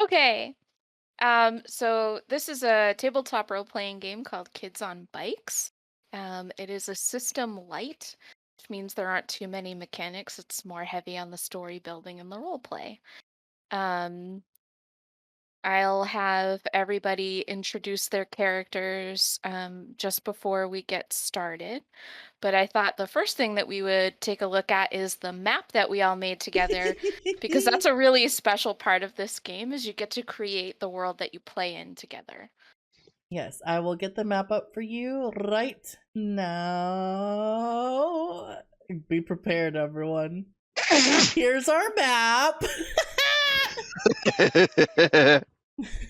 Okay. So this is a tabletop role-playing game called Kids on Bikes. It is a system light, which means there aren't too many mechanics. It's more heavy on the story building and the role play. Um, I'll have everybody introduce their characters just before we get started. But I thought the first thing that we would take a look at is the map that we all made together, because that's a really special part of this game is you get to create the world that you play in together. Yes, I will get the map up for you right now. Be prepared, everyone. Here's our map.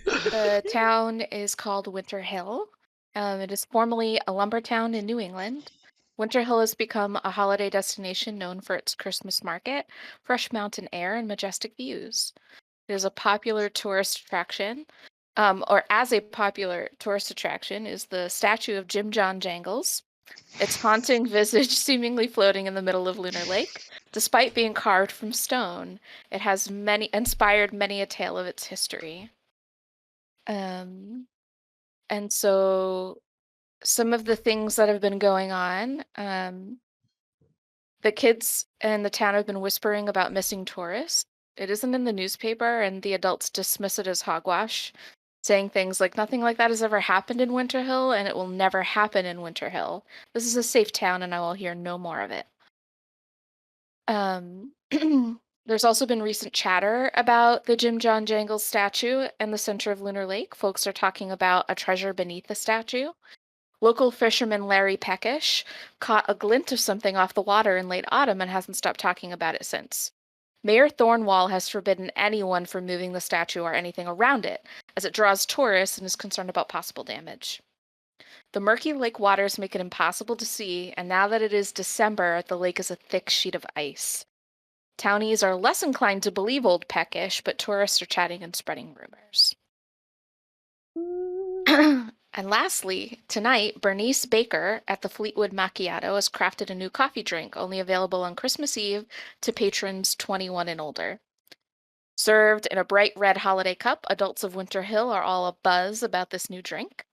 The town is called Winter Hill. It is formerly a lumber town in New England. Winter Hill has become a holiday destination known for its Christmas market, fresh mountain air, and majestic views. It is a popular tourist attraction, or as a popular tourist attraction, is the statue of Jim John Jangles, its haunting visage seemingly floating in the middle of Lunar Lake. Despite being carved from stone, it has many inspired many a tale of its history. Um, and so some of the things that have been going on, the kids in the town have been whispering about missing tourists. It isn't in the newspaper, and the adults dismiss it as hogwash, saying things like, nothing like that has ever happened in Winter Hill, and it will never happen in Winter Hill. This is a safe town, and I will hear no more of it. Um, there's also been recent chatter about the Jim John Jangles statue in the center of Lunar Lake. Folks are talking about a treasure beneath the statue. Local fisherman Larry Peckish caught a glint of something off the water in late autumn and hasn't stopped talking about it since. Mayor Thornwall has forbidden anyone from moving the statue or anything around it, as it draws tourists and is concerned about possible damage. The murky lake waters make it impossible to see, and now that it is December, the lake is a thick sheet of ice. Townies are less inclined to believe old Peckish, but tourists are chatting and spreading rumors. And lastly, tonight, Bernice Baker at the Fleetwood Macchiato has crafted a new coffee drink only available on Christmas Eve to patrons 21 and older. Served in a bright red holiday cup, adults of Winter Hill are all abuzz about this new drink.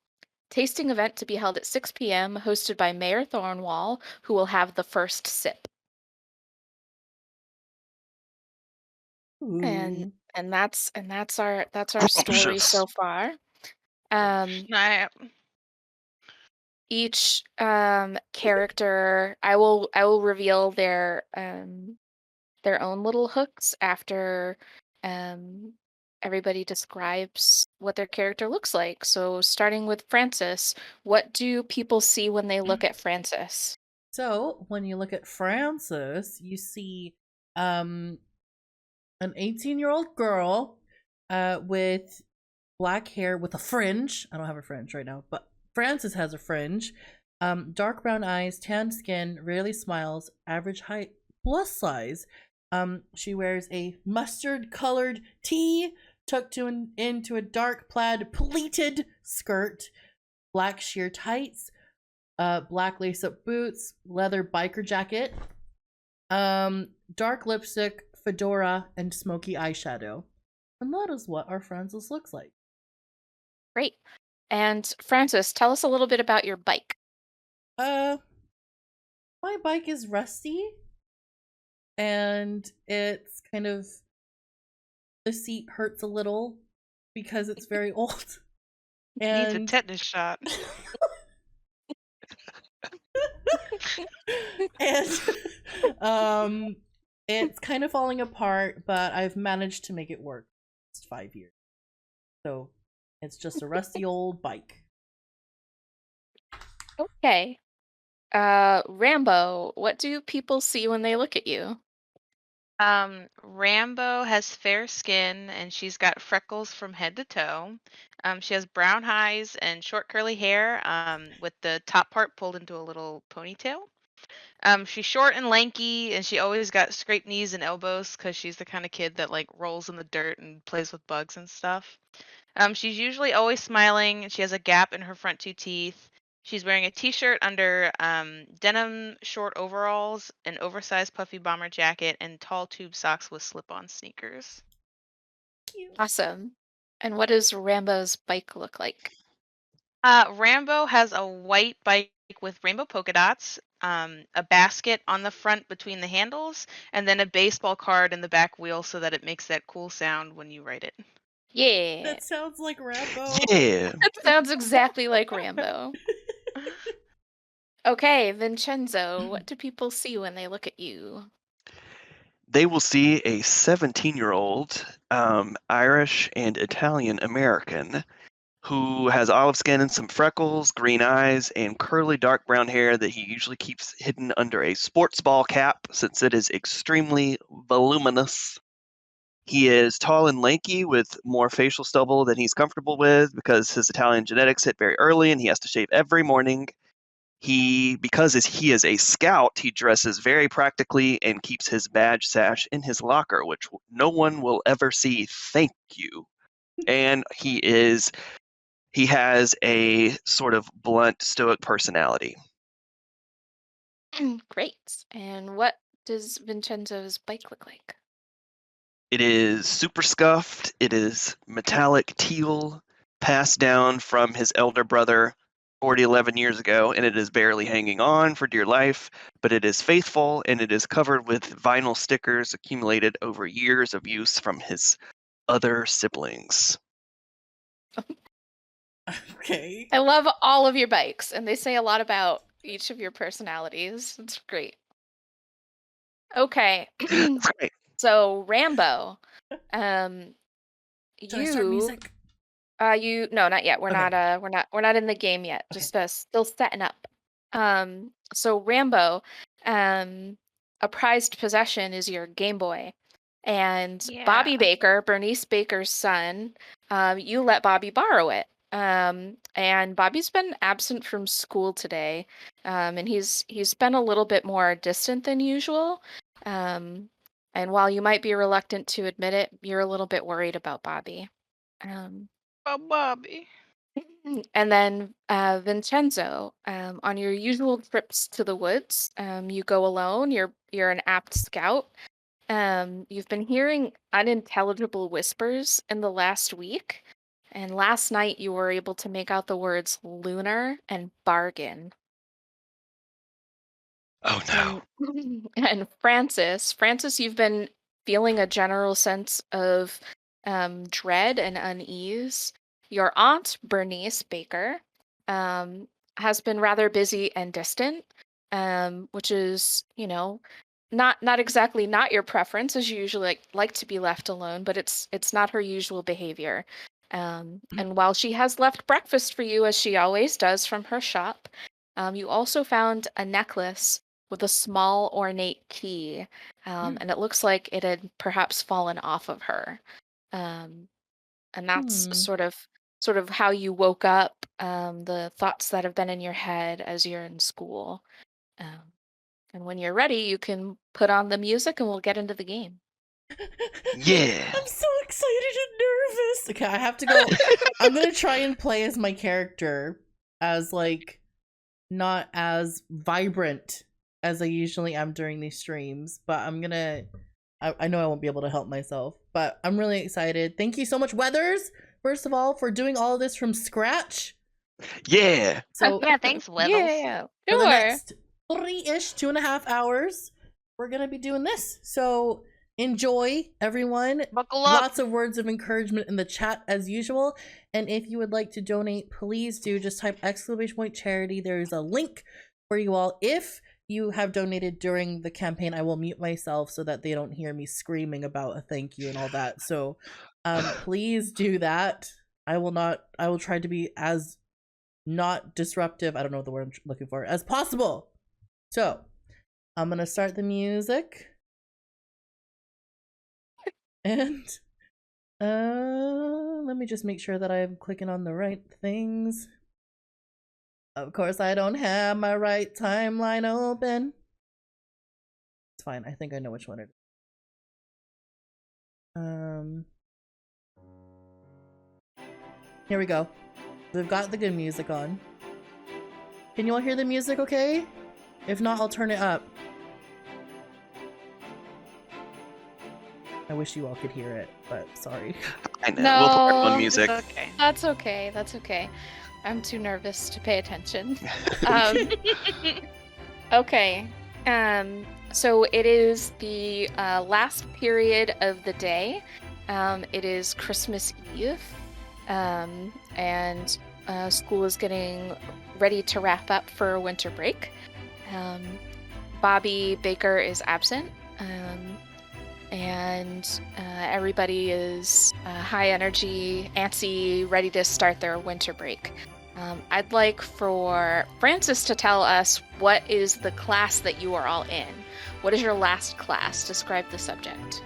Tasting event to be held at 6 p.m., hosted by Mayor Thornwall, who will have the first sip. And Ooh. that's our story Scrumptious. so far. Um, I each character, I will reveal their own little hooks after um everybody describes what their character looks like. So starting with Francis, what do people see when they look at Francis? So when you look at Frances, you see um an 18-year-old girl with black hair with a fringe. I don't have a fringe right now, but Frances has a fringe. Dark brown eyes, tan skin, rarely smiles, average height, plus size. She wears a mustard colored tee tucked into a dark plaid pleated skirt, black sheer tights, black lace up boots, leather biker jacket, dark lipstick, fedora, and smoky eyeshadow. And that is what our Frances looks like. Great. And Francis, tell us a little bit about your bike. Uh, my bike is rusty, and it's kind of the seat hurts a little because it's very old. needs a And tetanus shot. and um it's kind of falling apart, but I've managed to make it work. It's 5 years. So it's just a rusty old bike. Okay. Rambo, what do people see when they look at you? Rambo has fair skin and she's got freckles from head to toe. She has brown eyes and short curly hair, with the top part pulled into a little ponytail. She's short and lanky, and she always got scraped knees and elbows because she's the kind of kid that like rolls in the dirt and plays with bugs and stuff. She's usually always smiling, and she has a gap in her front two teeth. She's wearing a t-shirt under denim short overalls, an oversized puffy bomber jacket, and tall tube socks with slip-on sneakers. Cute. Awesome. And what does Rambo's bike look like? Rambo has a white bike with rainbow polka dots, a basket on the front between the handles, and then a baseball card in the back wheel so that it makes that cool sound when you ride it. Yeah, That sounds like Rambo. Yeah. that sounds exactly like Rambo. Okay, Vincenzo, what do people see when they look at you? They will see a 17-year-old Irish and Italian American who has olive skin and some freckles, green eyes, and curly dark brown hair that he usually keeps hidden under a sports ball cap since it is extremely voluminous. He is tall and lanky with more facial stubble than he's comfortable with because his Italian genetics hit very early and he has to shave every morning. He is a scout, he dresses very practically and keeps his badge sash in his locker, which no one will ever see. Thank you. And he has a sort of blunt, stoic personality. Great. And what does Vincenzo's bike look like? It is super scuffed. It is metallic teal, passed down from his elder brother 11 years ago, and it is barely hanging on for dear life, but it is faithful and it is covered with vinyl stickers accumulated over years of use from his other siblings. Okay. I love all of your bikes, and they say a lot about each of your personalities. It's great. Okay. That's great. So, Rambo, um, Should I start you music? no, not yet. Okay. We're not in the game yet. Okay. Just still setting up. So Rambo, a prized possession is your Game Boy. And Yeah. Bobby Baker, Bernice Baker's son, you let Bobby borrow it. And Bobby's been absent from school today. And he's been a little bit more distant than usual. Um, and while you might be reluctant to admit it, you're a little bit worried about Bobby. Um, Oh, Bobby. and then Vincenzo, on your usual trips to the woods, you go alone. You're an apt scout. You've been hearing unintelligible whispers in the last week, and last night you were able to make out the words lunar and bargain. Oh And no. and Francis, you've been feeling a general sense of dread and unease. Your aunt, Bernice Baker, um, has been rather busy and distant, which is, not exactly not your preference, as you usually like to be left alone, but it's not her usual behavior. And while she has left breakfast for you, as she always does from her shop, you also found a necklace with a small ornate key, and it looks like it had perhaps fallen off of her. Um, and that's Hmm. sort of how you woke up, the thoughts that have been in your head as you're in school. Um, and when you're ready, you can put on the music and we'll get into the game. Yeah. I'm so excited and nervous. Okay, I have to go. I'm gonna try and play as my character, as like not as vibrant as I usually am during these streams, but I know I won't be able to help myself, but I'm really excited. Thank you so much, Weathers, first of all, for doing all of this from scratch. Yeah. So Yeah, thanks, Weathles. Yeah, for the sure. next 2.5 hours, we're gonna be doing this. So enjoy, everyone. Buckle up. Lots of words of encouragement in the chat as usual. And if you would like to donate, please do just type !charity. There's a link for you all. If you have donated during the campaign, I will mute myself so that they don't hear me screaming about a thank you and all that. So please do that. I will try to be as not disruptive, I don't know the word I'm looking for, as possible. So I'm gonna start the music. And let me just make sure that I'm clicking on the right things. Of course, I don't have my right timeline open. It's fine. I think I know which one it is. Here we go. We've got the good music on. Can you all hear the music okay? If not, I'll turn it up. I wish you all could hear it, but sorry. I know. We'll put our own No, music. It's okay. that's okay. That's okay. I'm too nervous to pay attention. Um, okay. So it is the last period of the day. It is Christmas Eve. And school is getting ready to wrap up for winter break. Bobby Baker is absent. And everybody is high energy, antsy, ready to start their winter break. I'd like for Francis to tell us what is the class that you are all in. What is your last class? Describe the subject.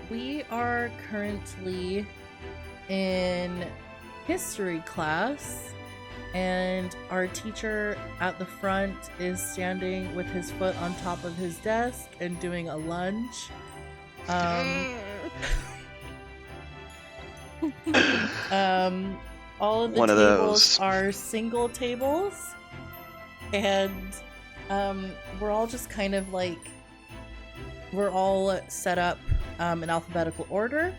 We are currently in history class, and our teacher at the front is standing with his foot on top of his desk and doing a lunge. All of the One of tables those. are single tables, and we're all just kind of like, we're all set up in alphabetical order,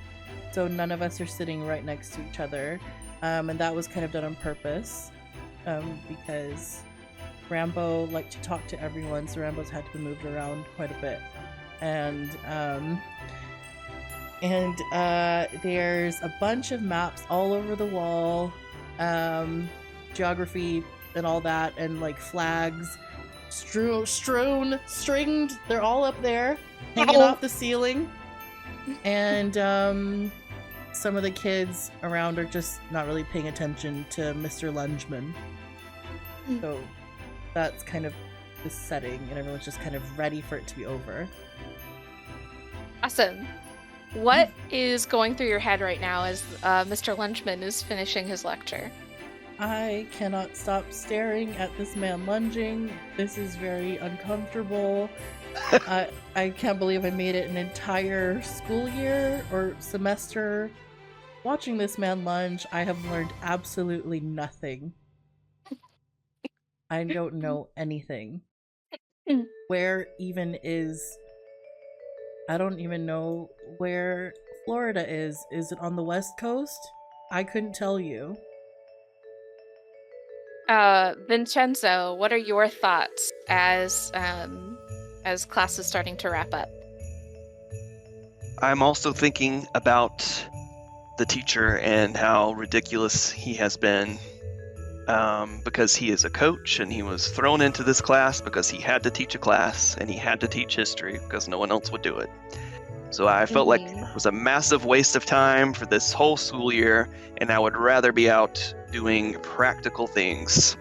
so none of us are sitting right next to each other, and that was kind of done on purpose, because Rambo liked to talk to everyone, so Rambo's had to be moved around quite a bit, and there's a bunch of maps all over the wall, geography and all that, and like flags strewn, stringed, they're all up there, hanging off the ceiling. And some of the kids around are just not really paying attention to Mr. Lungeman. So that's kind of the setting, and everyone's just kind of ready for it to be over. Awesome. What is going through your head right now as Mr. Lunchman is finishing his lecture? I cannot stop staring at this man lunging. This is very uncomfortable. I can't believe I made it an entire school year or semester watching this man lunge. I have learned absolutely nothing. I don't know anything. Where even is... I don't even know where Florida is. Is it on the West Coast? I couldn't tell you. Vincenzo, what are your thoughts as class is starting to wrap up? I'm also thinking about the teacher and how ridiculous he has been, because he is a coach and he was thrown into this class because he had to teach a class, and he had to teach history because no one else would do it. So I felt like it was a massive waste of time for this whole school year, and I would rather be out doing practical things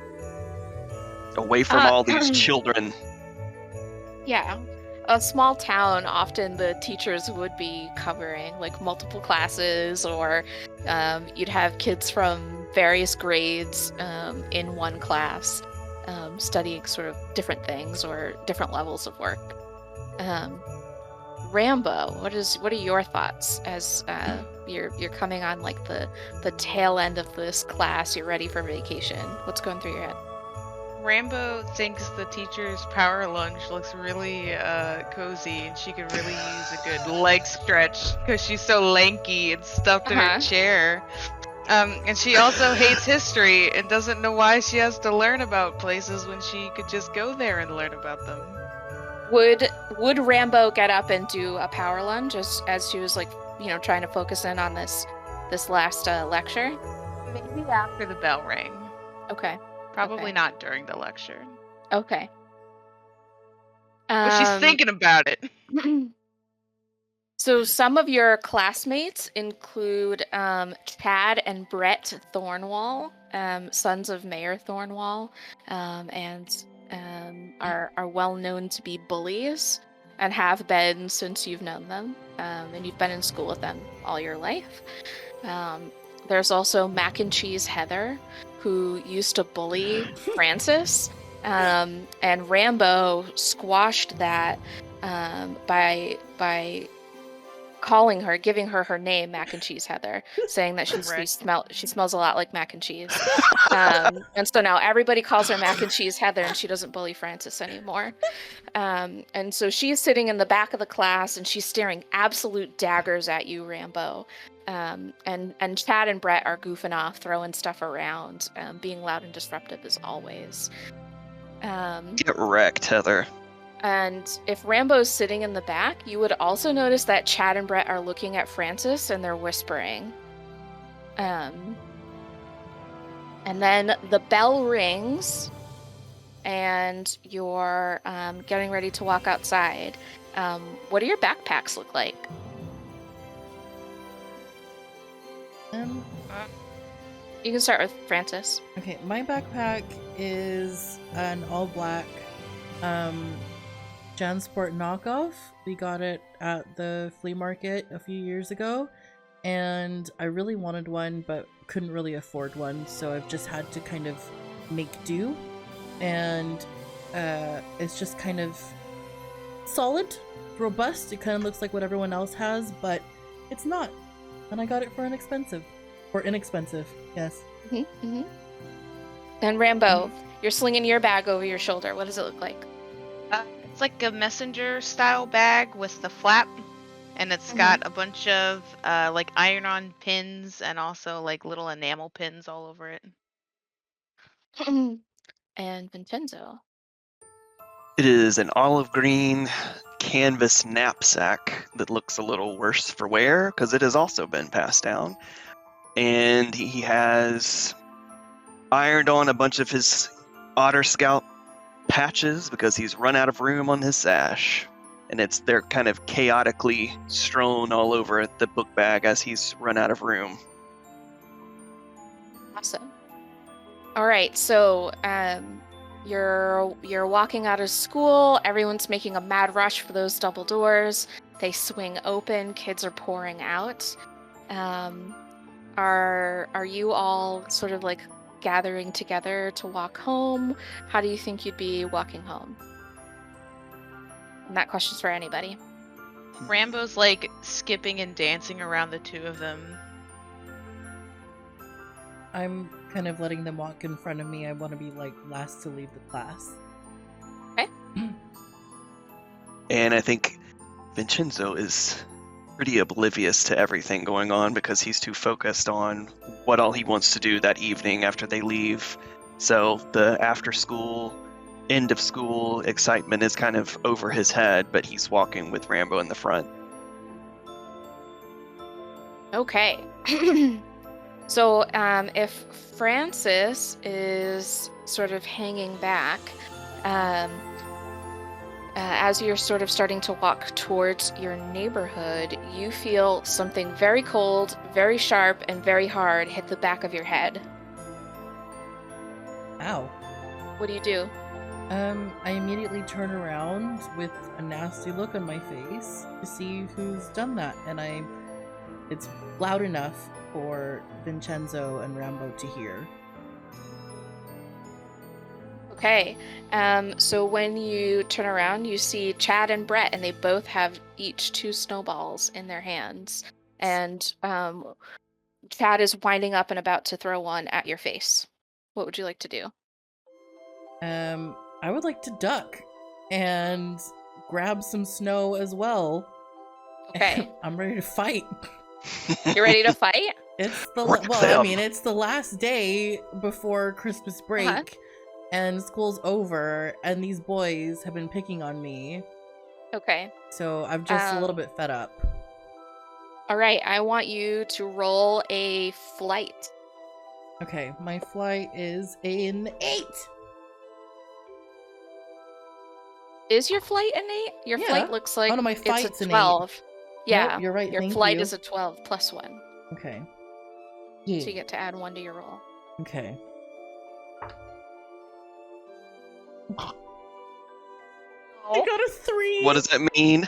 away from all these children. Yeah. A small town, often the teachers would be covering like multiple classes, or you'd have kids from various grades in one class studying sort of different things or different levels of work. Rambo, what are your thoughts as you're coming on like the tail end of this class? You're ready for vacation. What's going through your head? Rambo thinks the teacher's power lunge looks really cozy, and she could really use a good leg stretch because she's so lanky and stuffed in her chair. And she also hates history and doesn't know why she has to learn about places when she could just go there and learn about them. Would Rambo get up and do a power lunge as she was like, trying to focus in on this last lecture? Maybe after the bell rang. Okay. Probably Okay. not during the lecture. Okay. But she's thinking about it. So some of your classmates include Chad and Brett Thornwall, sons of Mayor Thornwall, and are well known to be bullies and have been since you've known them, and you've been in school with them all your life. There's also Mac and Cheese Heather, who used to bully Francis, and Rambo squashed that by calling her, giving her name, Mac and Cheese Heather, saying that she Right. smells a lot like mac and cheese. And so now everybody calls her Mac and Cheese Heather, and she doesn't bully Francis anymore. And so she's sitting in the back of the class, and she's staring absolute daggers at you, Rambo. And Chad and Brett are goofing off, throwing stuff around, being loud and disruptive as always. Get wrecked, Heather. And if Rambo's sitting in the back, you would also notice that Chad and Brett are looking at Francis and they're whispering. And then the bell rings and you're getting ready to walk outside. What do your backpacks look like? You can start with Francis. Okay, my backpack is an all black Jansport knockoff. We got it at the flea market a few years ago, and I really wanted one but couldn't really afford one, so I've just had to kind of make do. And it's just kind of solid, robust. It kind of looks like what everyone else has, but it's not. And I got it for inexpensive. Yes. Mm-hmm. And Rambo, you're slinging your bag over your shoulder. What does it look like? It's like a messenger style bag with the flap, and it's got a bunch of like iron-on pins and also like little enamel pins all over it. And Vincenzo. It is an olive green canvas knapsack that looks a little worse for wear because it has also been passed down. And he has ironed on a bunch of his Otter Scout patches because he's run out of room on his sash. And they're kind of chaotically strewn all over the book bag as he's run out of room. Awesome. All right, so you're walking out of school. Everyone's making a mad rush for those double doors. They swing open. Kids are pouring out. Are you all sort of like gathering together to walk home? How do you think you'd be walking home? And that question's for anybody. Rambo's like skipping and dancing around the two of them. I'm kind of letting them walk in front of me. I want to be like last to leave the class. Okay. And I think Vincenzo is pretty oblivious to everything going on because he's too focused on what all he wants to do that evening after they leave. So the after school, end of school excitement is kind of over his head, but he's walking with Rambo in the front. Okay. So if Francis is sort of hanging back, as you're sort of starting to walk towards your neighborhood, you feel something very cold, very sharp, and very hard hit the back of your head. Ow. What do you do? I immediately turn around with a nasty look on my face to see who's done that, and it's loud enough for Vincenzo and Rambo to hear. Okay, so when you turn around, you see Chad and Brett, and they both have each 2 snowballs in their hands. And Chad is winding up and about to throw one at your face. What would you like to do? I would like to duck and grab some snow as well. Okay. I'm ready to fight. You ready to fight? It's Work well, them. I mean, it's the last day before Christmas break, and school's over, and these boys have been picking on me. Okay. So I'm just a little bit fed up. All right, I want you to roll a flight. Okay, my flight is an 8. Is your flight an 8? Your Yeah. flight looks like Oh, no, my it's fight's a an 8. 12. Yeah, Nope, you're right. your Thank flight you. is a 12 plus 1. Okay. So you get to add 1 to your roll. Okay. I got a 3. What does that mean?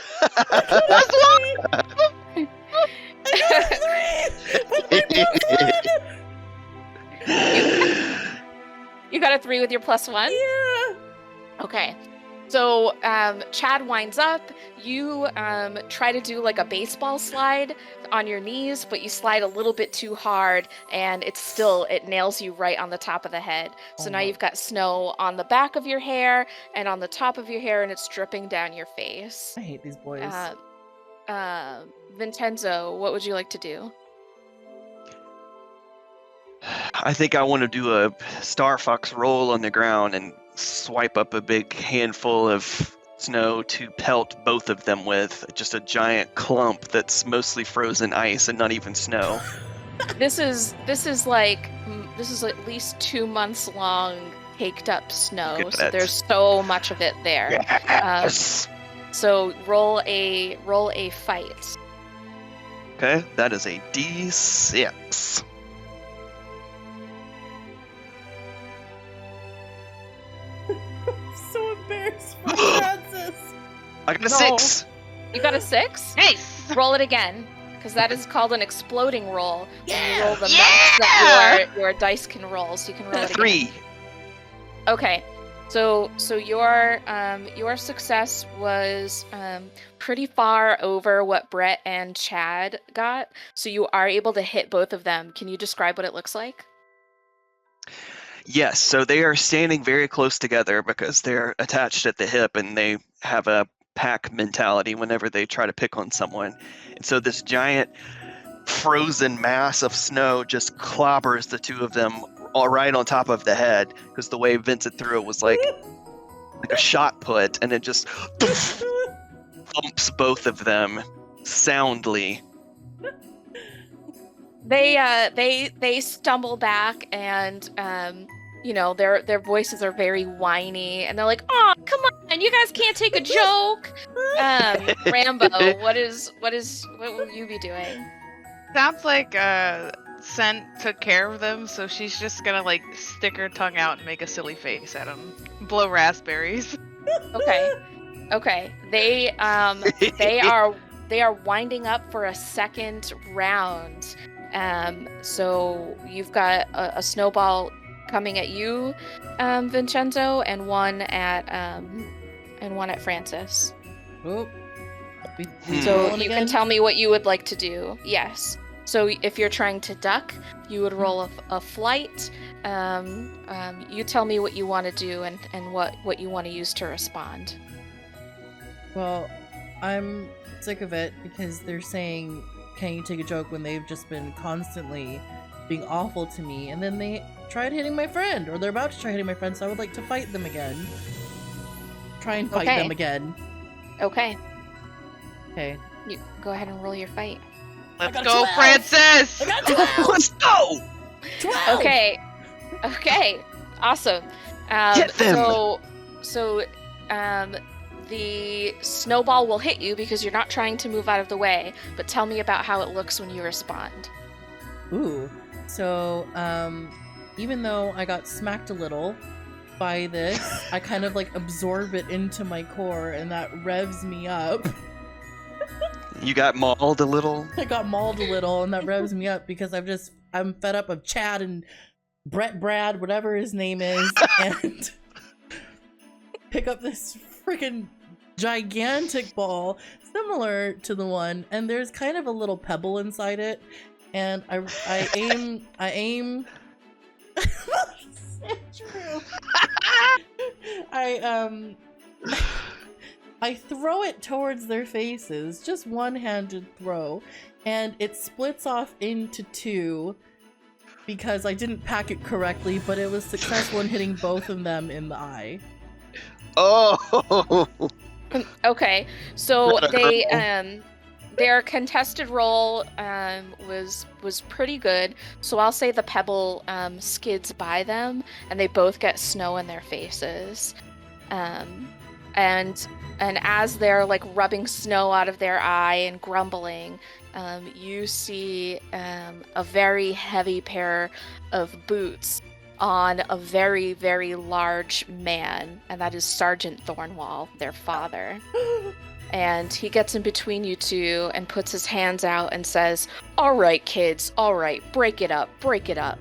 You got a 3 with your plus 1? Yeah. Okay. So Chad winds up. You try to do like a baseball slide on your knees, but you slide a little bit too hard, and it nails you right on the top of the head. So Oh, now no. you've got snow on the back of your hair and on the top of your hair, and it's dripping down your face. I hate these boys. Vincenzo, what would you like to do? I think I want to do a Star Fox roll on the ground and swipe up a big handful of snow to pelt both of them with just a giant clump that's mostly frozen ice and not even snow. This is at least 2 months long caked up snow. Look at So that. there's so much of it there. Yes. So roll a fight. Okay, that is a D6. So embarrassed for Francis. I got a No. 6. You got a 6? Nice. Roll it again, because that is called an exploding roll. When you roll the max Yeah! that your dice can roll, so you can roll it again. 3. Okay, so your success was pretty far over what Brett and Chad got, so you are able to hit both of them. Can you describe what it looks like? Yes, so they are standing very close together because they're attached at the hip and they have a pack mentality whenever they try to pick on someone. And so this giant frozen mass of snow just clobbers the two of them all right on top of the head, because the way Vincent threw it was like a shot put, and it just thumps both of them soundly. They stumble back, and their voices are very whiny, and they're like, "Oh, come on, you guys can't take a joke." Rambo, what will you be doing? Sounds like Scent took care of them, so she's just gonna like stick her tongue out and make a silly face at them. Blow raspberries. Okay. They are winding up for a second round. So you've got a snowball coming at you, Vincenzo, and one at Francis. Oh. So you can tell me what you would like to do. Yes. So if you're trying to duck, you would roll a flight. You tell me what you want to do and what you want to use to respond. Well, I'm sick of it because they're saying, "Can you take a joke?" when they've just been constantly being awful to me, and then they tried hitting my friend, or they're about to try hitting my friend, so I would like to fight them again. Try and fight them again. Okay. Okay. You go ahead and roll your fight. Let's got go, 12. Francis! I got 12! Let's go! 12! Okay. Awesome. Get them! So the snowball will hit you because you're not trying to move out of the way, but tell me about how it looks when you respond. Ooh. So, even though I got smacked a little by this, I kind of like absorb it into my core, and that revs me up. You got mauled a little? I got mauled a little, and that revs me up because I'm fed up of Chad and Brad, whatever his name is, and pick up this freaking gigantic ball similar to the one, and there's kind of a little pebble inside it, and I aim. True. I throw it towards their faces, just one-handed throw, and it splits off into two because I didn't pack it correctly, but it was successful in hitting both of them in the eye. Oh! Okay, so Not a girl. their contested roll was pretty good. So I'll say the pebble skids by them, and they both get snow in their faces. And as they're like rubbing snow out of their eye and grumbling, you see a very heavy pair of boots on a very, very large man, and that is Sergeant Thornwall, their father. And he gets in between you two and puts his hands out and says, "All right, kids, all right, break it up, break it up."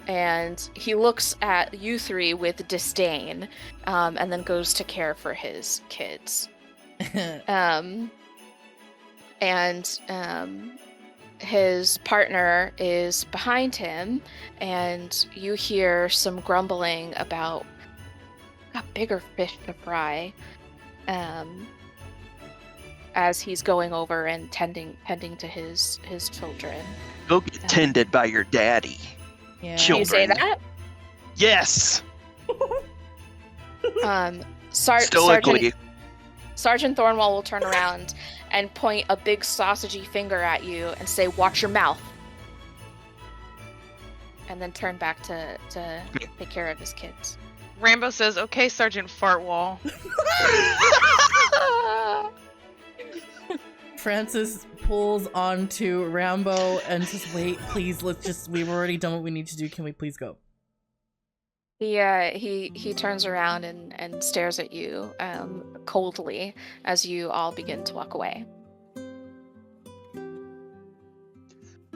And he looks at you three with disdain, and then goes to care for his kids. His partner is behind him, and you hear some grumbling about a bigger fish to fry, as he's going over and tending to his children. Go get tended by your daddy. Yeah. Children. You say that? Yes. Sergeant Stoically. Thornwall will turn around and point a big sausagey finger at you and say, "Watch your mouth." And then turn back to take care of his kids. Rambo says, "Okay, Sergeant Fartwall." Francis pulls onto Rambo and says, "Wait, please, we've already done what we need to do. Can we please go?" He turns around and stares at you coldly as you all begin to walk away.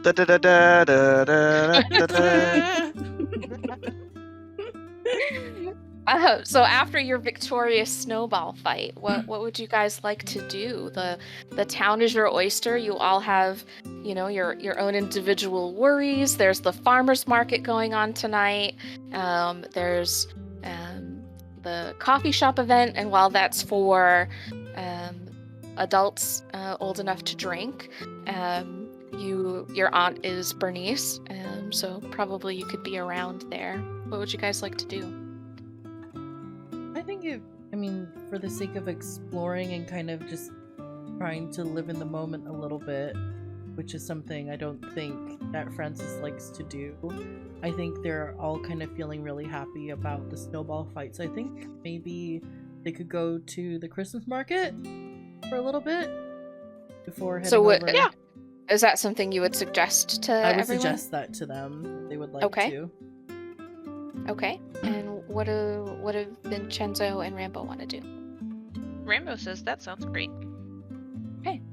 Da, da, da, da, da, da, da, da. So after your victorious snowball fight, what would you guys like to do? The town is your oyster. You all have, your own individual worries. There's the farmers market going on tonight. There's the coffee shop event, and while that's for adults old enough to drink, your aunt is Bernice, so probably you could be around there. What would you guys like to do? I think for the sake of exploring and kind of just trying to live in the moment a little bit, which is something I don't think that Francis likes to do. I think they're all kind of feeling really happy about the snowball fight, so I think maybe they could go to the Christmas market for a little bit before heading over. Yeah. Is that something you would suggest to I would everyone? suggest that to them if they would like Okay. to. Okay. And what do Vincenzo and Rambo want to do? Rambo says that sounds great.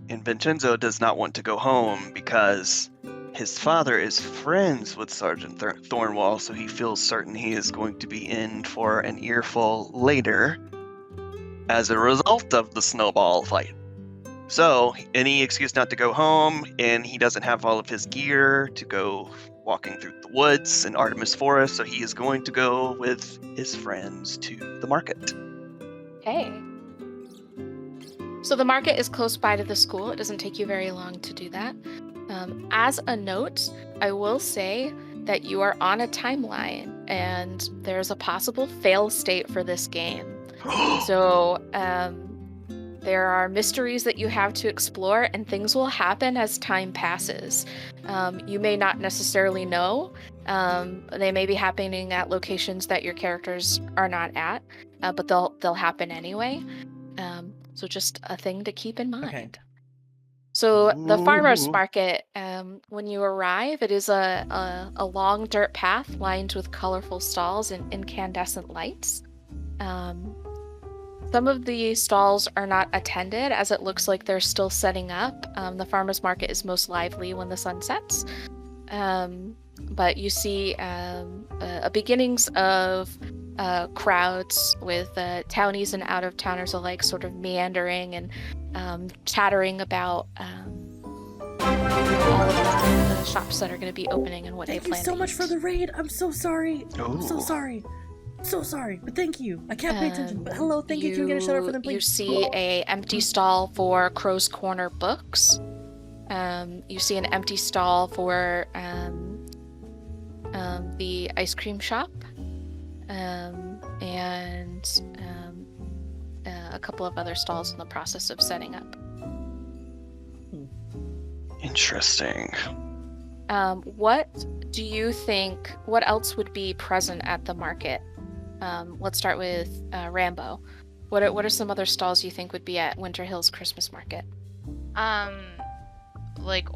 And Vincenzo does not want to go home because his father is friends with Sergeant Thornwall, so he feels certain he is going to be in for an earful later as a result of the snowball fight. So, any excuse not to go home, and he doesn't have all of his gear to go walking through the woods in Artemis Forest, so he is going to go with his friends to the market. Okay. So the market is close by to the school. It doesn't take you very long to do that. As a note, I will say that you are on a timeline, and there's a possible fail state for this game. So there are mysteries that you have to explore, and things will happen as time passes. You may not necessarily know. They may be happening at locations that your characters are not at, but they'll happen anyway. So just a thing to keep in mind. Okay. So the farmer's Ooh. market, when you arrive, it is a long dirt path lined with colorful stalls and incandescent lights. Some of the stalls are not attended, as it looks like they're still setting up. The farmer's market is most lively when the sun sets. But you see a beginnings of crowds with townies and out-of-towners alike sort of meandering and chattering about all of the shops that are going to be opening and what they Thank you plan so to much eat. for the raid. I'm so sorry. I'm so Ooh. sorry. So sorry, but thank you. I can't pay attention. But hello, thank you. Can you get a shout out for them, please? You see a empty stall for Crow's Corner books. You see an empty stall for the ice cream shop, and a couple of other stalls in the process of setting up. Interesting. What do you think? What else would be present at the market? Let's start with Rambo. What are some other stalls you think would be at Winter Hill's Christmas market? Like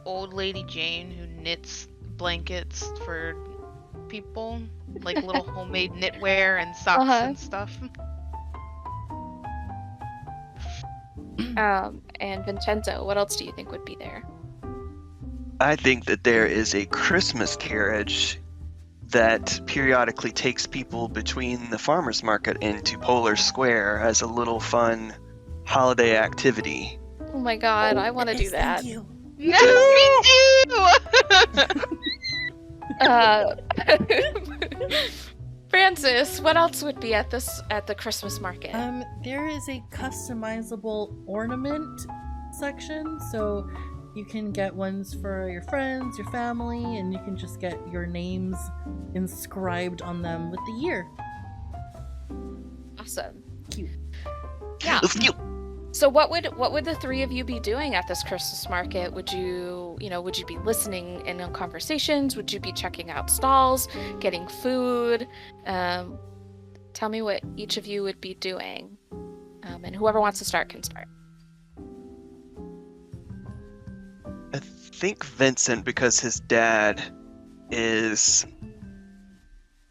old lady Jane who knits blankets for people, like little homemade knitwear and socks and stuff. And Vincenzo, what else do you think would be there? I think that there is a Christmas carriage that periodically takes people between the farmers market into Polar Square as a little fun holiday activity. Oh my god, I want to do Yes, thank that. you. Me too. Uh, Francis, what else would be at the Christmas market? There is a customizable ornament section, so you can get ones for your friends, your family, and you can just get your names inscribed on them with the year. Awesome. Cute. Yeah. Let's go. So what would the three of you be doing at this Christmas market? Would you be listening in on conversations? Would you be checking out stalls, getting food? Tell me what each of you would be doing. And whoever wants to start can start. I think Vincent, because his dad is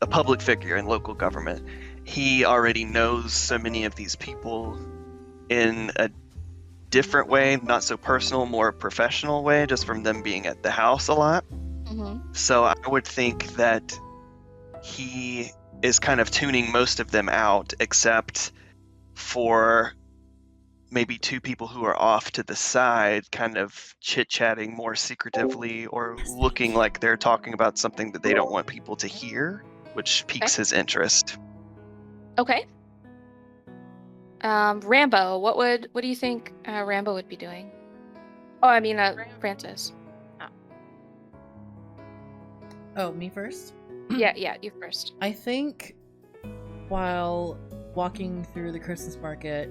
a public figure in local government, he already knows so many of these people in a different way, not so personal, more professional way, just from them being at the house a lot. Mm-hmm. So I would think that he is kind of tuning most of them out, except for maybe two people who are off to the side, kind of chit-chatting more secretively or looking like they're talking about something that they don't want people to hear, which piques his interest. Okay. Rambo, what do you think Rambo would be doing? Oh, I mean Francis. Oh, me first? Yeah, you first. I think while walking through the Christmas market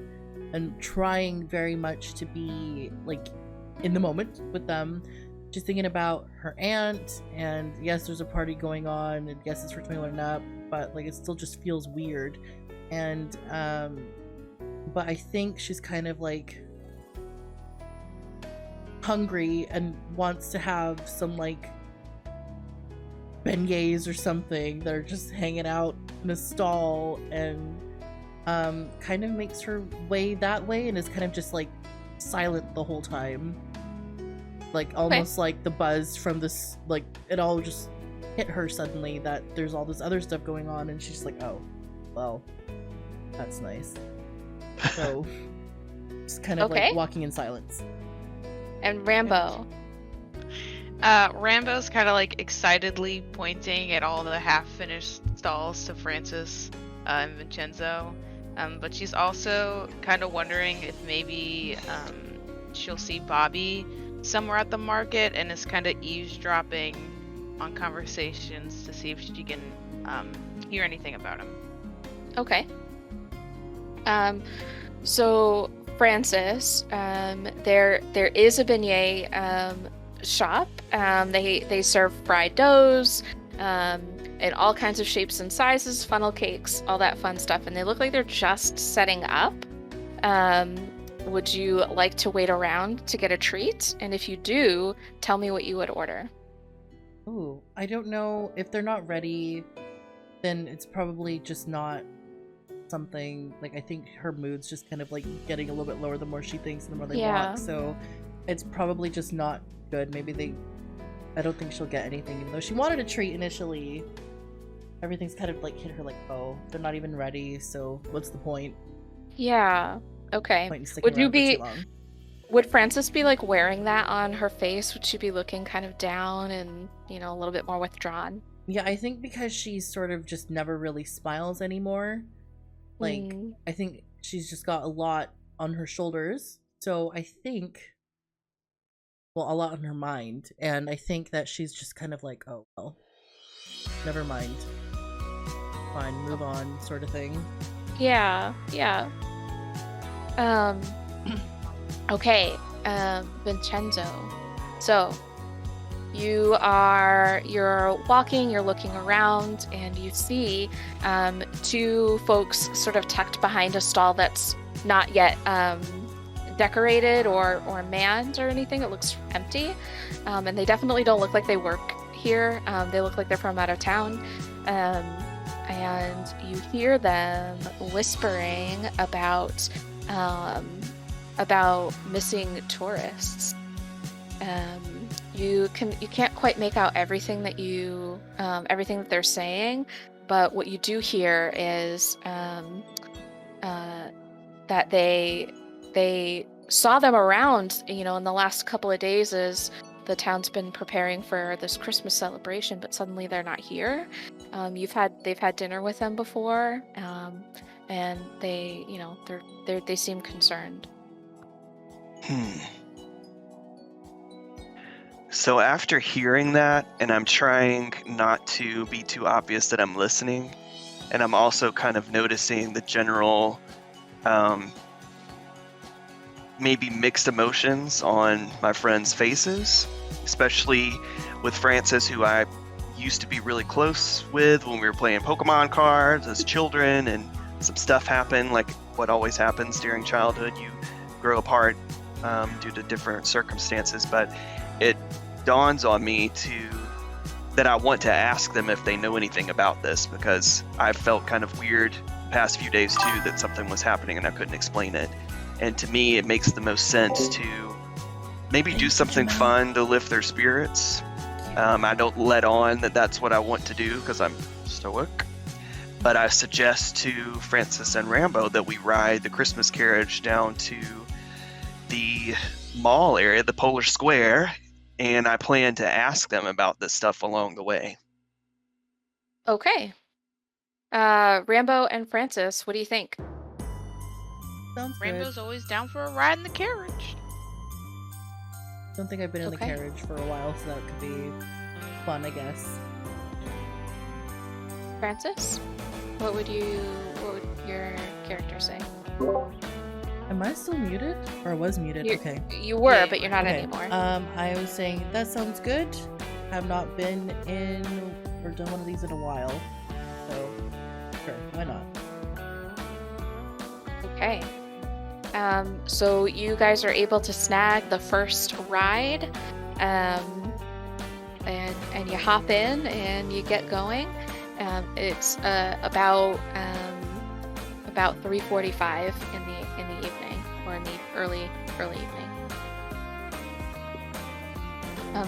and trying very much to be like in the moment with them, just thinking about her aunt, and yes, there's a party going on, and yes, it's for 21 and up, but like it still just feels weird. And but I think she's kind of like hungry and wants to have some like beignets or something that are just hanging out in a stall, and kind of makes her way that way and is kind of just like silent the whole time, like almost like the buzz from this, like it all just hit her suddenly that there's all this other stuff going on, and she's like, oh well, that's nice. So just kind of like walking in silence. And Rambo. Rambo's kind of like excitedly pointing at all the half-finished stalls to Francis and Vincenzo, but she's also kind of wondering if maybe she'll see Bobby somewhere at the market, and is kind of eavesdropping on conversations to see if she can hear anything about him. Okay. So Francis, there is a beignet shop. They serve fried doughs, in all kinds of shapes and sizes, funnel cakes, all that fun stuff, and they look like they're just setting up. Would you like to wait around to get a treat? And if you do, tell me what you would order. Ooh, I don't know. If they're not ready, then it's probably just not something, like I think her mood's just kind of like getting a little bit lower the more she thinks and the more they walk, so it's probably just not good. I don't think she'll get anything, even though she wanted a treat initially. Everything's kind of like hit her like, oh, they're not even ready, so what's the point? Yeah. Okay. Point in sticking around for too long. Would Frances be like wearing that on her face? Would she be looking kind of down and, a little bit more withdrawn? Yeah, I think because she's sort of just never really smiles anymore. Like, I think she's just got a lot on her shoulders. So I think, well, a lot on her mind. And I think that she's just kind of like, oh, well, never mind. Fine, move on, sort of thing. Yeah. Okay, Vincenzo. So, you're walking, you're looking around, and you see two folks sort of tucked behind a stall that's not yet decorated or manned or anything. It looks empty, and they definitely don't look like they work here. They look like they're from out of town, and you hear them whispering about missing tourists. You can't quite make out everything that everything that they're saying, but what you do hear is uh, that they saw them around, in the last couple of days as the town's been preparing for this Christmas celebration, but suddenly they're not here. They've had dinner with them before, and they seem concerned. Hmm. So after hearing that, and I'm trying not to be too obvious that I'm listening, and I'm also kind of noticing the general, maybe mixed emotions on my friends' faces, especially with Francis, who I used to be really close with when we were playing Pokemon cards as children, and some stuff happened, like what always happens during childhood. You grow apart due to different circumstances, but it dawns on me that I want to ask them if they know anything about this, because I've felt kind of weird past few days too that something was happening and I couldn't explain it. And to me, it makes the most sense to maybe do something fun to lift their spirits. I don't let on that that's what I want to do because I'm stoic. But I suggest to Francis and Rambo that we ride the Christmas carriage down to the mall area, the Polish Square, and I plan to ask them about this stuff along the way. Okay. Rambo and Francis, what do you think? Sounds good. Rainbow's always down for a ride in the carriage. Don't think I've been in the Okay. carriage for a while, so that could be fun, I guess. Francis, what would your character say? Am I still muted? Or was muted? Okay. You were, Yeah, but you're not Okay. anymore. I was saying that sounds good. Have not been in or done one of these in a while, so sure, why not? Okay. So you guys are able to snag the first ride, and you hop in and you get going. It's about 3:45 in the evening, or in the early evening.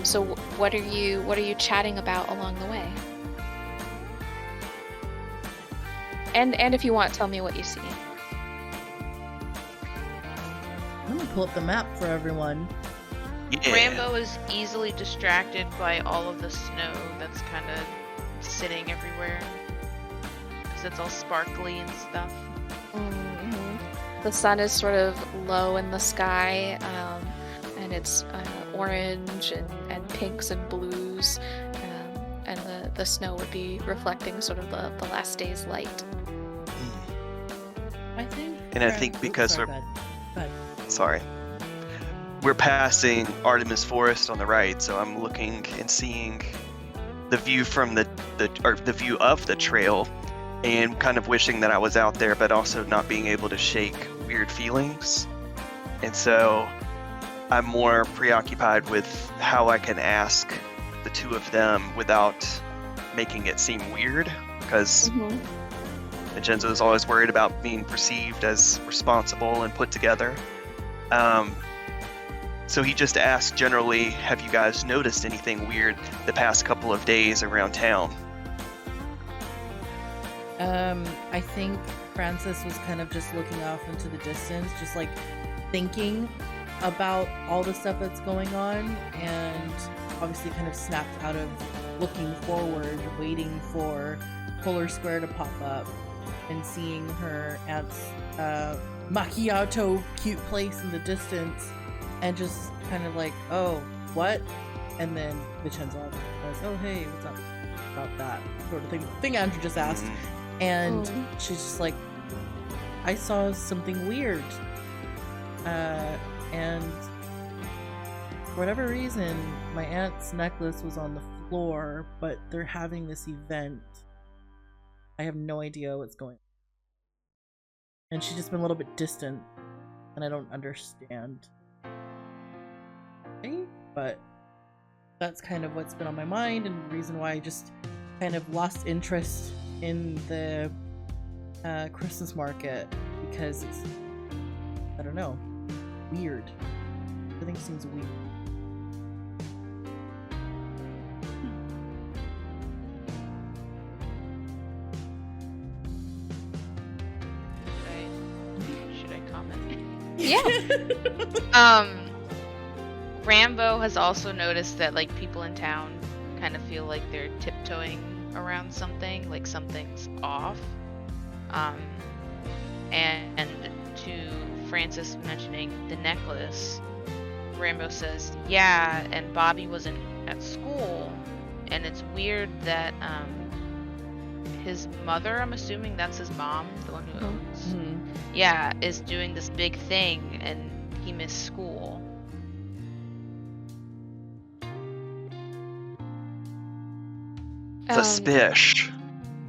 So what are you chatting about along the way? And if you want, tell me what you see. I'm gonna pull up the map for everyone. Yeah. Rambo is easily distracted by all of the snow that's kind of sitting everywhere. Because it's all sparkly and stuff. The sun is sort of low in the sky, and it's orange and pinks and blues, and the snow would be reflecting sort of the last day's light. I think. And I think because sorry, we're- go ahead. Sorry. We're passing Artemis Forest on the right, so I'm looking and seeing the view from the view of the trail, and kind of wishing that I was out there, but also not being able to shake weird feelings. And so I'm more preoccupied with how I can ask the two of them without making it seem weird, because Vincenzo is always worried about being perceived as responsible and put together. So he just asked generally, have you guys noticed anything weird the past couple of days around town? I think Francis was kind of just looking off into the distance, just like thinking about all the stuff that's going on, and obviously kind of snapped out of looking forward, waiting for Polar Square to pop up and seeing her aunt's macchiato cute place in the distance, and just kind of like, oh, what? And then Vincenzo goes, oh, hey, what's up about that sort of thing Andrew just asked. And she's just like, I saw something weird. And for whatever reason, my aunt's necklace was on the floor, but they're having this event. I have no idea what's going on. And she's just been a little bit distant, and I don't understand. Okay? But that's kind of what's been on my mind, and the reason why I just kind of lost interest in the Christmas market, because it's, I don't know, weird. Everything seems weird. Rambo has also noticed that like people in town kind of feel like they're tiptoeing around something, like something's off. And to Francis mentioning the necklace, Rambo says, yeah, and Bobby wasn't at school, and it's weird that his mother, I'm assuming that's his mom, the one who owns, yeah, is doing this big thing, and he missed school. Suspicious.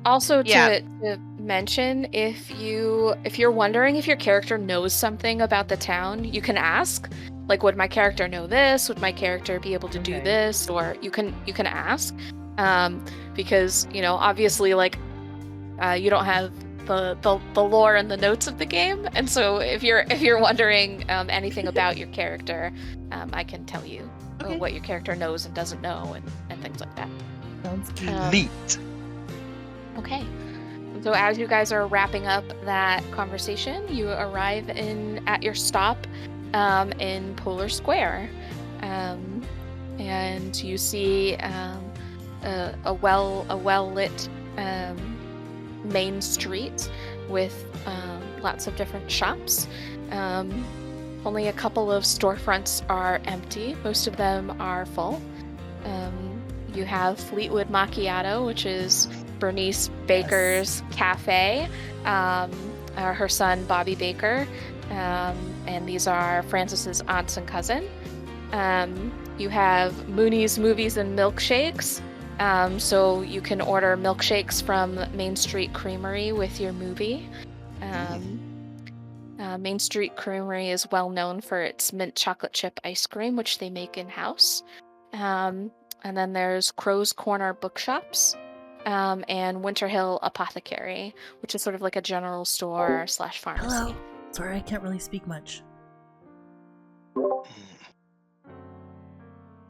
Also, Yeah. to mention, if you're wondering if your character knows something about the town, you can ask. Like, would my character know this? Would my character be able to do this? Or you can ask, because obviously, like, you don't have the lore and the notes of the game, and so if you're wondering anything about your character, I can tell you what your character knows and doesn't know, and things like that. Sounds cute. Neat. Okay. So as you guys are wrapping up that conversation, you arrive at your stop in Polar Square, and you see a well lit main street with lots of different shops. Only a couple of storefronts are empty. Most of them are full. You have Fleetwood Macchiato, which is Bernice Baker's cafe, her son Bobby Baker, and these are Francis's aunts and cousin. You have Mooney's Movies and Milkshakes, so you can order milkshakes from Main Street Creamery with your movie. Main Street Creamery is well known for its mint chocolate chip ice cream, which they make in-house. And then there's Crow's Corner Bookshops, and Winter Hill Apothecary, which is sort of like a general store / pharmacy. Hello. Sorry, I can't really speak much.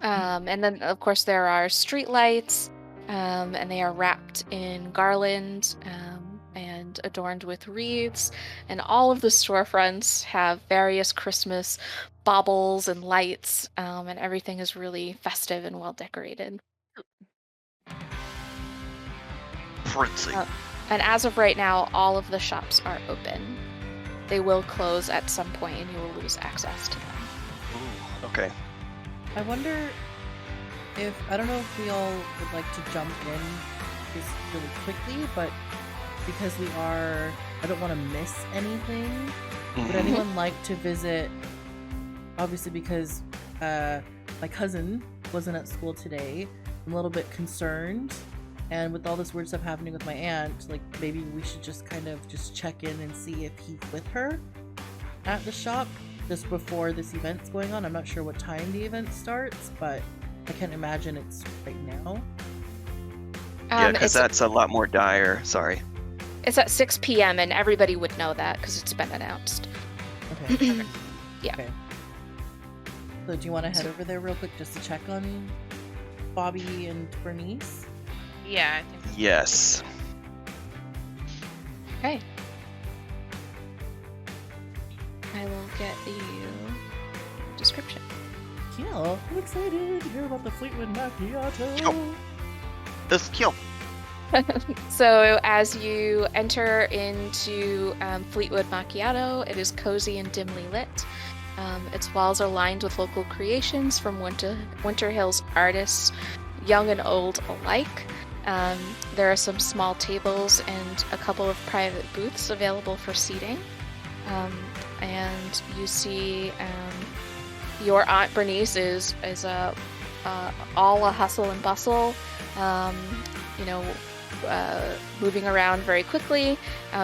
And then, of course, there are street lights, and they are wrapped in garland and adorned with wreaths. And all of the storefronts have various Christmas baubles and lights, and everything is really festive and well decorated. Fritzy. And as of right now, all of the shops are open. They will close at some point, and you will lose access to them. Ooh, okay. I wonder if, I don't know if we all would like to jump in just really quickly, but because I don't want to miss anything, would anyone like to visit, obviously because my cousin wasn't at school today, I'm a little bit concerned, and with all this weird stuff happening with my aunt, like maybe we should just kind of just check in and see if he's with her at the shop just before this event's going on. I'm not sure what time the event starts, but I can't imagine it's right now. Yeah, because that's a lot more dire. Sorry. It's at 6 p.m. and everybody would know that because it's been announced. Okay. Yeah. Okay. So do you want to head over there real quick just to check on Bobby and Bernice? Yeah, I think. Yes. Okay. I will get you description. Yeah, I'm excited to hear about the Fleetwood Macchiato. Yo. This kill. So as you enter into Fleetwood Macchiato, it is cozy and dimly lit. Its walls are lined with local creations from Winter Hill's artists, young and old alike. There are some small tables and a couple of private booths available for seating. And you see your Aunt Bernice is all a hustle and bustle, moving around very quickly.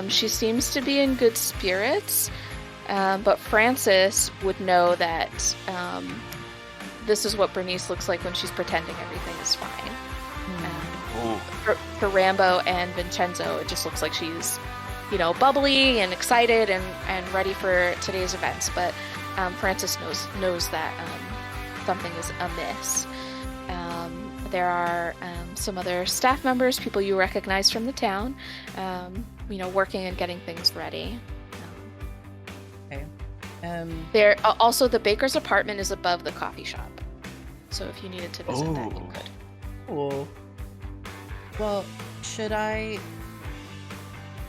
She seems to be in good spirits, but Francis would know that this is what Bernice looks like when she's pretending everything is fine. For Rambo and Vincenzo, it just looks like she's bubbly and excited and ready for today's events, but Francis knows that something is amiss. There are some other staff members, people you recognize from the town, working and getting things ready. Okay. And There also the baker's apartment is above the coffee shop, so if you needed to visit that, you Oh. could. cool. Well, should I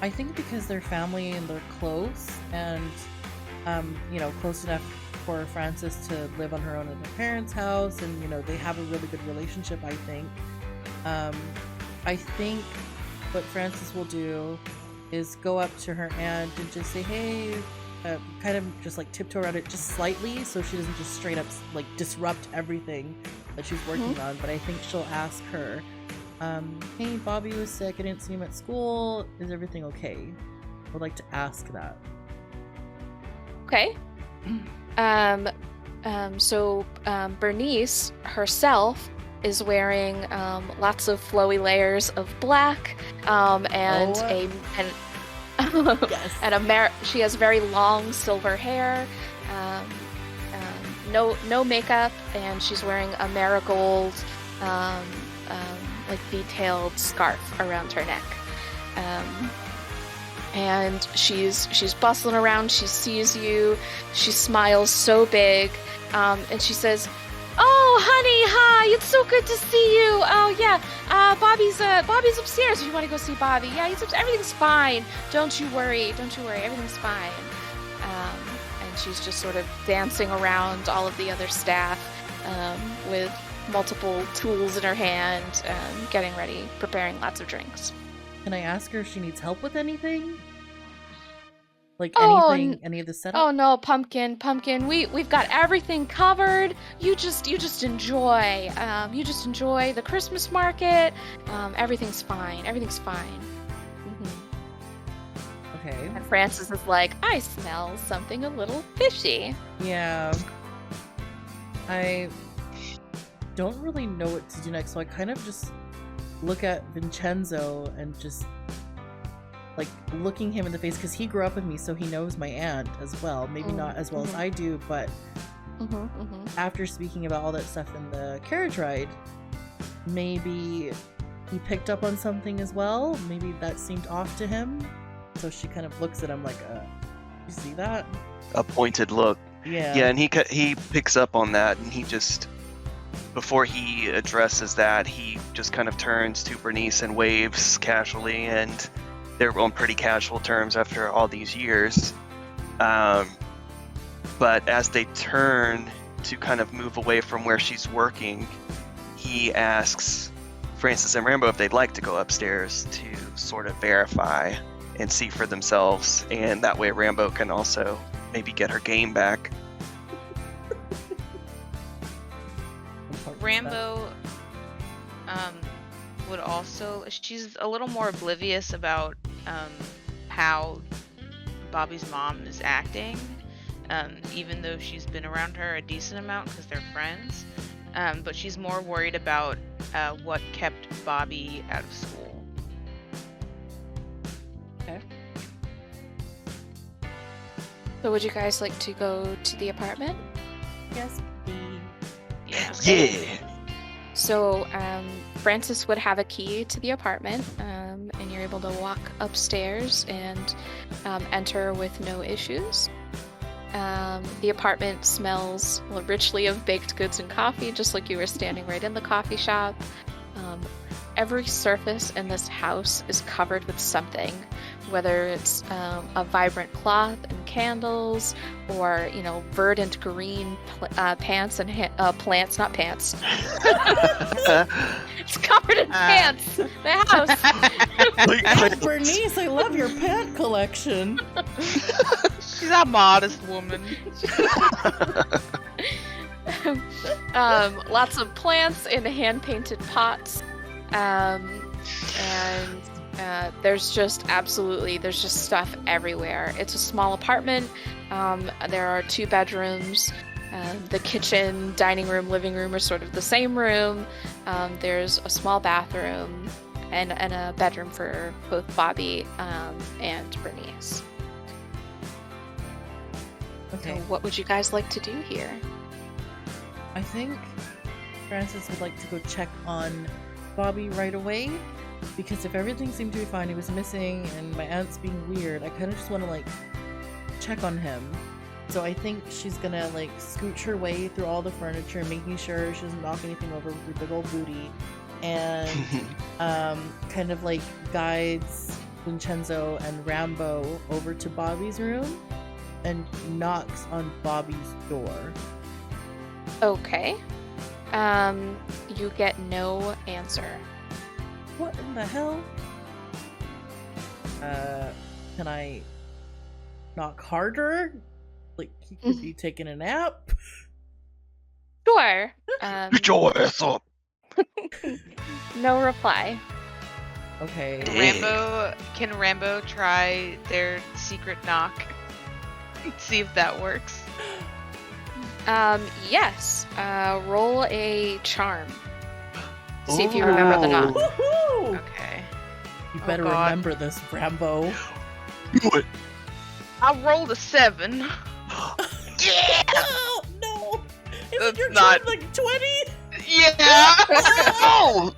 think because they're family and they're close, and close enough for Frances to live on her own in her parents' house, and they have a really good relationship. I think what Frances will do is go up to her aunt and just say, "Hey," kind of just like tiptoe around it just slightly, so she doesn't just straight up like disrupt everything that she's working on. But I think she'll ask her, "Hey, Bobby was sick. I didn't see him at school. Is everything okay?" I would like to ask that. Okay. So Bernice herself is wearing lots of flowy layers of black, and Oh. Yes. and she has very long silver hair, no makeup, and she's wearing a marigold, like detailed scarf around her neck. And she's bustling around. She sees you. She smiles so big, and she says, "Oh, honey, hi! It's so good to see you. Oh, yeah. Bobby's upstairs. If you want to go see Bobby, yeah, everything's fine. Don't you worry. Everything's fine." And she's just sort of dancing around all of the other staff, with multiple tools in her hand, getting ready, preparing lots of drinks. Can I ask her if she needs help with anything? Like Oh, anything, any of the setup? Oh no, Pumpkin, we've got everything covered. You just enjoy. You just enjoy the Christmas market. Everything's fine. Okay. And Frances is like, "I smell something a little fishy." Yeah. I don't really know what to do next, so I kind of just look at Vincenzo and just like looking him in the face, because he grew up with me, so he knows my aunt as well. Maybe not as well as I do, but after speaking about all that stuff in the carriage ride, maybe he picked up on something as well. Maybe that seemed off to him. So she kind of looks at him like, you see that? A pointed look. Yeah. Yeah, and he picks up on that, and he just, before he addresses that, he just kind of turns to Bernice and waves casually, and they're on pretty casual terms after all these years. But as they turn to kind of move away from where she's working, he asks Frances and Rambo if they'd like to go upstairs to sort of verify and see for themselves, and that way Rambo can also maybe get her game back. Rambo would also, she's a little more oblivious about how Bobby's mom is acting, even though she's been around her a decent amount because they're friends, but she's more worried about what kept Bobby out of school. Okay. So would you guys like to go to the apartment? Yes, please. Yeah. Yeah. So Frances would have a key to the apartment, and you're able to walk upstairs and enter with no issues. The apartment smells richly of baked goods and coffee, just like you were standing right in the coffee shop. Every surface in this house is covered with something, whether it's a vibrant cloth and candles, or verdant green pants and plants, not pants. It's covered in pants. The house. Bernice, I love your pant collection. She's a modest woman. Lots of plants in hand-painted pots. And there's just stuff everywhere. It's a small apartment. There are 2 bedrooms. The kitchen, dining room, living room are sort of the same room. There's a small bathroom and a bedroom for both Bobby and Bernice. Okay. So what would you guys like to do here? I think Frances would like to go check on Bobby right away, because if everything seemed to be fine, he was missing, and my aunt's being weird, I kind of just want to like check on him So I think she's gonna like scooch her way through all the furniture, making sure she doesn't knock anything over with her big old booty, and kind of like guides Vincenzo and Rambo over to Bobby's room and knocks on Bobby's door. Okay. You get no answer. What in the hell? Can I knock harder? Like he could be taking a nap? Sure. Get your ass up. No reply. Okay. Can Rambo try their secret knock? See if that works. Yes. Roll a charm. See if you remember the knock. Woohoo! Okay. You better God. remember this, Rambo. Do it. I rolled a 7. Oh, no! Isn't That's your not- charm like 20? Yeah. No!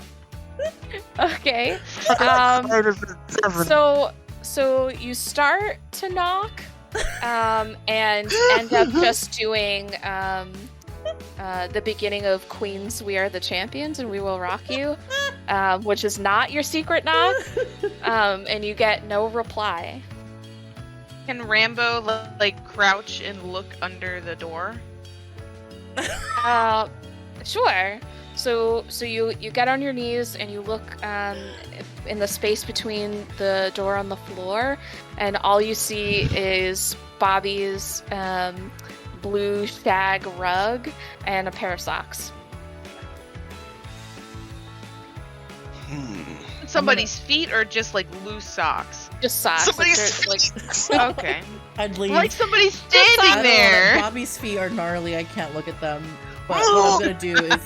Okay. Harder than 7. So you start to knock, and end up just doing the beginning of Queen's "We Are the Champions" and "We Will Rock You," which is not your secret knock, and you get no reply. Can Rambo like crouch and look under the door? Sure. So you get on your knees and you look in the space between the door and the floor, and all you see is Bobby's blue shag rug and a pair of socks. Somebody's feet or just like loose socks? Just socks. Somebody's like, Okay. I'd leave. Like somebody's I standing don't wanna- there. Bobby's feet are gnarly. I can't look at them. But what I'm gonna do is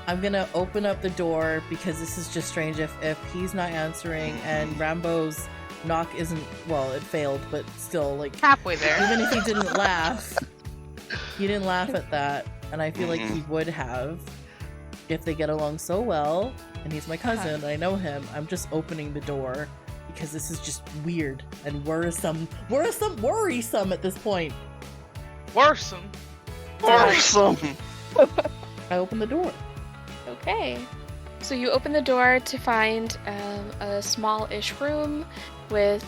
I'm gonna open up the door because this is just strange. If he's not answering and Rambo's knock isn't, well, it failed, but still, like, Halfway there. even if he didn't laugh, he didn't laugh at that, and I feel like he would have if they get along so well. And he's my cousin, and I know him. I'm just opening the door because this is just weird and worrisome at this point. Worrisome. Awesome. I open the door. Okay. So you open the door to find a small-ish room with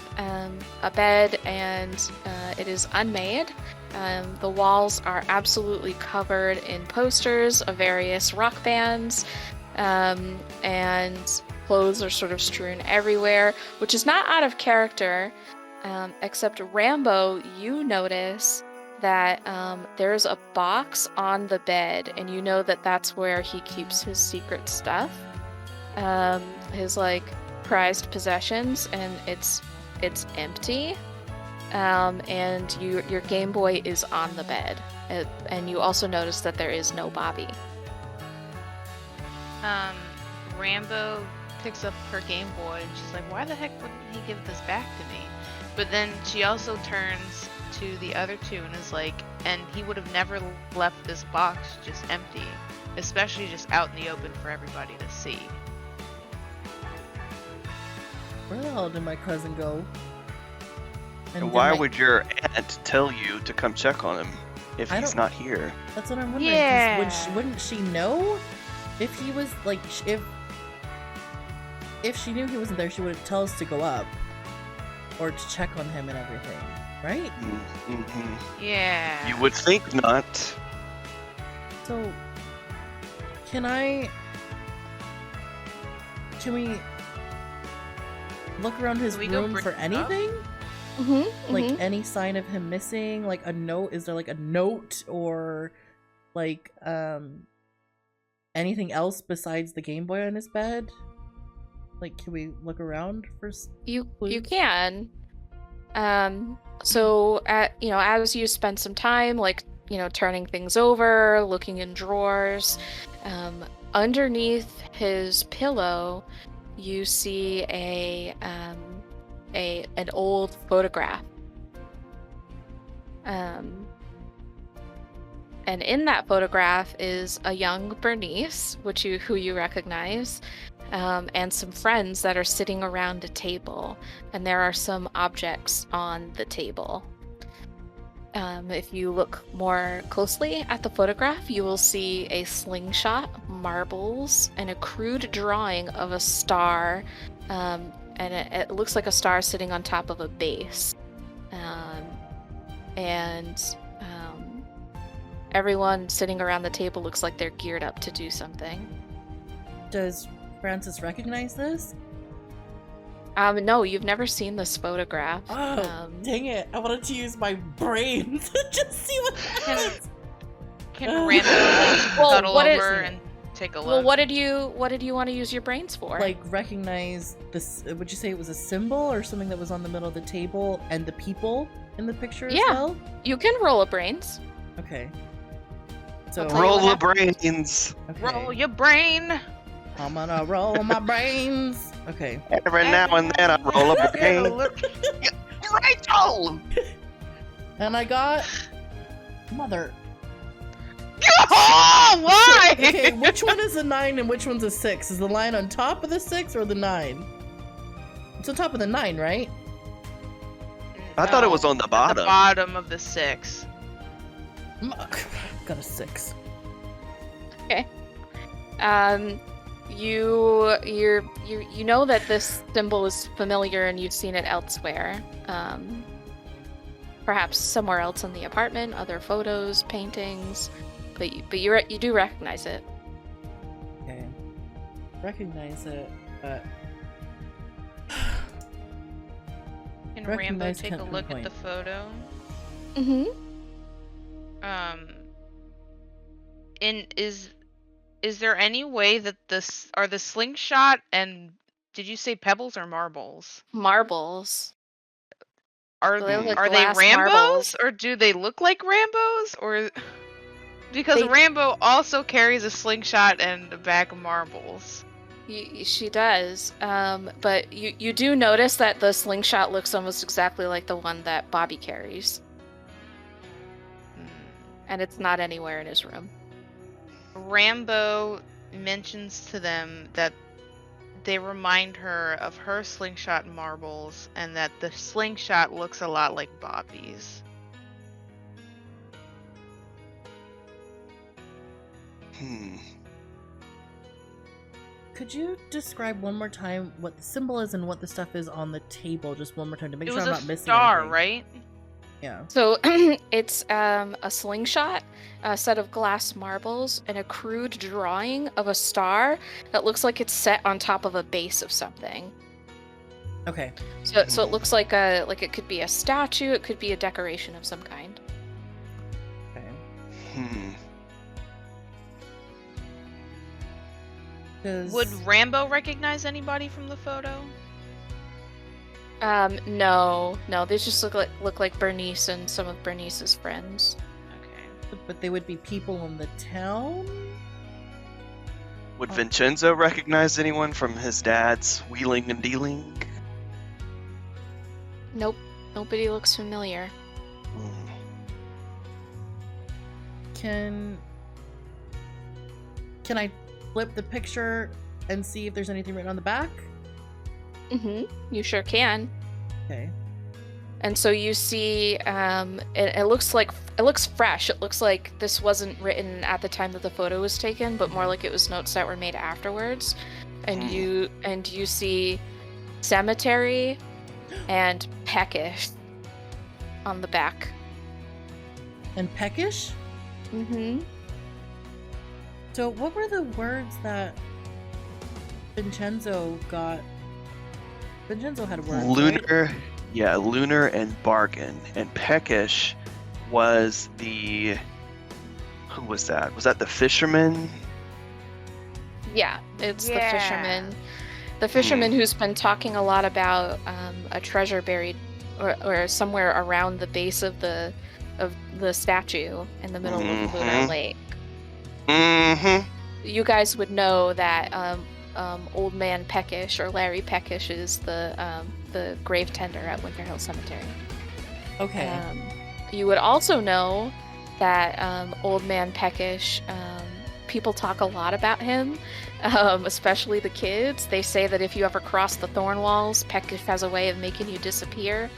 a bed, and it is unmade. The walls are absolutely covered in posters of various rock bands, and clothes are sort of strewn everywhere, which is not out of character, except Rambo, you notice that there's a box on the bed, and you know that that's where he keeps his secret stuff, his like prized possessions, and it's empty, and your Game Boy is on the bed, and you also notice that there is no Bobby. Rambo picks up her Game Boy and she's like, why the heck wouldn't he give this back to me? But then she also turns to the other two and is like, and he would have never left this box just empty, especially just out in the open for everybody to see. Where the hell did my cousin go? And why would your aunt tell you to come check on him if I he's don't- not here? That's what I'm wondering. 'Cause Yeah. Wouldn't she know if he was like if she knew he wasn't there, she would tell us to go up or to check on him and everything, right? Mm-hmm. Yeah. You would think not. So can we look around his Can we go room bring for him up? anything? Mm-hmm. Like any sign of him missing? Like a note? Is there like a note or like anything else besides the Game Boy on his bed? Like, can we look around for? You Clues? can. So as you spend some time, like, turning things over, looking in drawers, underneath his pillow, you see an old photograph. And in that photograph is a young Bernice, who you recognize, and some friends that are sitting around a table, and there are some objects on the table. If you look more closely at the photograph, you will see a slingshot, marbles, and a crude drawing of a star. And it looks like a star sitting on top of a base. Everyone sitting around the table looks like they're geared up to do something. Does Francis recognize this? No, you've never seen this photograph. Oh, dang it. I wanted to use my brain to just see what happens. Can Rambo cuddle over and take a look? Well, what did you want to use your brains for? Like, recognize this, would you say it was a symbol or something that was on the middle of the table and the people in the picture as well? You can roll a brains. Okay. So Roll the brains. Okay. Roll your brain. I'm gonna roll my brains. Okay. Every now and then I roll a brain. Rachel! And I got mother. Oh, why? Okay, which one is a 9 and which one's a 6? Is the line on top of the 6 or the 9? It's on top of the 9, right? I thought it was on the At bottom. the bottom of the 6. Got a 6. Okay. You know that this symbol is familiar and you've seen it elsewhere. Perhaps somewhere else in the apartment, other photos, paintings, but you do recognize it. Okay. Recognize it, but Can Rambo Recognize take a can't look at pinpoint. the photo? Mm-hmm. Is there any way that the slingshot and did you say pebbles or marbles? Marbles. Are They look like are they glass Rambos marbles. or do they look like Rambos or because They- Rambo also carries a slingshot and a bag of marbles. She does. But you do notice that the slingshot looks almost exactly like the one that Bobby carries, and it's not anywhere in his room. Rambo mentions to them that they remind her of her slingshot and marbles and that the slingshot looks a lot like Bobby's. could you describe one more time what the symbol is and what the stuff is on the table? Just one more time to make It sure was I'm a not missing star, anything. right? Yeah. So it's a slingshot, a set of glass marbles, and a crude drawing of a star that looks like it's set on top of a base of something. Okay. So it looks like it could be a statue, it could be a decoration of some kind. Okay. Would Rambo recognize anybody from the photo? No, they just look like Bernice and some of Bernice's friends. Okay. But they would be people in the town? Would Vincenzo recognize anyone from his dad's wheeling and dealing? Nope, nobody looks familiar. Can I flip the picture and see if there's anything written on the back? You sure can. Okay. And so you see, it looks fresh. It looks like this wasn't written at the time that the photo was taken, but more like it was notes that were made afterwards. And you see cemetery and peckish on the back. And peckish? So what were the words that Vincenzo got? Vincenzo had words, Lunar, right? yeah, lunar and bargain. And peckish was who was that? Was that the fisherman? Yeah, it's Yeah. the fisherman. The fisherman who's been talking a lot about a treasure buried or somewhere around the base of the statue in the middle of the lunar lake. You guys would know that Old Man Peckish or Larry Peckish is the grave tender at Winter Hill Cemetery. Okay. You would also know that Old Man Peckish, people talk a lot about him, especially the kids. They say that if you ever cross the thorn walls, Peckish has a way of making you disappear.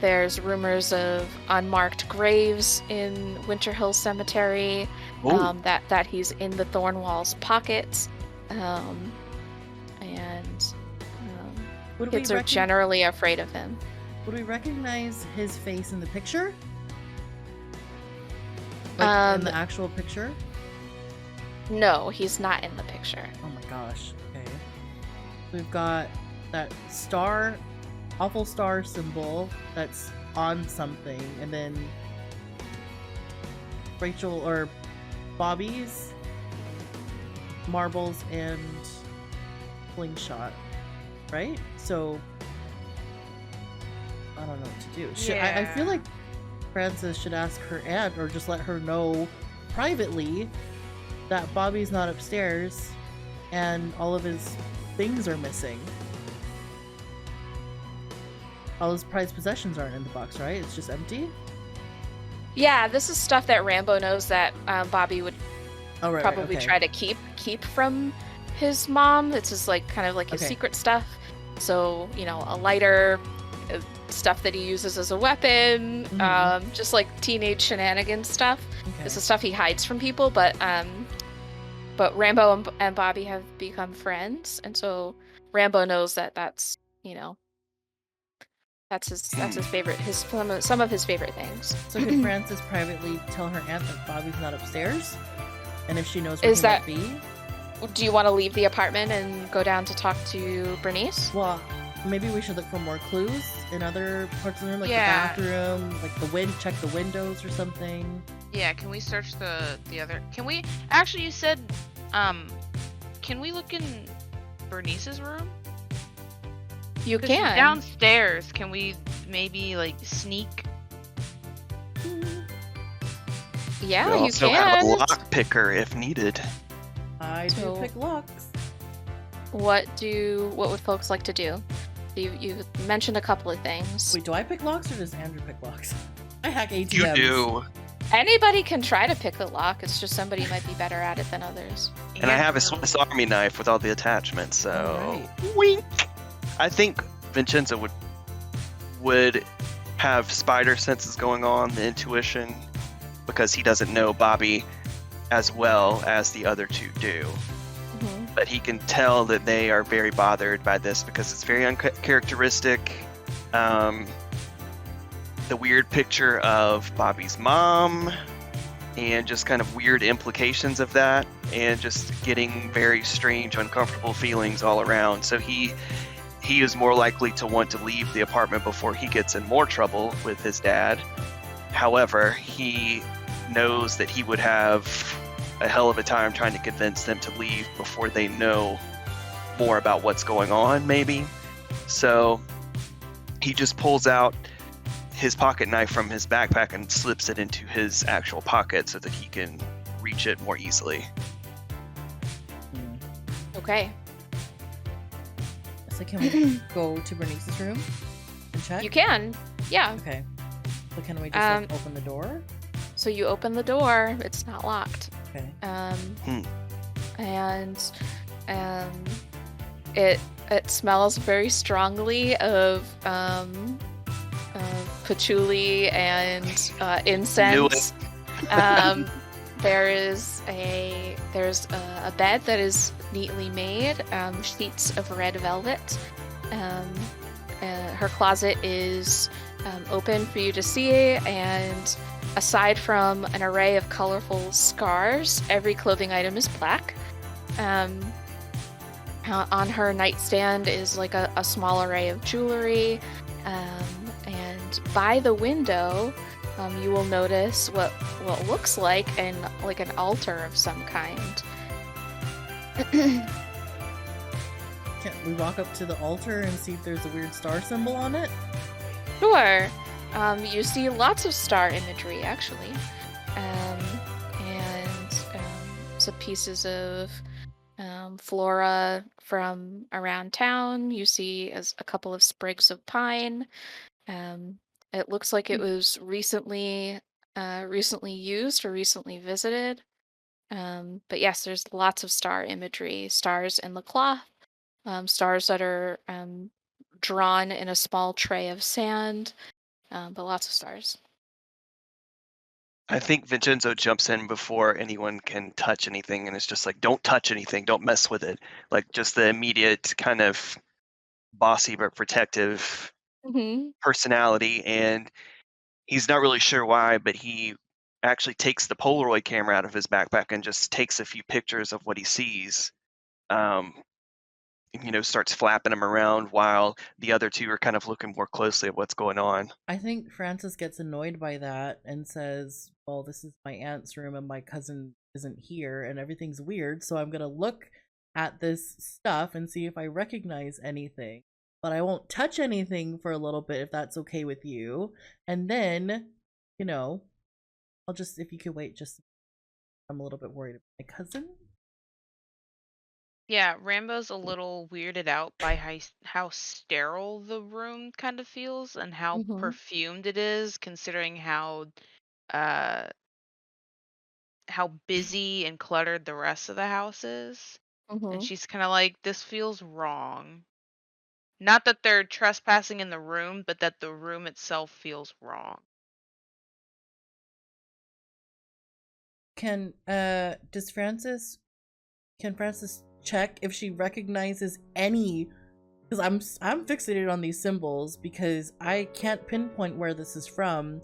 There's rumors of unmarked graves in Winter Hill Cemetery, Oh, that he's in the Thornwall's pockets, and Would we kids are generally afraid of him. would we recognize his face in the picture? Like in the actual picture? No, he's not in the picture. Oh my gosh. Okay. We've got that star, awful star symbol that's on something, and then Rachel or Bobby's marbles and slingshot, right? So I don't know what to do. I feel Yeah. like Frances should ask her aunt or just let her know privately that Bobby's not upstairs and all of his things are missing. All his prized possessions aren't in the box, right? It's just empty? Yeah, this is stuff that Rambo knows that Bobby would Oh, right, probably okay. try to keep from his mom. It's just like kind of like his Okay. secret stuff. So, a lighter, stuff that he uses as a weapon, Mhm. just like teenage shenanigans stuff. Okay. This is stuff he hides from people, but Rambo and Bobby have become friends, and so Rambo knows that that's his favorite, some of his favorite things. So could Frances privately tell her aunt that Bobby's not upstairs? And if she knows where Is he that- might be? Do you want to leave the apartment and go down to talk to Bernice? Well, maybe we should look for more clues in other parts of the room, like Yeah. the bathroom, like check the windows or something. Yeah, can we search the other? Can we actually? You said, can we look in Bernice's room? You 'Cause she's can. downstairs. Can we maybe like sneak? Yeah, we you also have a can. lock picker if needed. I So- do pick locks. What would folks like to do? You mentioned a couple of things. Wait, do I pick locks or does Andrew pick locks? I hack ATMs. You do. Anybody can try to pick a lock. It's just somebody might be better at it than others. And I have a Andrew. Swiss Army knife with all the attachments, so Alright. wink. I think Vincenzo would have spider senses going on, the intuition, because he doesn't know Bobby as well as the other two do. Mhm. But he can tell that they are very bothered by this because it's very uncharacteristic. The weird picture of Bobby's mom and just kind of weird implications of that, and just getting very strange, uncomfortable feelings all around. So he is more likely to want to leave the apartment before he gets in more trouble with his dad. However, he knows that he would have a hell of a time trying to convince them to leave before they know more about what's going on, maybe. So he just pulls out his pocket knife from his backpack and slips it into his actual pocket so that he can reach it more easily. Okay. So can we go to Bernice's room and check? You can. Yeah. Okay. So can we just like, open the door? So you open the door. It's not locked. Okay. And it smells very strongly of patchouli and incense. There's a bed that is neatly made, sheets of red velvet. Her closet is open for you to see, and aside from an array of colorful scars, every clothing item is black. On her nightstand is like a small array of jewelry, and by the window, you will notice what looks like an altar of some kind. Can we walk up to the altar and see if there's a weird star symbol on it? Sure. You see lots of star imagery, actually. And some pieces of flora from around town. You see as a couple of sprigs of pine. It looks like it was recently used or recently visited. But yes, there's lots of star imagery, stars in the cloth, stars that are drawn in a small tray of sand, but lots of stars. I think Vincenzo jumps in before anyone can touch anything, and it's just like, don't touch anything, don't mess with it. Like just the immediate kind of bossy but protective Hmm. personality, and he's not really sure why, but he actually takes the Polaroid camera out of his backpack and just takes a few pictures of what he sees. Um, starts flapping them around while the other two are kind of looking more closely at what's going on. I think Francis gets annoyed by that and says, well, this is my aunt's room and my cousin isn't here and everything's weird, so I'm gonna look at this stuff and see if I recognize anything. But I won't touch anything for a little bit if that's okay with you. And then, I'll just, if you could wait just, I'm a little bit worried about my cousin. Yeah, Rambo's a little weirded out by how sterile the room kind of feels and how Hmm. perfumed it is, considering uh how busy and cluttered the rest of the house is. And Hmm. she's kind of like, this feels wrong. Not that they're trespassing in the room, but that the room itself feels wrong. Does Francis Can Francis check if she recognizes any? Because I'm fixated on these symbols because I can't pinpoint where this is from.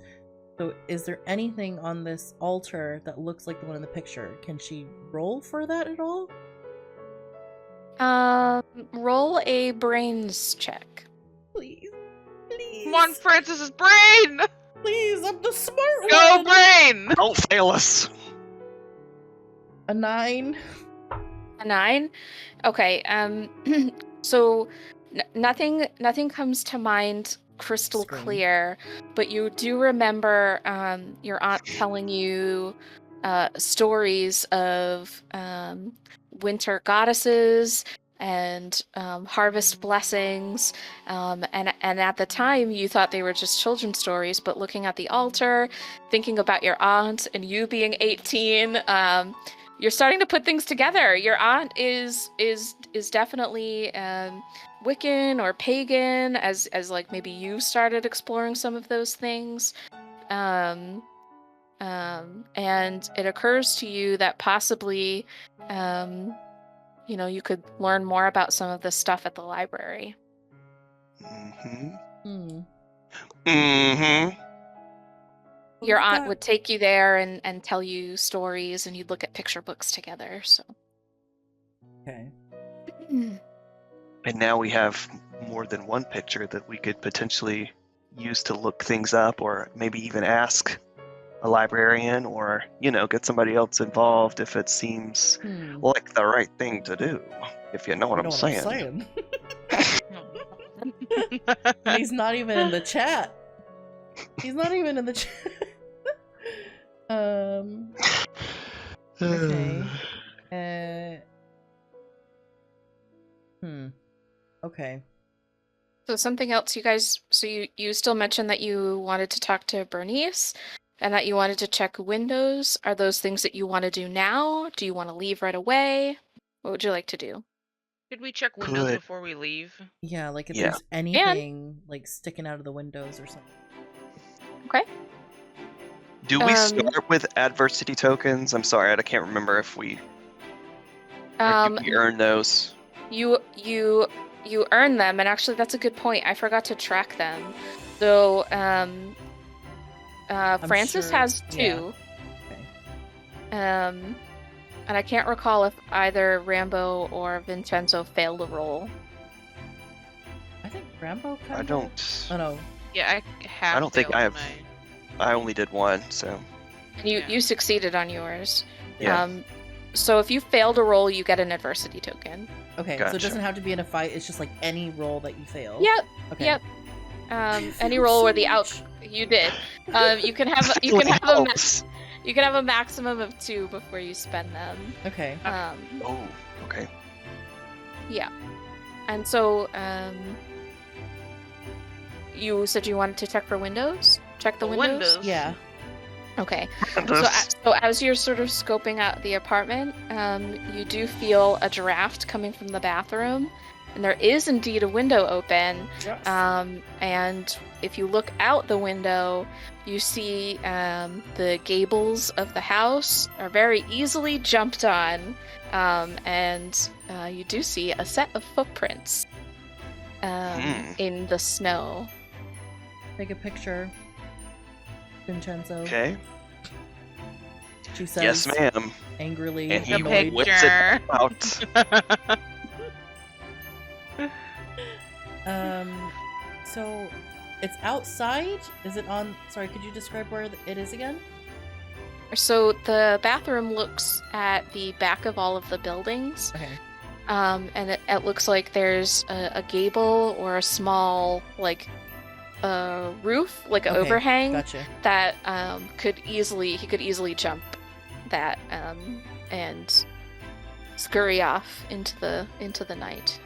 So, is there anything on this altar that looks like the one in the picture? Can she roll for that at all? Roll a brains check. Please, Come on, please, Francis's brain! please! I'm the smart Go, one. brain! Don't fail us. A 9. A 9. Okay. So nothing comes to mind crystal Scream. clear, but you do remember your aunt telling you stories of winter goddesses and harvest blessings, and at the time you thought they were just children's stories, but looking at the altar, thinking about your aunt and you being 18, you're starting to put things together. Your aunt is definitely Wiccan or pagan, as like maybe you started exploring some of those things. And it occurs to you that possibly you could learn more about some of this stuff at the library. Mm-hmm. Hmm. Mm-hmm. Your What's aunt that? would take you there and tell you stories, and you'd look at picture books together. So Okay. And now we have more than one picture that we could potentially use to look things up, or maybe even ask a librarian, or get somebody else involved if it seems like the right thing to do, if you know what You I'm know what I'm saying. saying? And he's not even in the chat. He's not even in the chat. Okay. Okay. So something else you guys, so you still mentioned that you wanted to talk to Bernice and that you wanted to check windows. Are those things that you want to do now? Do you want to leave right away? What would you like to do? Should we check windows Good. before we leave? Yeah, like if Yeah. there's anything like sticking out of the windows or something. Okay. Do we start with adversity tokens? I'm sorry, I can't remember if we earn those. You earn them, and actually that's a good point. I forgot to track them. So Francis sure, has 2. yeah. Okay. And I can't recall if either Rambo or Vincenzo failed a roll. I think Rambo kind of. I don't. Oh no. Yeah, I have. I don't think failed I have. my- I only did one, so. And you succeeded on yours. Yeah. So if you failed a roll, you get an adversity token. Okay, so Gotcha. it doesn't have to be in a fight. It's just like any roll that you fail. Yep. Okay. Yep. I Any failed roll so where the much. you did. You can have a maximum of 2 before you spend them. Okay. Oh, okay. Yeah. And so you said you wanted to check for windows? Check the windows? Yeah. Okay. So as you're sort of scoping out the apartment, you do feel a draft coming from the bathroom, And there is indeed a window open. Yes. And if you look out the window, you see the gables of the house are very easily jumped on. And you do see a set of footprints in the snow. Take a picture, Vincenzo. Okay. She says, Yes, ma'am. angrily, And he annoyed. whips it out. So it's outside? Is it on? Sorry, could you describe where it is again? So the bathroom looks at the back of all of the buildings. Okay. And it looks like there's a gable or a small, like, roof, like an Okay, overhang Gotcha. that he could easily jump that and scurry off into the night.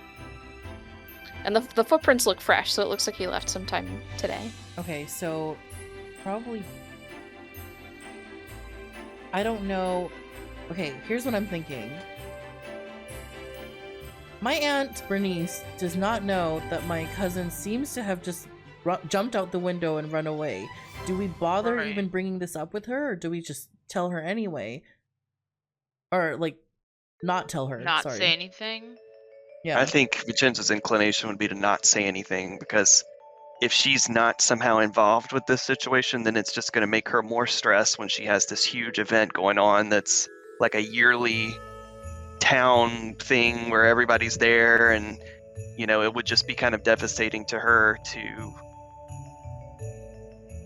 And the footprints look fresh, so it looks like he left sometime today. Okay, so probably. I don't know. Okay, here's what I'm thinking. My aunt Bernice does not know that my cousin seems to have just jumped out the window and run away. Do we bother Right. even bringing this up with her, or do we just tell her anyway? Or, like, not tell her. Not sorry. say anything. Yeah. I think Vincenzo's inclination would be to not say anything, because if she's not somehow involved with this situation, then it's just going to make her more stressed when she has this huge event going on that's like a yearly town thing where everybody's there, and it would just be kind of devastating to her to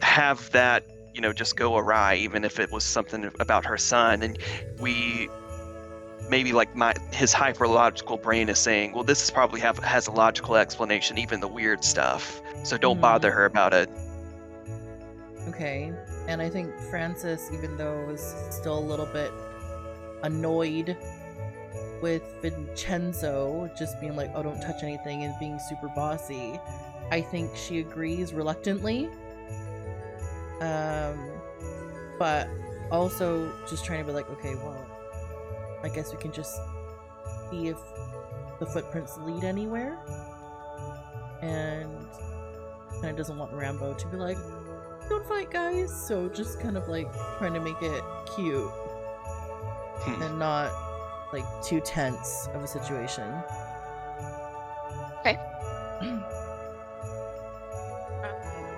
have that just go awry, even if it was something about her son. And maybe like his hyperlogical brain is saying, well, this probably has a logical explanation, even the weird stuff, so don't bother her about it. Okay. And I think Francis, even though is still a little bit annoyed with Vincenzo just being like, oh, don't touch anything, and being super bossy, I think she agrees reluctantly. But also just trying to be like, okay, well, I guess we can just see if the footprints lead anywhere. And kind of doesn't want Rambo to be like, don't fight, guys. So just kind of like trying to make it cute and not like too tense of a situation. Okay.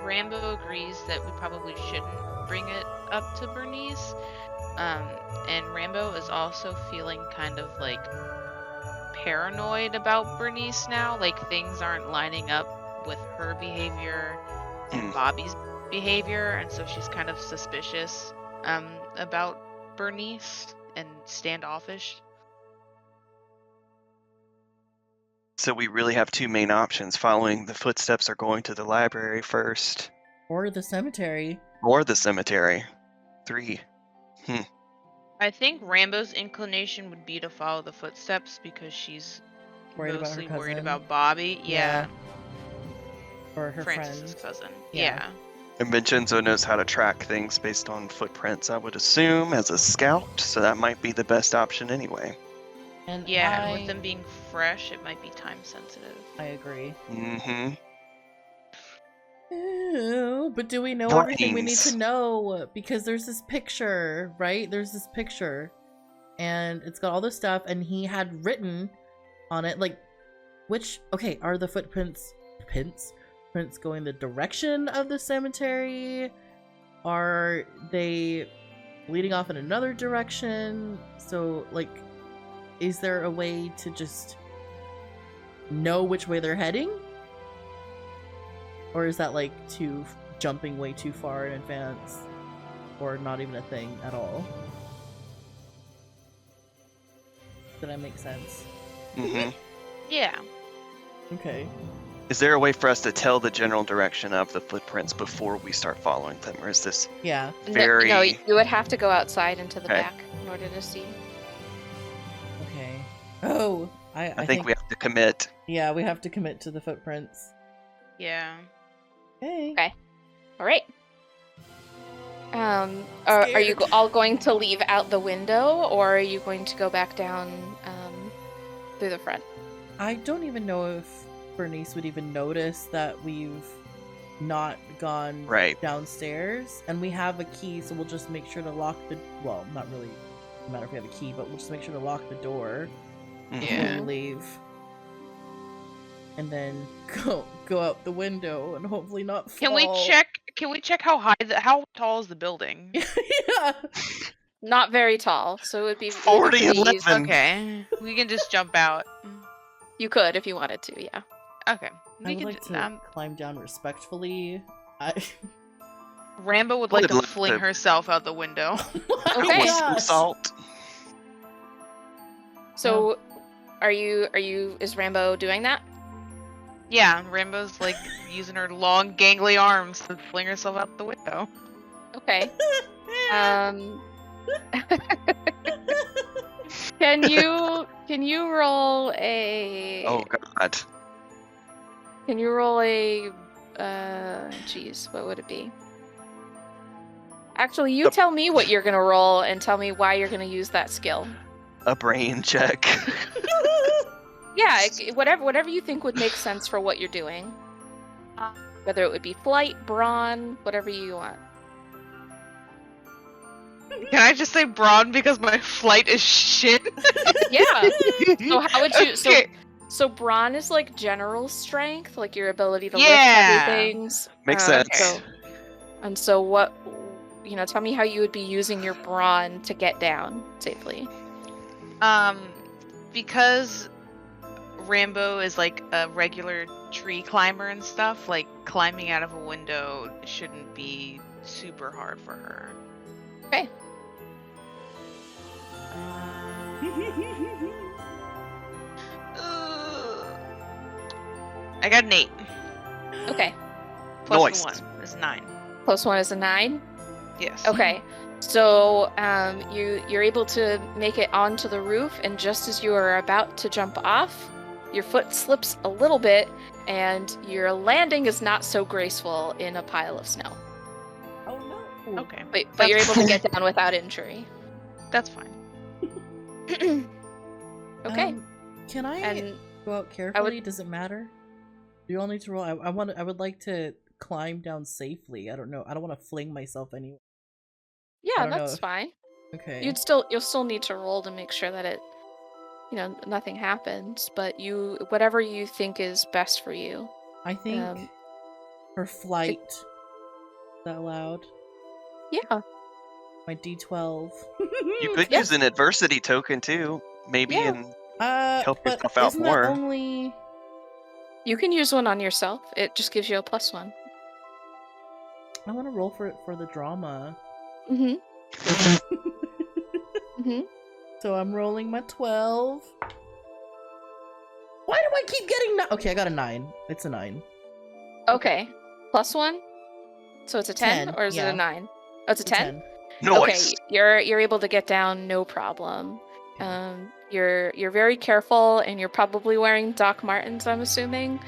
Rambo agrees that we probably shouldn't bring it up to Bernice. And Rambo is also feeling kind of like paranoid about Bernice now. Like things aren't lining up with her behavior and Bobby's behavior, and so she's kind of suspicious about Bernice and standoffish. So we really have two main options: following the footsteps or going to the library first. Or the cemetery. Or the cemetery. 3. I think Rambo's inclination would be to follow the footsteps because she's Worried about her mostly worried cousin. about Bobby. Yeah. Or her Francis's friends. cousin. Yeah. Yeah. And Vincenzo knows how to track things based on footprints, I would assume, as a scout, so that might be the best option anyway. And Yeah, and with them being fresh, it might be time sensitive. I agree. Mm-hmm. Ew, but do we know everything we need Brains. to know? Because there's this picture, right? There's this picture, and it's got all this stuff, and he had written on it, like, are the footprints going the direction of the cemetery? Are they leading off in another direction? So, like, is there a way to just know which way they're heading? Or is that like jumping way too far in advance? Or not even a thing at all? Did that make sense? Mm-hmm. Yeah. Okay. Is there a way for us to tell the general direction of the footprints before we start following them, or is this Yeah. very... No, you would have to go outside into the Okay. back in order to see. Okay. Oh, I think we have to commit. Yeah, we have to commit to the footprints. Yeah. Okay. All right. Are you all going to leave out the window, or are you going to go back down through the front? I don't even know if Bernice would even notice that we've not gone Right. downstairs, and we have a key, so we'll just make sure to lock the. Well, not really. No matter if we have a key, but we'll just make sure to lock the door before Yeah. we leave, and then go out the window and hopefully not fall. Can we check? Can we check how how tall is the building? Yeah. Not very tall, so it would be 40 pretty and easy. 11. Okay, we can just jump out. You could if you wanted to, yeah. Okay, I we would can. like to climb down respectfully. Rambo would I like would to love fling to- herself out the window. Okay. With some salt. So, is Rambo doing that? Yeah, Rambo's like using her long, gangly arms to fling herself out the window. Okay. Can you roll a? Oh God. Can you roll a? Geez, what would it be? Actually, you tell me what you're gonna roll and tell me why you're gonna use that skill. A brain check. Yeah, whatever you think would make sense for what you're doing. Whether it would be flight, brawn, whatever you want. Can I just say brawn because my flight is shit? Yeah. So how would you? Okay. So brawn is like general strength, like your ability to Yeah. lift heavy things. Makes sense. So what? Tell me how you would be using your brawn to get down safely. Because Rambo is like a regular tree climber and stuff, like climbing out of a window shouldn't be super hard for her. Okay. I got an 8. Okay. Plus Nice. 1 is 9. Plus 1 is a 9. Yes. Okay. So you're able to make it onto the roof, and just as you are about to jump off, your foot slips a little bit, and your landing is not so graceful in a pile of snow. Oh no. Okay. But you're able to get down without injury. That's fine. Okay. Can I And go out carefully? Does it matter? Do you all need to roll? I would like to climb down safely. I don't know. I don't want to fling myself anywhere. yeah, don't know that's if- fine. Okay. You'll still need to roll to make sure that it, nothing happens. But whatever you think is best for you. I think um, for flight. Is that allowed? Yeah. My D12. You could Yeah. use an adversity token too, maybe, Yeah. and help but yourself out isn't more. that only? You can use one on yourself. It just gives you a +1. I want to roll for it for the drama. Mm-hmm. Mm-hmm. So I'm rolling my 12. Why do I keep getting Okay, I got a 9. It's a 9. Okay. +1? So it's a 10, 10, or is it yeah. a 9? Oh, it's a 10? Nice. Okay, you're able to get down no problem. You're very careful, and you're probably wearing Doc Martens, I'm assuming.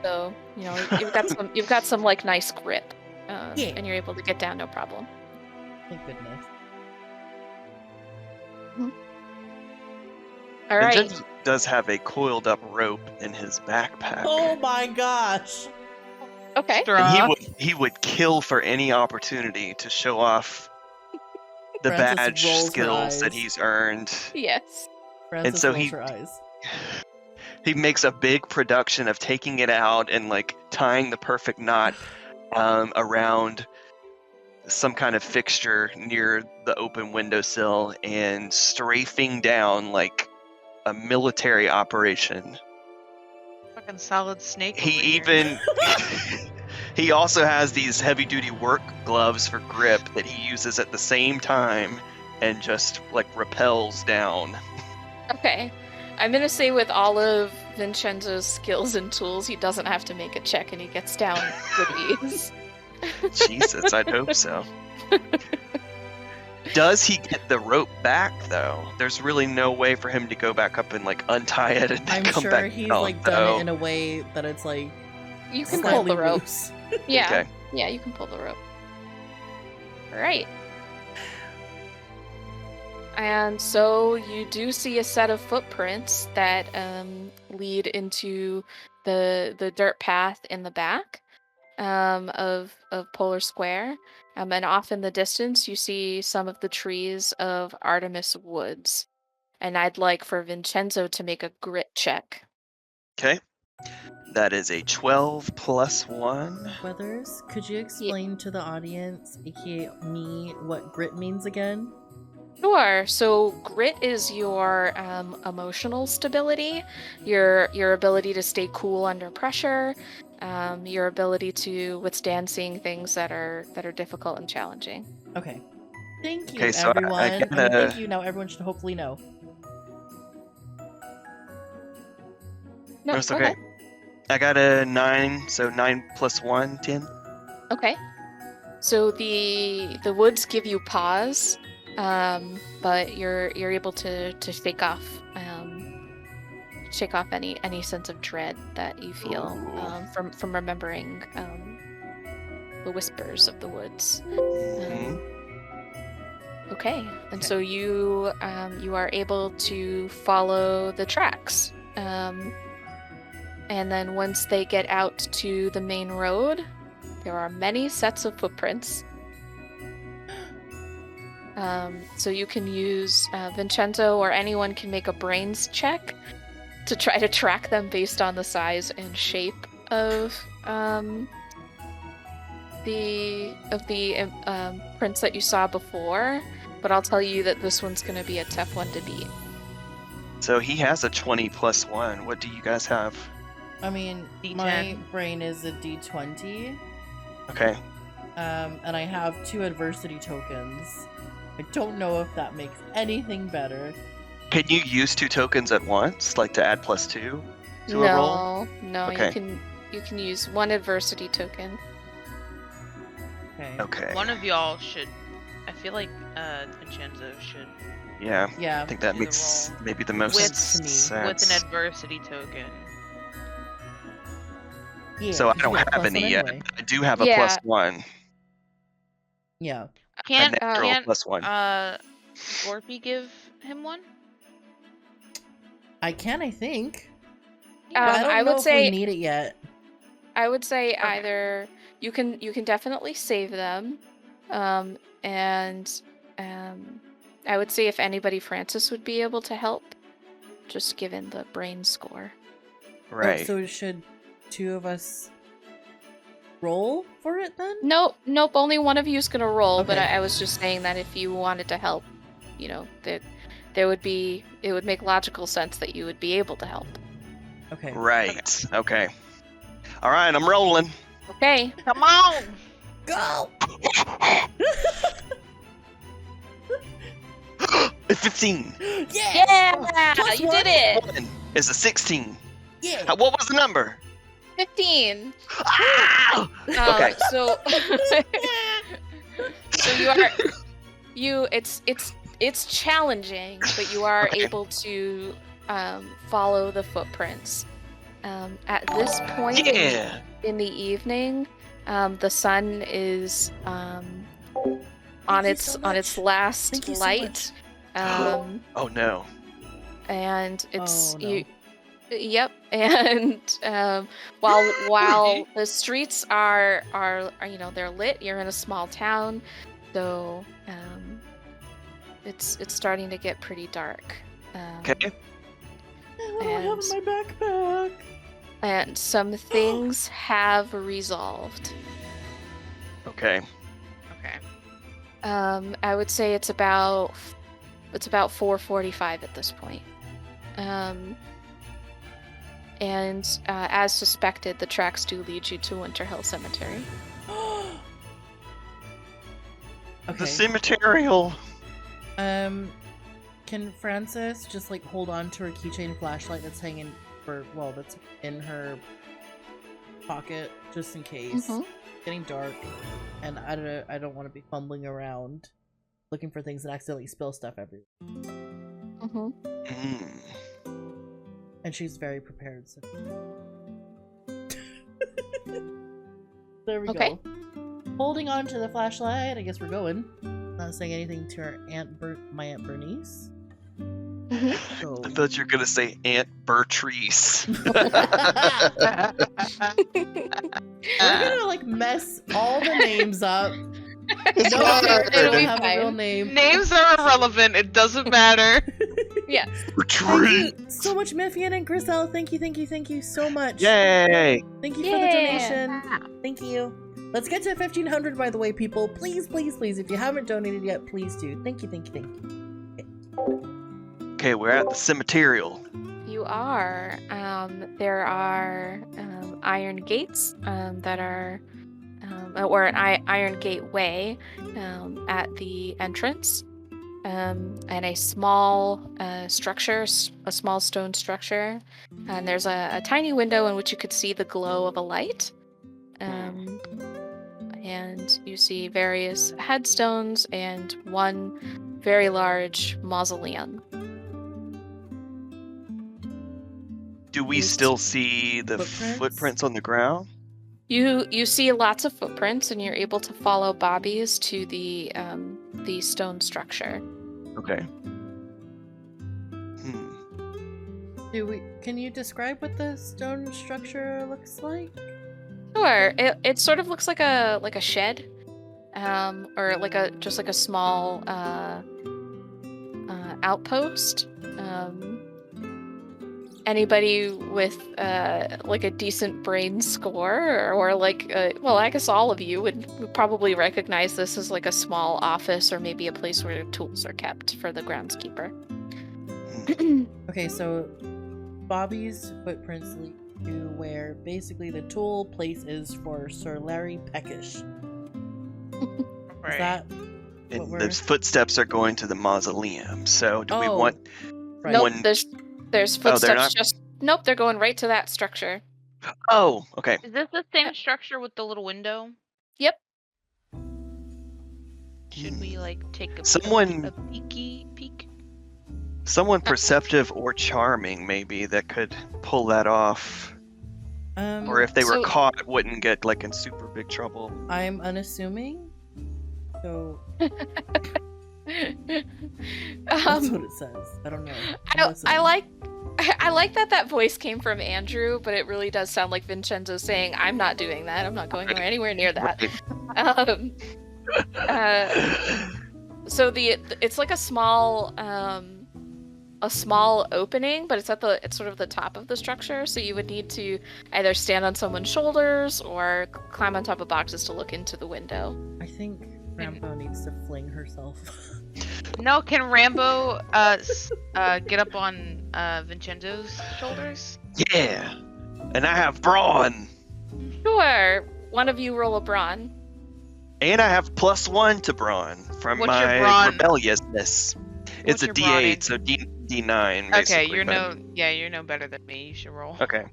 So, you've got some like nice grip. Yeah. And you're able to get down no problem. Thank goodness. All right. Vincenzo does have a coiled up rope in his backpack. Oh my gosh! Okay. And he would kill for any opportunity to show off the Francis badge rolls her skills that eyes. he's earned. Yes. Francis so rolls he- her eyes. He makes a big production of taking it out and like tying the perfect knot around some kind of fixture near the open windowsill and strafing down like a military operation. Fucking solid snake. He over here. even he also has these heavy duty work gloves for grip that he uses at the same time and just like rappels down. Okay. I'm gonna say with all of Vincenzo's skills and tools, he doesn't have to make a check, and he gets down with ease. Jesus, I'd hope so. Does he get the rope back though? There's really no way for him to go back up and like untie it and then I'm come sure back he's down, like done though. it in a way that it's like You can pull slightly the rope. loose. Yeah. Okay. Yeah, you can pull the rope. All right. And so you do see a set of footprints that lead into the dirt path in the back of Polar Square. And off in the distance, you see some of the trees of Artemis Woods. And I'd like for Vincenzo to make a grit check. Okay. That is a 12 plus 1. Weathers, could you Yeah. explain to the audience, aka me, what grit means again? Sure. So grit is your emotional stability, your ability to stay cool under pressure, your ability to withstand seeing things that are difficult and challenging. Okay. Thank you, Okay, so everyone. I I mean, got thank a. you. Now everyone should hopefully know. No, That's go okay. ahead. I got a 9, so 9 plus 1, 10. Okay. So the woods give you pause, but you're able to shake off any sense of dread that you feel Ooh. from remembering the whispers of the woods. Mhm. Okay, and Okay. so you are able to follow the tracks, and then once they get out to the main road, there are many sets of footprints. So you can use Vincenzo or anyone can make a brains check to try to track them based on the size and shape of the prints that you saw before. But I'll tell you that this one's going to be a tough one to beat. So he has a 20 plus 1. What do you guys have? I mean, D10. my brain is a D20, Okay. and I have 2 adversity tokens. I don't know if that makes anything better. Can you use 2 tokens at once, like to add plus 2 to a roll? No, Okay. you can use 1 adversity token. Okay. Okay. One of y'all should. I feel like Vincenzo should Yeah. Yeah. I think that Do the makes roll. maybe the most With- to me. sense. with an adversity token. Yeah. So I 'cause you don't get have plus any one yet. anyway. I do have a Yeah. plus 1. Yeah. Can't natural plus 1. Scorpy give him one? I can, I think. Um, But I don't I know would if say we need it yet. I would say Okay. either you can definitely save them, and I would say if anybody, Francis would be able to help, just given the brain score. Right. Oh, so should 2 of us roll for it then? Nope, only one of you is gonna roll. But Okay. I was just saying that if you wanted to help, that it would make logical sense that you would be able to help. Okay. Right. Okay. All right, I'm rolling. Okay. Come on! Go! It's 15. Yeah, Plus you one? did it. 1 is a 16. Yeah. What was the number? 15. Ah! Okay. So it's challenging, but you are Okay. able to follow the footprints. At this point Yeah. in the evening, the sun is on you its so on its much. last Thank you so light. Oh no. And it's Oh, no. you. Yep, and while the streets are they're lit, you're in a small town, so it's starting to get pretty dark. Okay. What do I have in my backpack? And some things have resolved. Okay. Okay. I would say it's about 4:45 at this point. And as suspected, the tracks do lead you to Winter Hill Cemetery. The Okay. cemeterial. Can Frances just like hold on to her keychain flashlight that's hanging that's in her pocket just in case? Mhm. It's getting dark, and I don't want to be fumbling around looking for things and accidentally spill stuff everywhere. Mhm. Mm. And she's very prepared. So. There we Okay. go. Holding on to the flashlight. I guess we're going. not saying anything to our my Aunt Bernice. So I thought you were gonna say Aunt Bertrice. we're gonna like mess all the names up. It's No fine. character It'll will be have a real fine. name. Names are irrelevant. It doesn't matter. Yes. Thank you so much, Mephian and Griselle. Thank you so much. Yay! Thank you for the donation. Thank you. Let's get to 1,500, by the way, people. Please, please, please. If you haven't donated yet, please do. Thank you. Okay, we're at the cemeterial. You are. There are iron gates that are, or an iron gateway at the entrance, and a small structure, a small stone structure. And there's a tiny window in which you could see the glow of a light. And you see various headstones and one very large mausoleum. Do we still see the footprints on the ground? You see lots of footprints, and you're able to follow Bobby's to the stone structure. Okay. Can you describe what the stone structure looks like? Sure. It sort of looks like a shed, or like a small outpost. Anybody with like a decent brain score, or like well, I guess all of you would probably recognize this as like a small office, or maybe a place where tools are kept for the groundskeeper. Okay, so Bobby's footprints lead to where basically the tool place is for Sir Larry Peckish. Right. Is that And what those footsteps are going to the mausoleum. So do we want right. Nope, there's footsteps. they're not? Nope, they're going right to that structure. Oh, okay. Is this the same structure with the little window? Yep. Should we like take a peek? Someone perceptive or charming, maybe, that could pull that off. Or if they were caught, wouldn't get like in super big trouble. I'm unassuming. So that's what it says. I don't know. I like that voice came from Andrew, but it really does sound like Vincenzo saying, "I'm not doing that. I'm not going anywhere near that." Right. So it's like a small opening, but it's sort of the top of the structure. So you would need to either stand on someone's shoulders or climb on top of boxes to look into the window. I think Rambo needs to fling herself. No, can Rambo get up on Vincenzo's shoulders? Yeah. And I have brawn. Sure. One of you roll a brawn. And I have +1 to brawn from What's your my brawn? Rebelliousness. What's It's a your brawn D8, in? so D9 basically. Okay, you're but- no better than me. You should roll. Okay.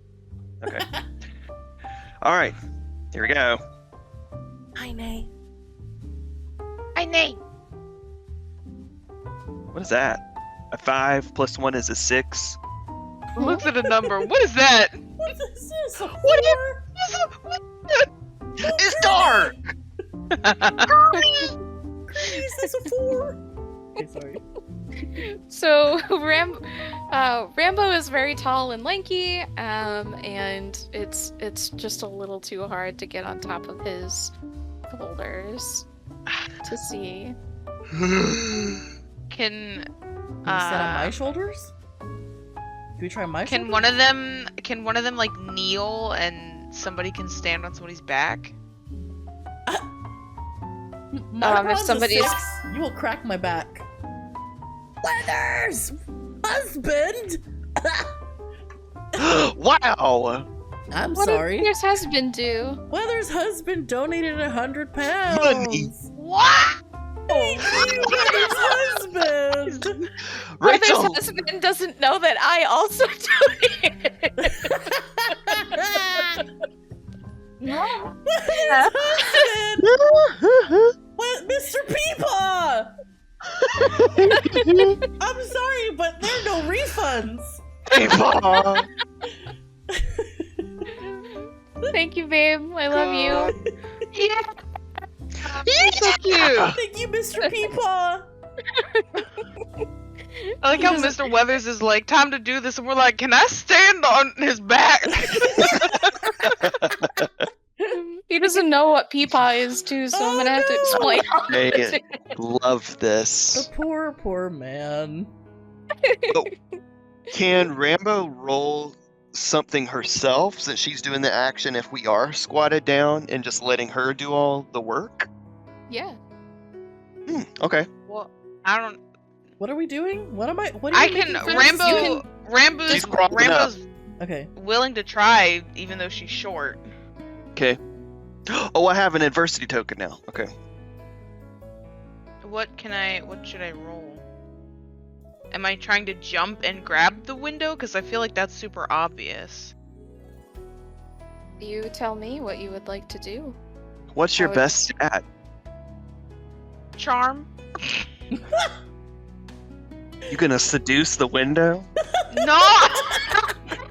All right. Here we go. Hi, Nay. What is that? A 5 +1 is a 6. Looks at a number. What is that? What is this? A What It's dark. Is this a 4? Okay, sorry. So Rambo is very tall and lanky, and it's just a little too hard to get on top of his shoulders to see. Can Can you sit on my shoulders? Can we try my shoulders? Can one of them like kneel and somebody can stand on somebody's back? If somebody's you will crack my back. Weathers husband. Wow. I'm what sorry. did Pierce's husband do? Weather's husband donated 100 pounds. Money. What? Thank you, Weather's husband. Rachel. Mother's husband doesn't know that I also donated. Weather's husband. What, Mr. Peepaw? I'm sorry, but there are no refunds. Aw. Thank you, babe. I love you. So cute. Thank you, Mr. Peepaw. I like how Mr. Weathers is like, time to do this, and we're like, can I stand on his back? He doesn't know what peepaw is too, so I'm Oh, gonna have to no! explain all I this. love this. The poor man. Oh, can Rambo roll something herself since she's doing the action if we are squatted down and just letting her do all the work? Yeah. Okay. Well, I don't. What are we doing? What am I? What are I you can. making friends? She's crawling Rambo's Okay. willing to try, even though she's short. Okay. Oh, I have an adversity token now. Okay. What should I roll? Am I trying to jump and grab the window? Because I feel like that's super obvious. You tell me what you would like to do. What's your I would- best stat? Charm? You gonna seduce the window? No!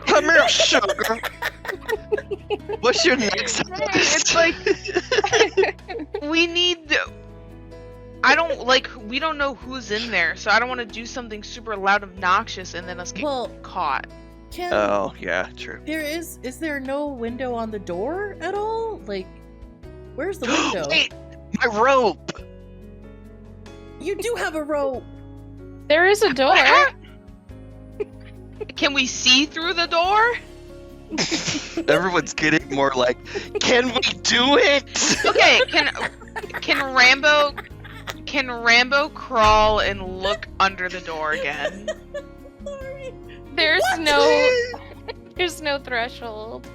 Come here, sugar. What's your next? It's like we need. We don't know who's in there, so I don't want to do something super loud, obnoxious, and then us get Well, caught. can Oh yeah, true. is there no window on the door at all? Like, where's the window? Wait, my rope. You do have a rope. There is a door. Can we see through the door? Everyone's getting more like, can we do it? Okay, can Rambo crawl and look under the door again? Sorry. There's no threshold.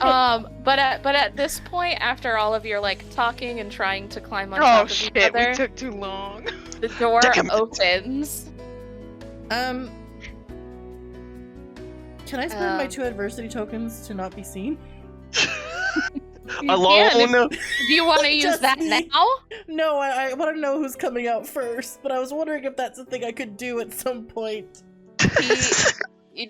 But at this point, after all of your like talking and trying to climb on top Oh of each shit, other, we took too long. the door Damn it. opens. Can I spend my 2 adversity tokens to not be seen? You Alone? can Do you want to use Just that me. now? No, I want to know who's coming out first, but I was wondering if that's a thing I could do at some point.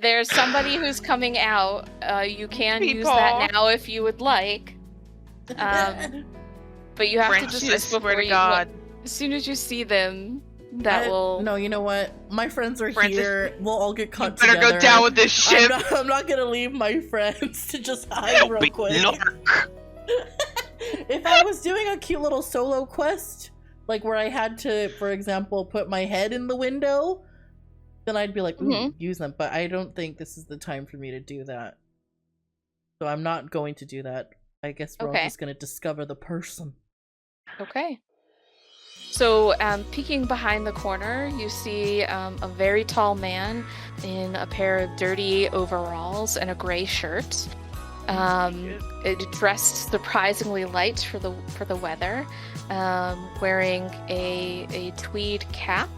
There's somebody who's coming out. You can use Peepaw. that now if you would like. But you have to Francis, do I this swear before to you. God. As soon as you see them, that will. No, you know what? My friends are Francis, here. We'll all get You caught better together. go down with this I'm ship. I'm not gonna leave my friends to just hide Help real me, quick. Lord. If I was doing a cute little solo quest, like where I had to, for example, put my head in the window, then I'd be like, ooh, use them. But I don't think this is the time for me to do that. So I'm not going to do that. I guess we're all just going to discover the person. Okay. So, peeking behind the corner, you see a very tall man in a pair of dirty overalls and a gray shirt. Dressed surprisingly light for the weather, wearing a tweed cap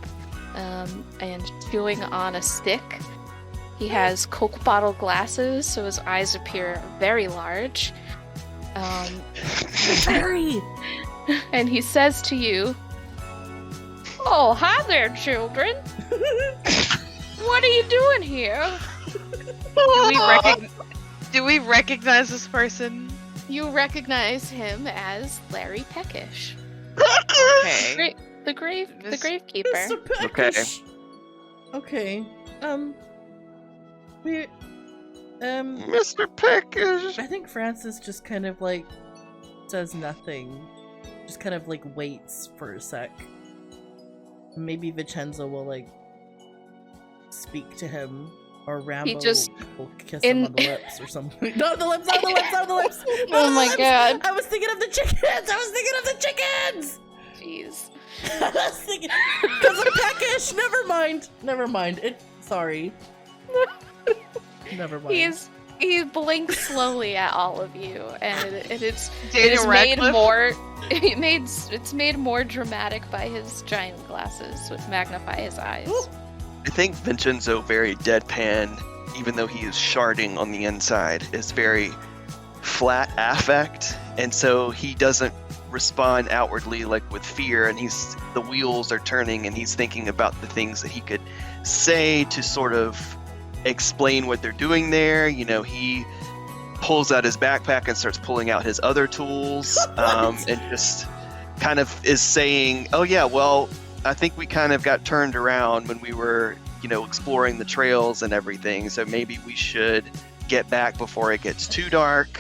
and chewing on a stick. He has Coke bottle glasses, so his eyes appear very large. Harry! And he says to you, "Oh, hi there, children. What are you doing here?" Do we recognize this person? You recognize him as Larry Peckish, Okay. the gravekeeper. Mr. Peckish. Okay. We Mr. Peckish. I think Francis just kind of like says nothing. Just kind of like waits for a sec. Maybe Vincenzo will like speak to him, or Rambo will kiss him on the lips or something. Not the lips, not the lips, not the lips! Oh my god. I was thinking of the chickens! Jeez. I was thinking because of Peckish! Never mind. Sorry. Never mind. He blinks slowly at all of you, and it's Daniel Radcliffe? it's made more dramatic by his giant glasses, which magnify his eyes. Ooh. I think Vincenzo, very deadpan, even though he is sharding on the inside, is very flat affect, and so he doesn't respond outwardly like with fear, and the wheels are turning, and he's thinking about the things that he could say to sort of explain what they're doing there. You know, he pulls out his backpack and starts pulling out his other tools, and just kind of is saying, oh yeah, well, I think we kind of got turned around when we were, exploring the trails and everything. So maybe we should get back before it gets too dark.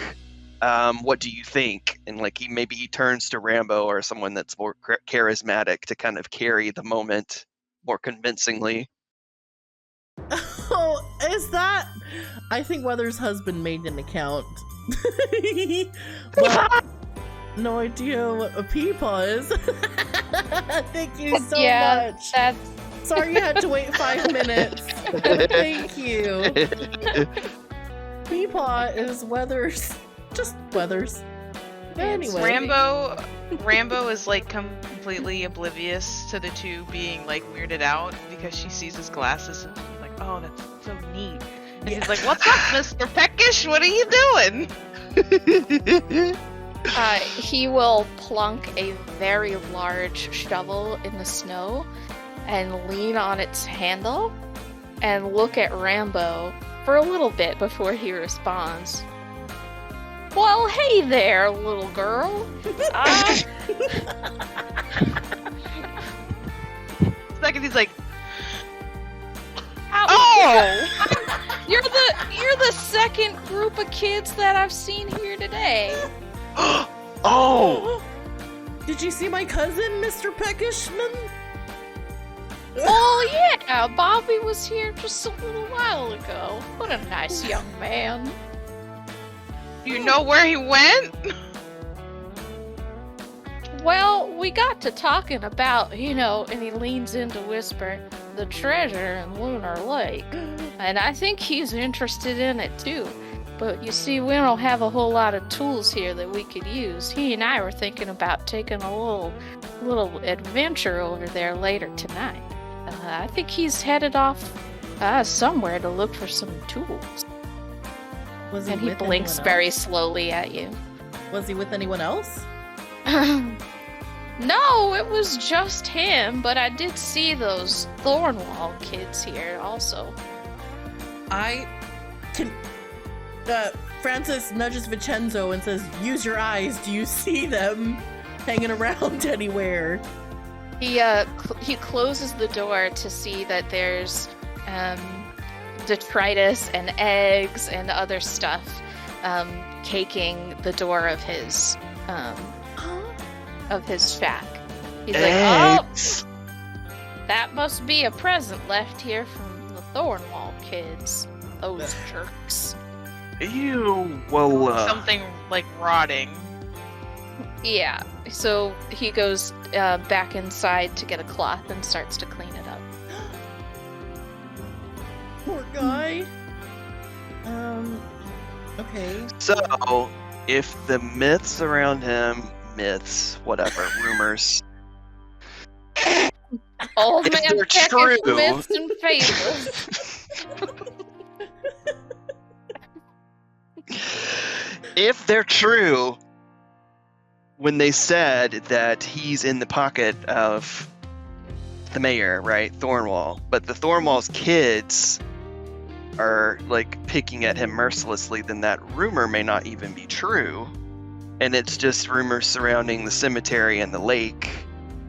What do you think? And like maybe he turns to Rambo or someone that's more charismatic to kind of carry the moment more convincingly. Oh, is that? I think Weather's husband made an account. But no idea what a peepaw is. Thank you so much. That's Sorry you had to wait 5 minutes. Thank you. Peepaw is Weather's. Just Weather's. Anyway. Rambo is like completely oblivious to the two being like weirded out because she sees his glasses and she's like, oh, that's so neat. And he's like, what's up, Mr. Peckish? What are you doing? He will plunk a very large shovel in the snow and lean on its handle and look at Rambo for a little bit before he responds. Well, hey there, little girl. Second, he's like, oh! You're the second group of kids that I've seen here today. Oh! Did you see my cousin, Mr. Peckishman? Oh yeah, Bobby was here just a little while ago. What a nice young man. you know where he went? Well, we got to talking about, and he leans in to whisper, the treasure in Lunar Lake. And I think he's interested in it too. But you see, we don't have a whole lot of tools here that we could use. He and I were thinking about taking a little adventure over there later tonight. I think he's headed off somewhere to look for some tools. Was he And he with blinks anyone very else? slowly at you. Was he with anyone else? No, it was just him, but I did see those Thornwall kids here also. I can. Francis nudges Vincenzo and says, use your eyes. Do you see them hanging around anywhere? He closes the door to see that there's detritus and eggs and other stuff caking the door of his shack. He's like, Eggs. oh, that must be a present left here from the Thornwall kids. Those jerks. Ew. Well, Something like rotting. Yeah, so he goes back inside to get a cloth and starts to clean it up. Poor guy. Okay. so if the myths around him, whatever, rumors, Old If man they're Peck's true- myths and fables. if they're true, when they said that he's in the pocket of the mayor, right, Thornwall, but the Thornwall's kids are like picking at him mercilessly, then that rumor may not even be true, and it's just rumors surrounding the cemetery and the lake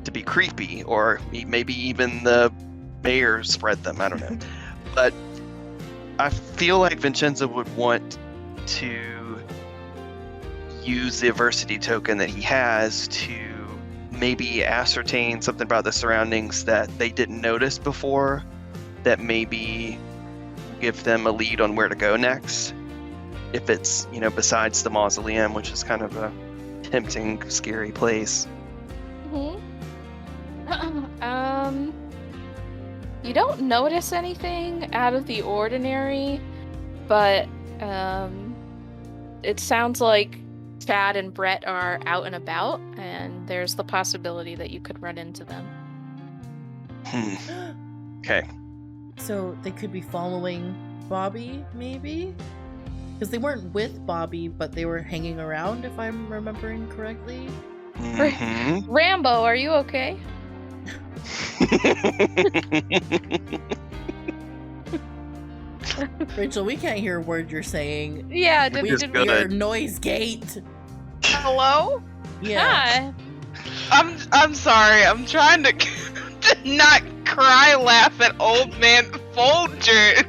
to be creepy, or maybe even the mayor spread them. I don't know, but I feel like Vincenzo would want to use the adversity token that he has to maybe ascertain something about the surroundings that they didn't notice before, that maybe give them a lead on where to go next. If it's, besides the mausoleum, which is kind of a tempting, scary place. You don't notice anything out of the ordinary, but it sounds like Chad and Brett are out and about, and there's the possibility that you could run into them. Okay. So they could be following Bobby, maybe? Because they weren't with Bobby, but they were hanging around, if I'm remembering correctly. Mm-hmm. Rambo, are you okay? Rachel, we can't hear a word you're saying. Yeah, We Just did good. your noise gate. Hello? Yeah. Hi. I'm sorry. I'm trying to, to not cry laugh at old man Folgers.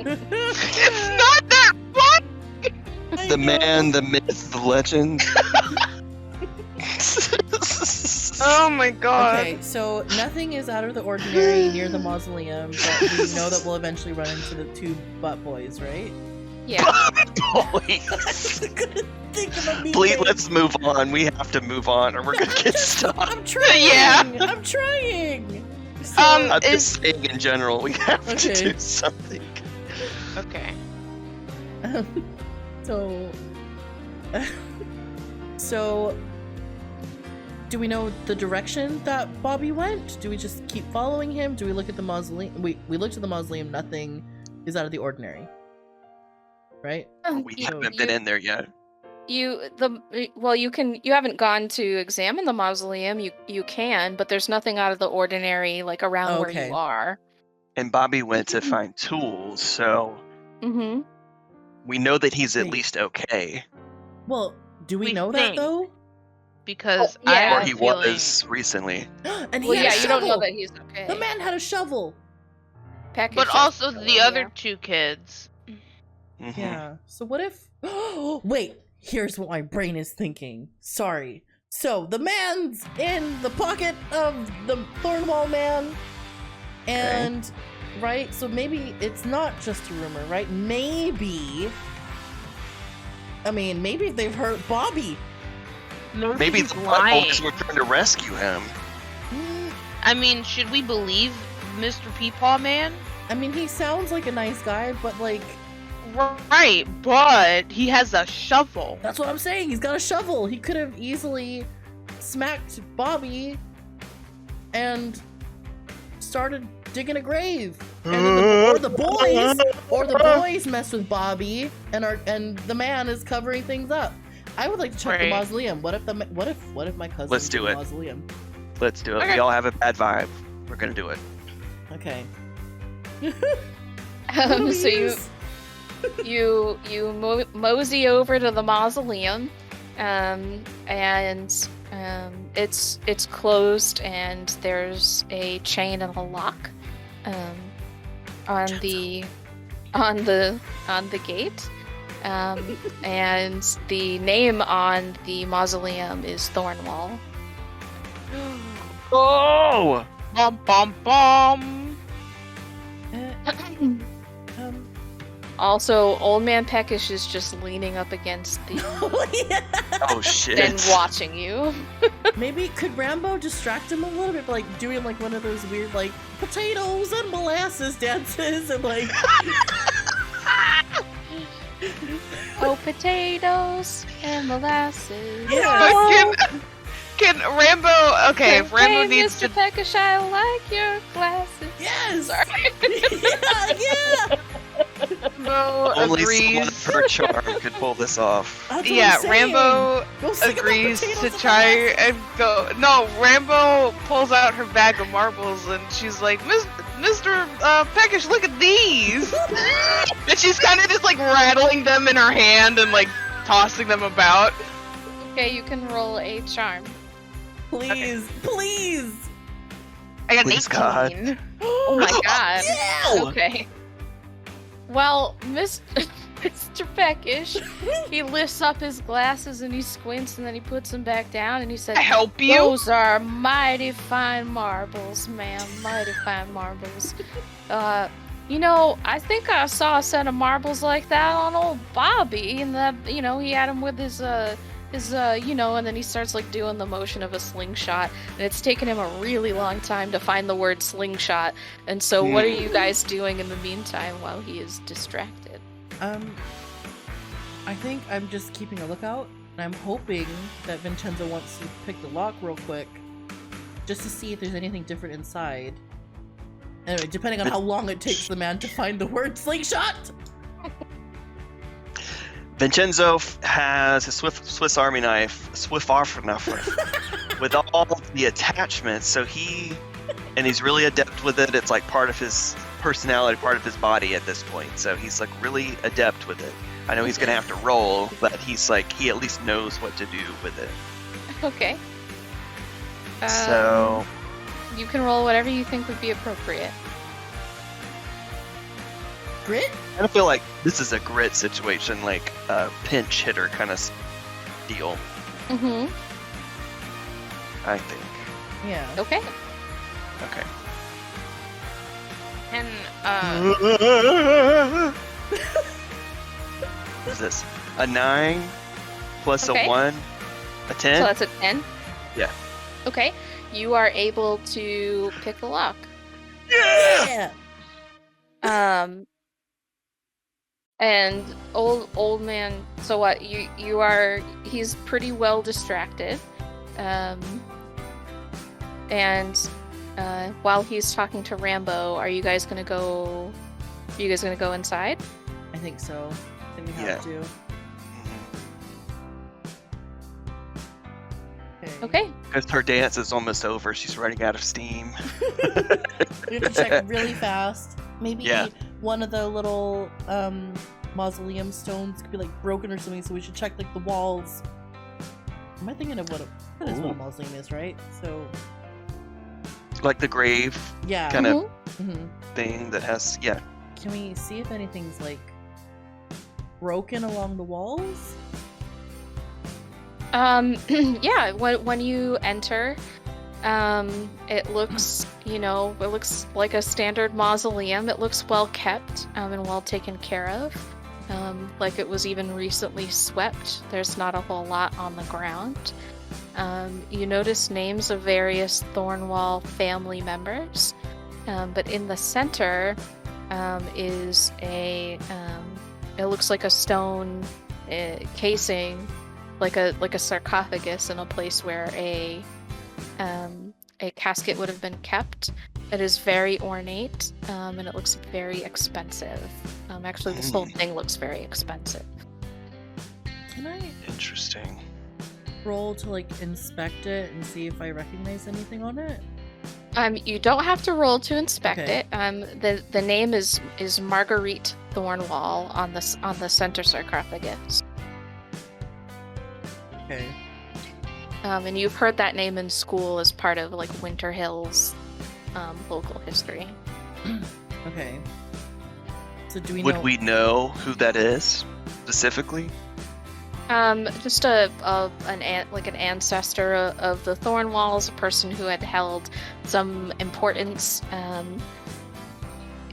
It's not that fun. The man, the myth, the legend. Oh my god. Okay, so nothing is out of the ordinary near the mausoleum, but we know that we'll eventually run into the two butt boys, right? Yeah. Boys. Think of a mean Please, name. let's move on. We have to move on, or we're gonna get stuck. I'm trying. Yeah. I'm trying. So, I'm just saying in general, we have to Okay. do something. Okay. so, so, do we know the direction that Bobby went? Do we just keep following him? Do we look at the mausoleum? We looked at the mausoleum. Nothing is out of the ordinary, right? We You- haven't been in there yet. You haven't gone to examine the mausoleum. You can, but there's nothing out of the ordinary like around where Okay. you are. And Bobby went to find tools, so Mm-hmm. we know that he's at Wait. least okay. Well, do we We know think. that though? Because Oh, yeah. I Or have he a feeling. was recently. And he Well, had yeah, a you don't know shovel. that he's okay. The man had a shovel. Package But is also okay, the yeah. other two kids. Mhm. Yeah. So what if? Wait. Here's what my brain is thinking. Sorry. So the man's in the pocket of the Thornwall man, and right. So maybe it's not just a rumor, right? Maybe. I mean, maybe they've hurt Bobby. Maybe he's the butt lying. boys were trying to rescue him. Mm, I mean, should we believe Mr. Peepaw Man? I mean, he sounds like a nice guy, but like, Right, but he has a shovel. that's what I'm saying. He's got a shovel. He could have easily smacked Bobby and started digging a grave. And then the boys mess with Bobby and the man is covering things up. I would like to check the Right. mausoleum. What if my cousin Let's was do in the it. mausoleum? Let's do it. Okay. We all have a bad vibe. We're gonna do it. Okay. So Please. you mosey over to the mausoleum, and it's closed, and there's a chain and a lock on the gate, and the name on the mausoleum is Thornwall. Oh! Bum bum bum. Also, Old Man Peckish is just leaning up against the Yeah. Oh shit! and watching you. Maybe could Rambo distract him a little bit, by, like doing like one of those weird like potatoes and molasses dances and like Oh, potatoes and molasses. yeah. Can Rambo? Okay, if Rambo Hey, needs Mr. to. Peckish, I like your glasses. Yes. Sorry. yeah. Rambo Only agrees. someone per charm could pull this off. That's what Yeah, I'm saying. Rambo Go sing about agrees potatoes to and try molasses. and go. No, Rambo pulls out her bag of marbles and she's like, Mr. Peckish, look at these. And she's kind of just like rattling them in her hand and like tossing them about. Okay, you can roll a charm. Please, please. I got an Please, God. 18. Oh my god. Yeah. Okay. Well, Mr. Peckish, he lifts up his glasses and he squints and then he puts them back down and he said, I help you. "Those are mighty fine marbles, ma'am. Mighty fine marbles. I think I saw a set of marbles like that on old Bobby, and he had him with his and then he starts like doing the motion of a slingshot, and it's taken him a really long time to find the word slingshot. And so, what are you guys doing in the meantime while he is distracted? I think I'm just keeping a lookout, and I'm hoping that Vincenzo wants to pick the lock real quick, just to see if there's anything different inside. Anyway, depending on how long it takes the man to find the word slingshot. Vincenzo has his Swiss Army knife, with all the attachments. So he's really adept with it. It's like part of his personality, part of his body at this point. So he's like really adept with it. I know he's gonna have to roll, but he's like he at least knows what to do with it. Okay. So You can roll whatever you think would be appropriate. Grit? I feel like this is a grit situation, like a pinch hitter kind of deal. Mm-hmm. I think. Yeah. Okay. Okay. And What is this? A 9 plus Okay. a 1, a 10. So that's a 10? Yeah. Okay. You are able to pick a lock. Yeah. And old man, so what, he's pretty well distracted. And while he's talking to Rambo, are you guys gonna go inside? I think so. I think we have to. Okay. Because her dance is almost over. She's running out of steam. We have to check really fast. Maybe Yeah. one of the little mausoleum stones could be like broken or something, so we should check like the walls. Am I thinking of what a Ooh. mausoleum is, right? So Like the grave yeah. kind of Mhm. thing that has, yeah. Can we see if anything's like broken along the walls? Yeah, when you enter, it looks, it looks like a standard mausoleum. It looks well kept, and well taken care of. Like it was even recently swept. There's not a whole lot on the ground. You notice names of various Thornwall family members, but in the center is it looks like a stone casing, like a sarcophagus in a place where a casket would have been kept. It is very ornate, and it looks very expensive. Actually, this whole thing looks very expensive. Can I Interesting. roll to like inspect it and see if I recognize anything on it? You don't have to roll to inspect Okay. it. The name is Marguerite Thornwall on the center sarcophagus. Okay. And you've heard that name in school as part of like Winter Hill's local history. Okay. So do we Would know? we know who that is specifically? Just an ancestor of the Thornwalls, a person who had held some importance.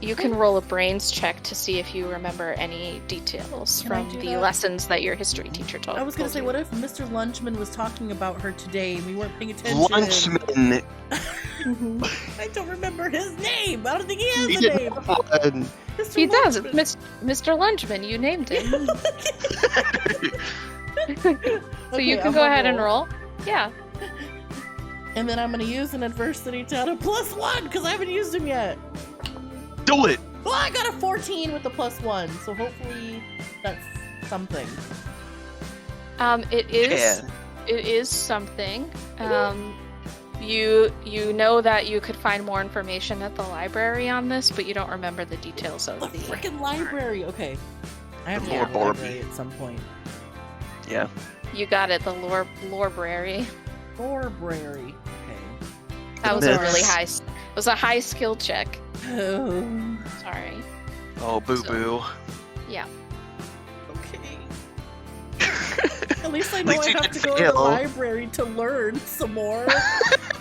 You can roll a brains check to see if you remember any details Can I from do the that? lessons that your history teacher told. I was gonna told say, you. what if Mr. Lunchman was talking about her today and we weren't paying attention? Lunchman. Mhm. I don't remember his name. I don't think he has He a didn't name. have one. Mr. He does. It's Lunchman. Mr. Lunchman. You named him. So Okay, you can I'm go gonna ahead and roll. Yeah. And then I'm gonna use an adversity to add a +1 because I haven't used him yet. Do it. Well, I got a 14 with the +1, so hopefully that's something. It is. Yeah. It is something. You know that you could find more information at the library on this, but you don't remember the details of The the. freaking library. Okay. I have to Yeah. go to the library at some point. Yeah. You got it. The library. Library. Okay. That was a Myths. really high. It was a high skill check. Oh, Sorry. Oh, boo boo. Yeah. okay. At least I know least I you have didn't to go to the fail. library to learn some more.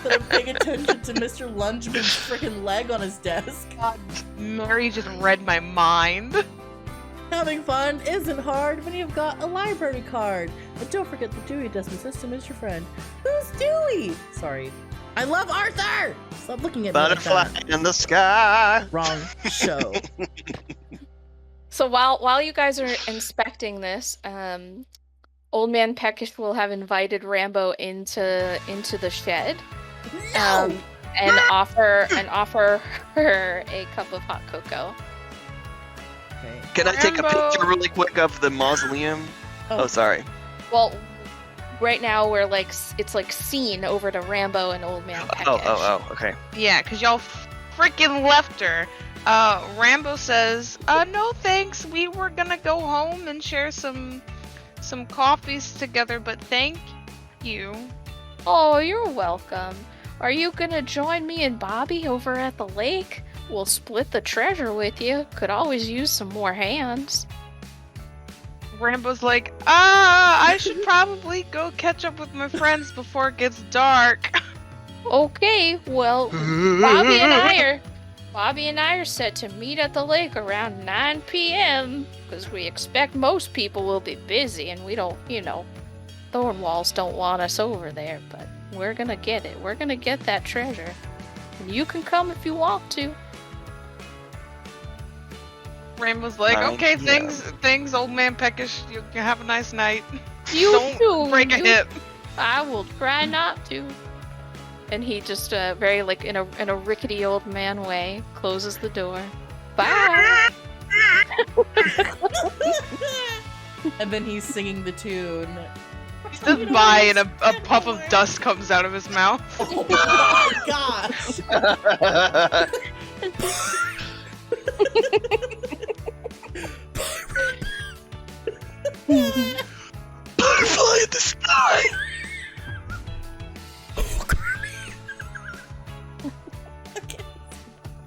That I'm paying attention to Mr. Lunchman's freaking leg on his desk. God, Mary just read my mind. Having fun isn't hard when you've got a library card. But don't forget the Dewey Decimal System is your friend. Who's Dewey? Sorry. I love Arthur! Stop looking at me like Butterfly that. in the sky. Wrong show. So while you guys are inspecting this, Old Man Peckish will have invited Rambo into the shed, No! and offer her a cup of hot cocoa. Okay. Can I take a Rambo. picture really quick of the mausoleum? Oh, sorry. Well, right now we're like it's like scene over to Rambo and Old Man Peckish. Okay. Yeah, because y'all freaking left her. Rambo says, no thanks, we were gonna go home and share some coffees together, but thank you. Oh, you're welcome. Are you gonna join me and Bobby over at the lake? We'll split the treasure with you. Could always use some more hands. Rambo's like, I should probably go catch up with my friends before it gets dark. Okay, well, Bobby and I are set to meet at the lake around 9 p.m. because we expect most people will be busy and we don't, Thornwalls don't want us over there, but we're gonna get it. We're gonna get that treasure. And you can come if you want to. Rambo's like, Fine, okay, yeah. thanks, old man Peckish. You can have a nice night. You Don't too. break a hip. I will try not to. And he just very like in a rickety old man way closes the door. Bye. And then he's singing the tune. He says bye, and a puff of dust comes out of his mouth. Oh my gosh! Butterfly in the sky. Okay.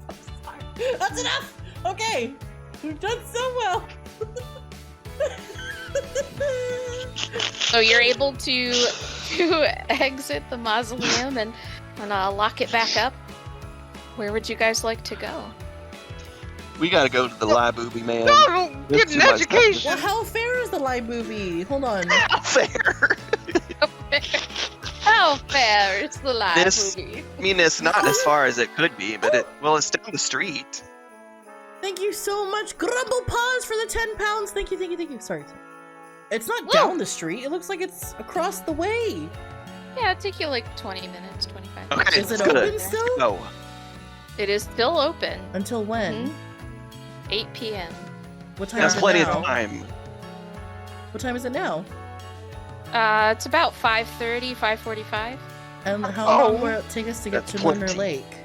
I'm sorry. That's enough! Okay! We've done so well! So you're able to exit the mausoleum and lock it back up. Where would you guys like to go? We gotta go to the Library, man. No, There's get an too much stuff to education. Well, how fair is the live movie? Hold on. Fair. How fair is the live This- movie? I mean, it's not as far as it could be, but it's down the street. Thank you so much, Grumble Paws, for the 10 pounds. Thank you, thank you, thank you. Sorry. It's not Whoa. down the street. It looks like it's across the way. Yeah, it'll take you like 20 minutes, 25 minutes. Okay, Is let's it go open to- still? Oh, It is still open. Until when? Mhm. 8 p.m. What time that's is it plenty now? of time. What time is it now? It's about 5:30, 5:45. And how Oh, long will it take us to get that's to Lunar plenty. Lake?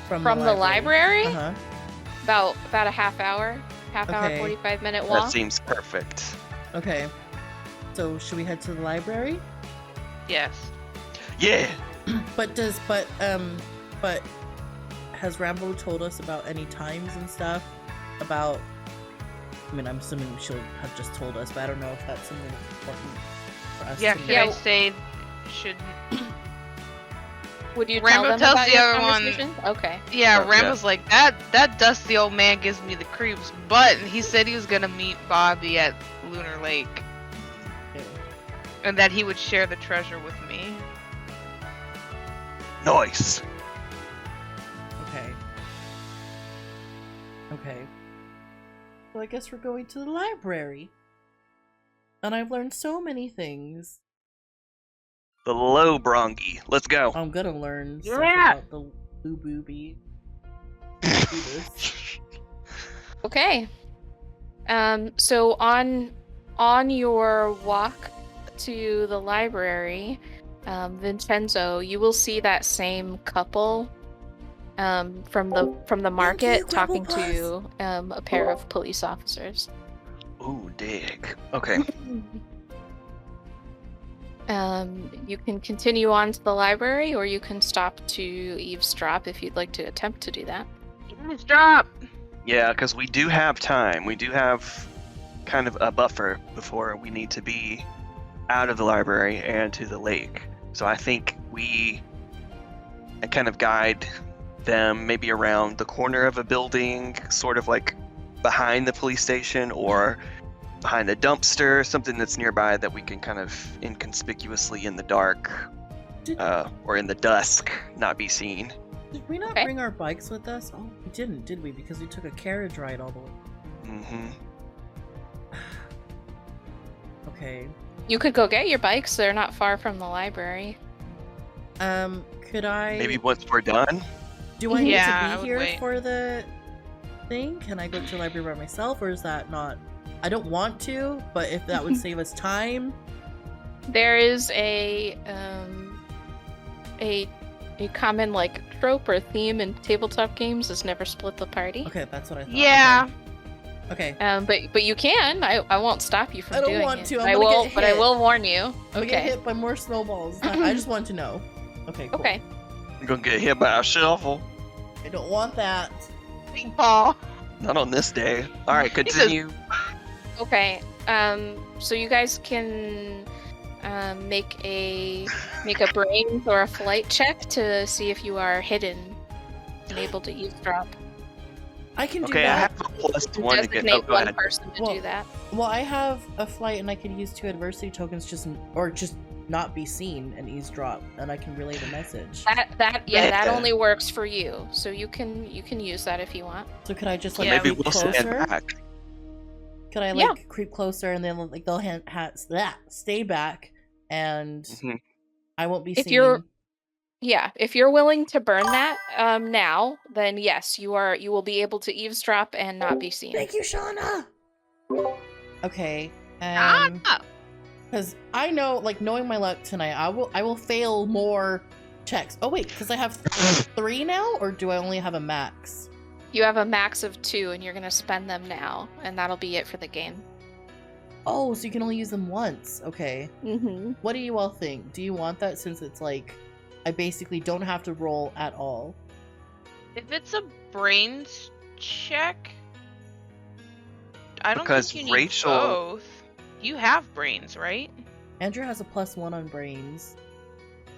From the library? Uh-huh. About a half hour. Half hour, Okay. 45-minute That walk. seems perfect. Okay. So should we head to the library? Yes. Yeah. But has Rambo told us about any times and stuff? About, I mean, I'm assuming she'll have just told us, but I don't know if that's something important for us Yeah, to should know. Yeah. I say, should... Would you Rambo tell them tells about the your other one- conversation? Okay. Yeah, Oh, Rambo's like, that dusty old man gives me the creeps, but he said he was gonna meet Bobby at Lunar Lake, Okay. and that he would share the treasure with me. Nice. Okay. Okay. Well, I guess we're going to the library. And I've learned so many things. The low brongy. Let's go. I'm gonna learn stuff Yeah. about the blue booby. Let's do this. Okay. So on your walk to the library, Vincenzo, you will see that same couple from the market you, talking Grumble to a pair of police officers. Ooh, dig. Okay. You can continue on to the library, or you can stop to eavesdrop if you'd like to attempt to do that. Stop! Yeah, because we do have time. We do have kind of a buffer before we need to be out of the library and to the lake. So I think we kind of guide them maybe around the corner of a building, sort of like behind the police station or behind a dumpster, something that's nearby that we can kind of inconspicuously in the dark or in the dusk not be seen. Did we not Okay. bring our bikes with us? Oh, we didn't, did we? Because we took a carriage ride all the way. Mm-hmm. Okay. You could go get your bikes. They're not far from the library. Could I... Maybe once we're done. Do I need Yeah, I to would be here wait. for the thing? Can I go to the library by myself, or is that not... I don't want to, but if that would save us time... There is a common like trope or theme in tabletop games is never split the party. Okay, that's what I thought. Yeah. Okay. But you can. I won't stop you from I don't doing want it. to. I'm I gonna will, get but I hit. will warn you. I'm gonna get Okay. hit by more snowballs. I just want to know. Okay, cool. Okay. I'm gonna get hit by a shovel. I don't want that. Big ball. Not on this day. All right, says- continue. Okay. So you guys can make a brains or a flight check to see if you are hidden and able to eavesdrop. I can do Okay, I that. have a +1 to get. Designate Oh, go one ahead. person to Well- do that. Well, I have a flight and I can use 2 adversity tokens just not be seen and eavesdrop, and I can relay the message. That Yeah. only works for you. So you can use that if you want. So could I just like Yeah, Maybe creep we'll stand closer? back. Could I like creep closer and then like they'll stay back and Mhm. I won't be If seen. if you're willing to burn that now, then yes, you will be able to eavesdrop and not be seen. Thank you, Shauna. Okay. Ah! Because I know, like, knowing my luck tonight, I will fail more checks. Oh wait, because I have 3 now, or do I only have a max? You have a max of 2 and you're going to spend them now, and that'll be it for the game. Oh, so you can only use them once. Okay. Mm-hmm. What do you all think? Do you want that since it's like I basically don't have to roll at all? If it's a brains check, I don't Because think you need Rachel- both. You have brains, right? Andrew has a +1 on brains.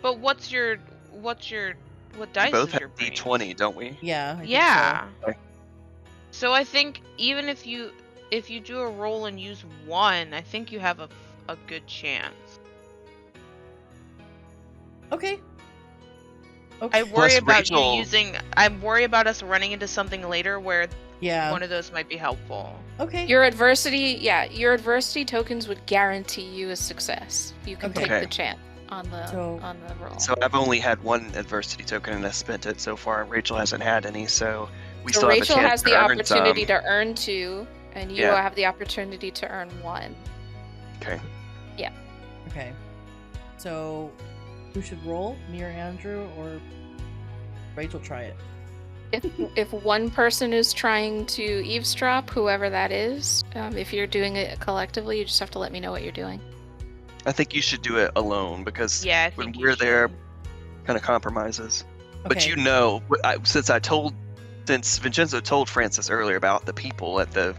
But what dice We both is have your brains? D20, don't we? Yeah. I think Yeah. Okay. So I think even if you do a roll and use 1, I think you have a good chance. so. Okay. Okay. I worry Plus about Rachel- you using. I worry about us running into something later where Yeah. one of those might be helpful. Okay. Your adversity tokens would guarantee you a success. You can Okay. take Okay. the chance on the So- roll. So I've only had 1 adversity token and I spent it so far. Rachel hasn't had any, so we So still Rachel have a chance has to the earn opportunity some. to earn 2, and you Yeah. have the opportunity to earn 1. Okay. Okay. So, who should roll? Me or Andrew, or Rachel try it? If one person is trying to eavesdrop, whoever that is, if you're doing it collectively, you just have to let me know what you're doing. I think you should do it alone because Yeah, I when think you we're there, should. kind of compromises. But Okay. you know, since Vincenzo told Francis earlier about the people at the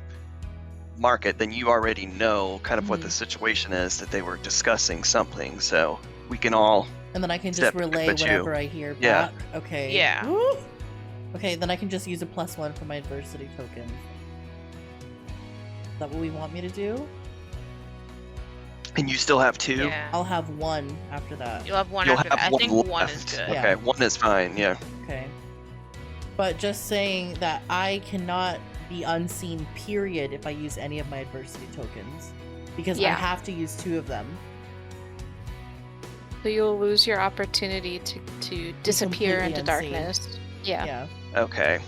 market, then you already know kind of what the situation is, that they were discussing something. So we can all. And then I can just Step relay but you. whatever I hear Yeah. back. Okay. Yeah. Woo! Okay, then I can just use a +1 for my adversity token. Is that what we want me to do? And you still have 2? Yeah. I'll have 1 after that. You'll have 1 You'll after have that. I 1 think left. 1 is good. Yeah. Okay, 1 is fine, yeah. Okay. But just saying that I cannot be unseen, period, if I use any of my adversity tokens. Because I Yeah. have to use 2 of them. So you'll lose your opportunity to disappear completely into unseen. darkness. Yeah. Yeah. Okay.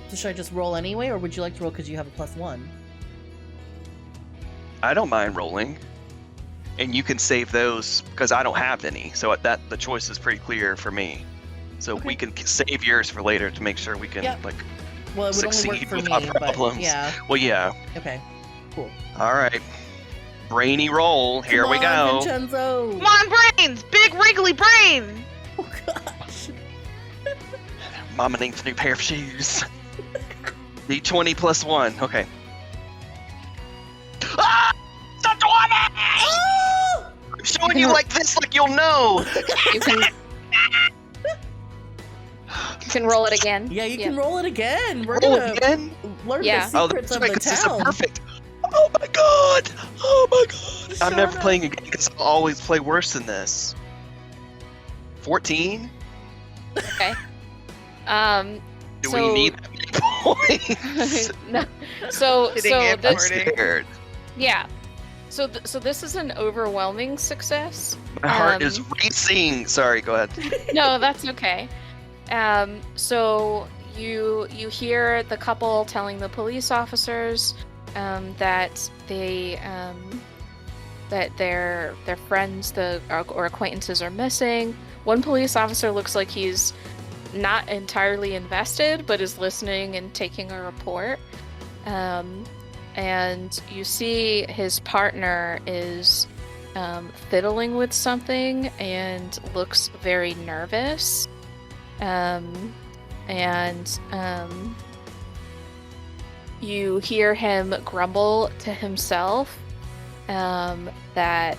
So should I just roll anyway, or would you like to roll because you have a +1? I don't mind rolling. And you can save those because I don't have any. So the choice is pretty clear for me. So Okay. we can save yours for later to make sure we can Yep. like. Well, it would only Succeed work for without me, but problems. yeah. Well, yeah. Okay. Cool. All right. Brainy roll. Here Come we on, go. Vincenzo! Come on, brains! Big wriggly brain! Oh gosh. Mama needs a new pair of shoes. D20 +1. Okay. Ah! It's a 20! Oh! I'm showing you like this, like you'll know. You can you can roll it again. Yeah, you can roll it again. We're Roll gonna again. learn Yeah. the Oh, secrets that's of right, the 'cause this is town. perfect. Oh my god! Oh my god! I'm never Shut playing again because I always play worse than this. 14? Okay. Um. Do so, we need that many points? no. So Hitting so it I'm this, Recording. scared. yeah. So so this is an overwhelming success. My heart is Um, racing. Sorry, go ahead. No, that's okay. So you hear the couple telling the police officers that they that their friends or acquaintances are missing. One police officer looks like he's not entirely invested, but is listening and taking a report. And you see his partner is fiddling with something and looks very nervous. And you hear him grumble to himself that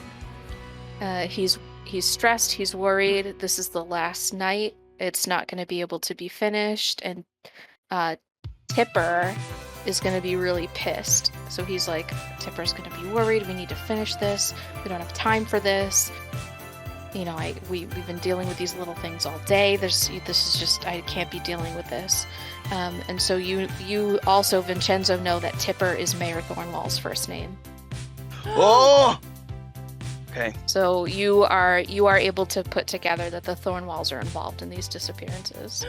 he's stressed, he's worried. This is the last night. It's not going to be able to be finished, and Tipper is going to be really pissed. So he's like, Tipper's going to be worried. We need to finish this. We don't have time for this. You know, we've been dealing with these little things all day. This is just, I can't be dealing with this. And so you also, Vincenzo, know that Tipper is Mayor Thornwall's first name. Oh! Okay. So you are able to put together that the Thornwalls are involved in these disappearances.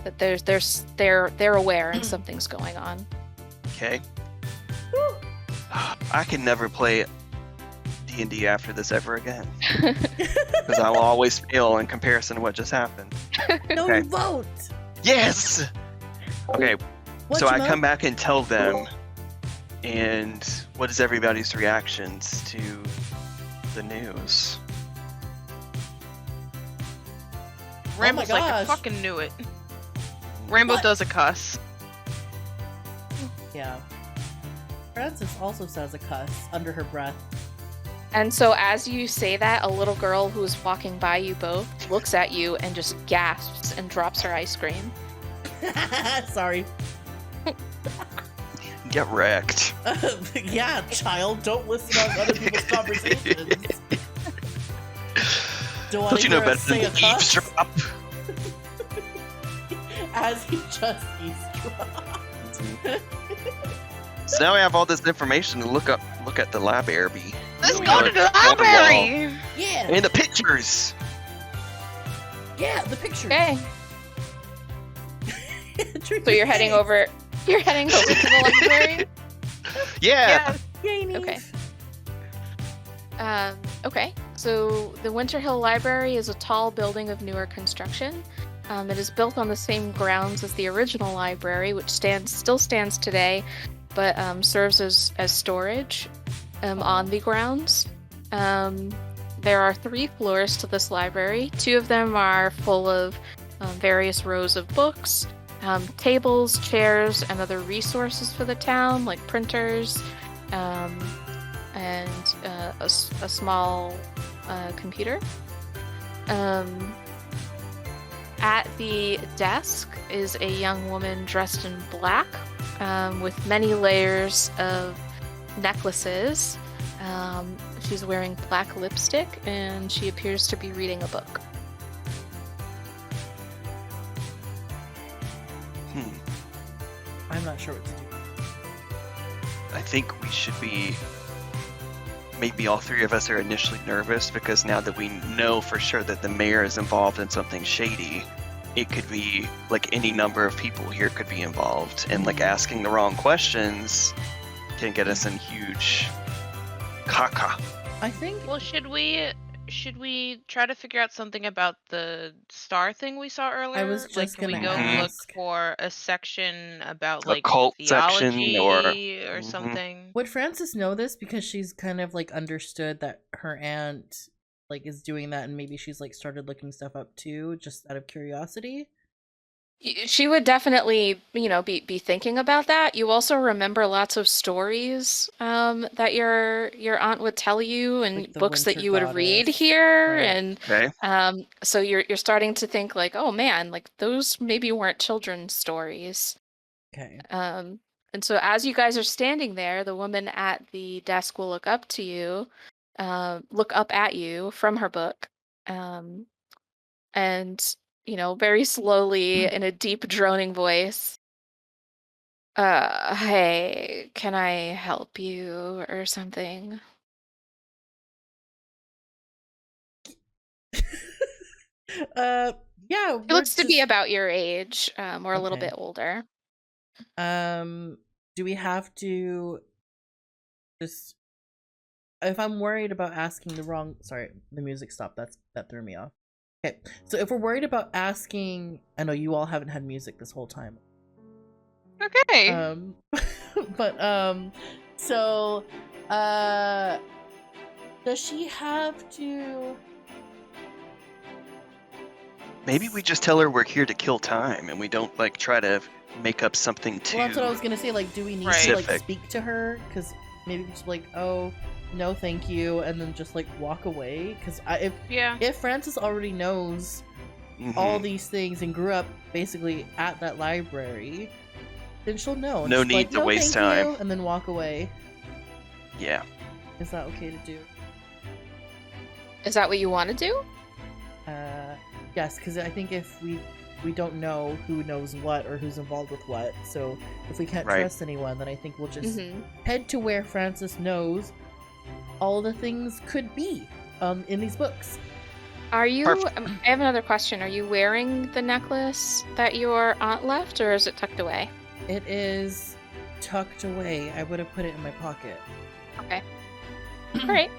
That they're aware and something's going on. Okay. I can never play D&D after this ever again. Because I will always fail in comparison to what just happened. No, Okay. you won't. Yes! Okay, What's so I your come back and tell them, and what is everybody's reactions to the news? Rambo's like, I gosh. fucking knew it. Rambo What? does a cuss. Yeah. Frances also says a cuss under her breath. And so as you say that, a little girl who is walking by you both looks at you and just gasps and drops her ice cream. Sorry. Get wrecked. Yeah, child, don't listen on other people's conversations. Don't you know better than to eavesdrop? As he just eavesdropped. So now I have all this information to look at the library. Let's We go know to the it's on the wall. library! Yeah, And the pictures! yeah, the picture. Okay, so you're heading over. You're heading over to the library. Yeah! Yay, Neve. Okay. Okay. So the Winter Hill Library is a tall building of newer construction. It is built on the same grounds as the original library, which still stands today, but serves as storage on the grounds. There are 3 floors to this library. 2 of them are full of various rows of books, tables, chairs, and other resources for the town, like printers, and a small computer. At the desk is a young woman dressed in black, with many layers of necklaces. She's wearing black lipstick, and she appears to be reading a book. I'm not sure what to do. I think we should be. Maybe all 3 of us are initially nervous because now that we know for sure that the mayor is involved in something shady, it could be like any number of people here could be involved, and like asking the wrong questions can get us in huge caca. I think Well, should we try to figure out something about the star thing we saw earlier? was Like, just can we gonna go look ask. for a section about A like cult section theology or- or Mhm. something? Would Frances know this because she's kind of like understood that her aunt like is doing that, and maybe she's like started looking stuff up too, just out of curiosity? She would definitely, be thinking about that. You also remember lots of stories that your aunt would tell you, and Like the books that Winter you would read Goddess, here, right. and Okay. so you're starting to think like, oh man, like those maybe weren't children's stories. Okay. And so as you guys are standing there, the woman at the desk will look up at you from her book, and very slowly in a deep droning voice, hey, can I help you or something? Yeah, He looks to be about your age, or a little Okay. bit older. Do we have to just, if I'm worried about asking the wrong, sorry, the music stopped. That threw me off. Okay, so if we're worried about asking, I know you all haven't had music this whole time. Okay. But so Does she have to? Maybe we just tell her we're here to kill time, and we don't like try to make up something too. Well, that's what I was gonna say. Like, do we need to like specific. speak to her? Because maybe just like, oh, no, thank you, and then just like walk away. Because if Frances already knows all Mhm. these things and grew up basically at that library, then she'll know. And No just be need like, to no, waste thank time. you, and then walk away. Yeah. Is that okay to do? Is that what you want to do? Yes, because I think if we don't know who knows what or who's involved with what, so if we can't Right. trust anyone, then I think we'll just Mm-hmm. head to where Frances knows all the things could be in these books. Are you? Perfect. I have another question. Are you wearing the necklace that your aunt left, or is it tucked away? It is tucked away. I would have put it in my pocket. Okay. All right.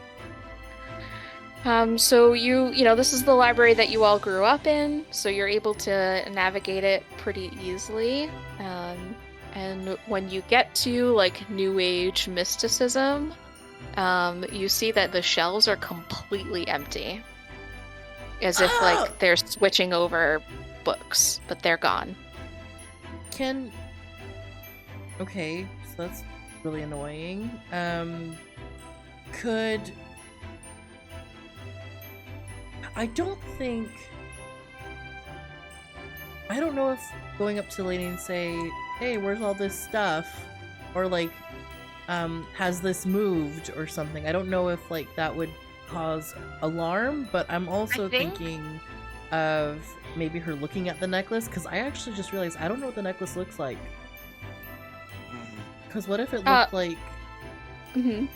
So you know, this is the library that you all grew up in, so you're able to navigate it pretty easily. And when you get to like New Age mysticism, you see that the shelves are completely empty, as if like they're switching over books, but they're gone. Okay, so that's really annoying. Could I don't know if going up to the lady and say, hey, where's all this stuff? Or like, has this moved or something? I don't know if like that would cause alarm, but I'm also thinking of maybe her looking at the necklace, because I actually just realized I don't know what the necklace looks like. Mhm. Because what if it looked like Mm-hmm.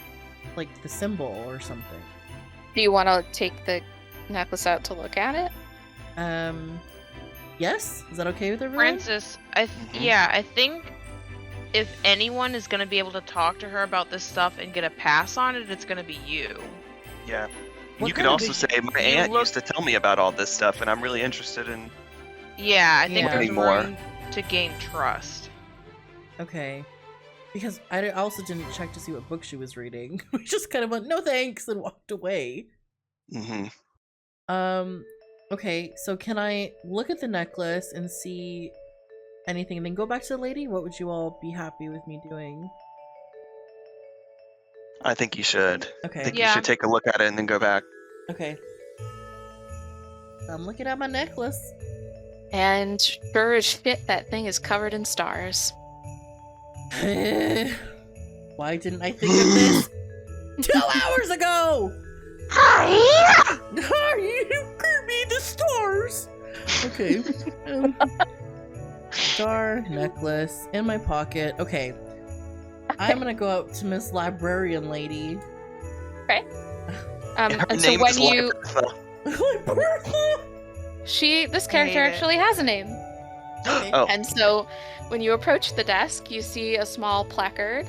the symbol or something? Do you want to take the necklace out to look at it? Yes? Is that okay with everyone? Francis, Mhm. I think if anyone is gonna be able to talk to her about this stuff and get a pass on it, it's gonna be you. Yeah. And What you could kind of also big- say my you aunt look- used to tell me about all this stuff, and I'm really interested in. Yeah, I think Yeah. there's Learning more. room to gain trust. Okay. Because I also didn't check to see what book she was reading. We just kind of went, no thanks, and walked away. Hmm. Okay, so can I look at the necklace and see anything and then go back to the lady? What would you all be happy with me doing? I think you should. I Okay. think you Yeah. should take a look at it and then go back. Okay. I'm looking at my necklace. And sure as shit, that thing is covered in stars. Why didn't I think of this 2 hours ago? You gave me the stars. Okay. Star necklace in my pocket. Okay. I'm gonna go out to Miss Librarian Lady. Okay. And her And so name when is you Labyrinth. this character hate it. actually has a name. Oh, And so when you approach the desk, you see a small placard,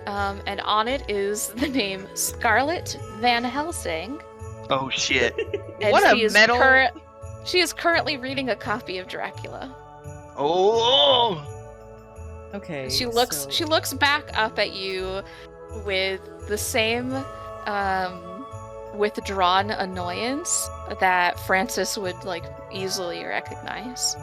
and on it is the name Scarlett Van Helsing. oh shit. And What a she is metal- She is currently reading a copy of Dracula. Oh. Okay. She looks so- she looks back up at you with the same withdrawn annoyance that Francis would like easily recognize.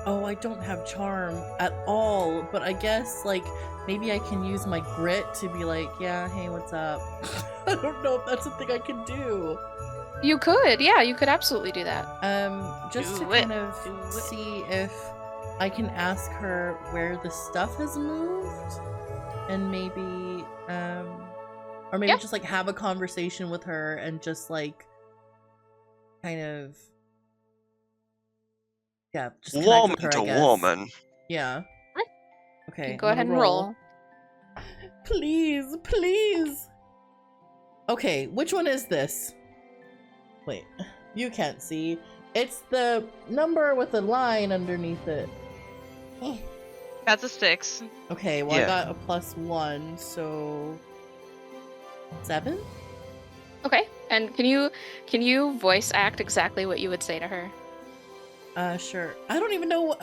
Oh, I don't have charm at all, but I guess like maybe I can use my grit to be like, yeah, hey, what's up? I don't know if that's a thing I can do. You could, yeah, you could absolutely do that. Just to Do it. kind of Do it. see if I can ask her where the stuff has moved, and maybe, or maybe Yeah. just like have a conversation with her and just like, kind of, yeah, just connect Woman with her, to I guess. woman. Yeah. Right. Okay. Go I'm ahead gonna and roll. Please, please. Okay, which one is this? Wait, you can't see. It's the number with a line underneath it. That's a six. Okay, well I Yeah. got a +1, so 7? Okay. And can you voice act exactly what you would say to her? Sure. I don't even know.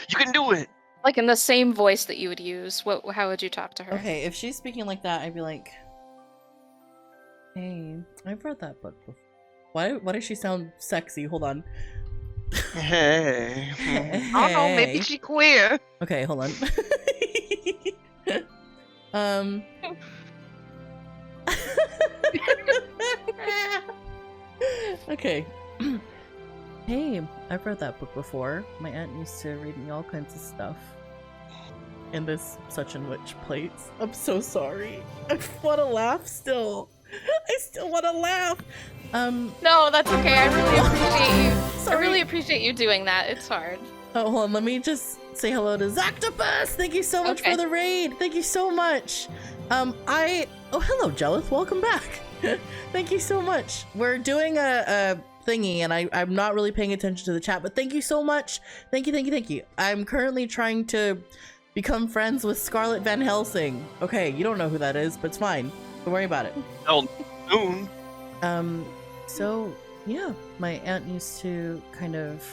You can do it. Like in the same voice that you would use. How would you talk to her? Okay, if she's speaking like that, I'd be like, "Hey, I've read that book before." Why does she sound sexy? Hold on. Hey. I don't know, maybe Hey. she queer. Okay, hold on. Okay. Hey, I've read that book before. My aunt used to read me all kinds of stuff. In this such and which place. I'm so sorry. I want to laugh still. I still want to laugh. No, that's okay. I really appreciate you. I Sorry. really appreciate you doing that. It's hard. Oh, hold on. Let me just say hello to Zactopus. Thank you so much Okay. for the raid. Thank you so much. Oh, hello, Jelith. Welcome back. Thank you so much. We're doing a thingy, and I'm not really paying attention to the chat, but thank you so much. Thank you. I'm currently trying to become friends with Scarlett Van Helsing. Okay, you don't know who that is, but it's fine. Don't worry about it. Oh, soon. So yeah, my aunt used to kind of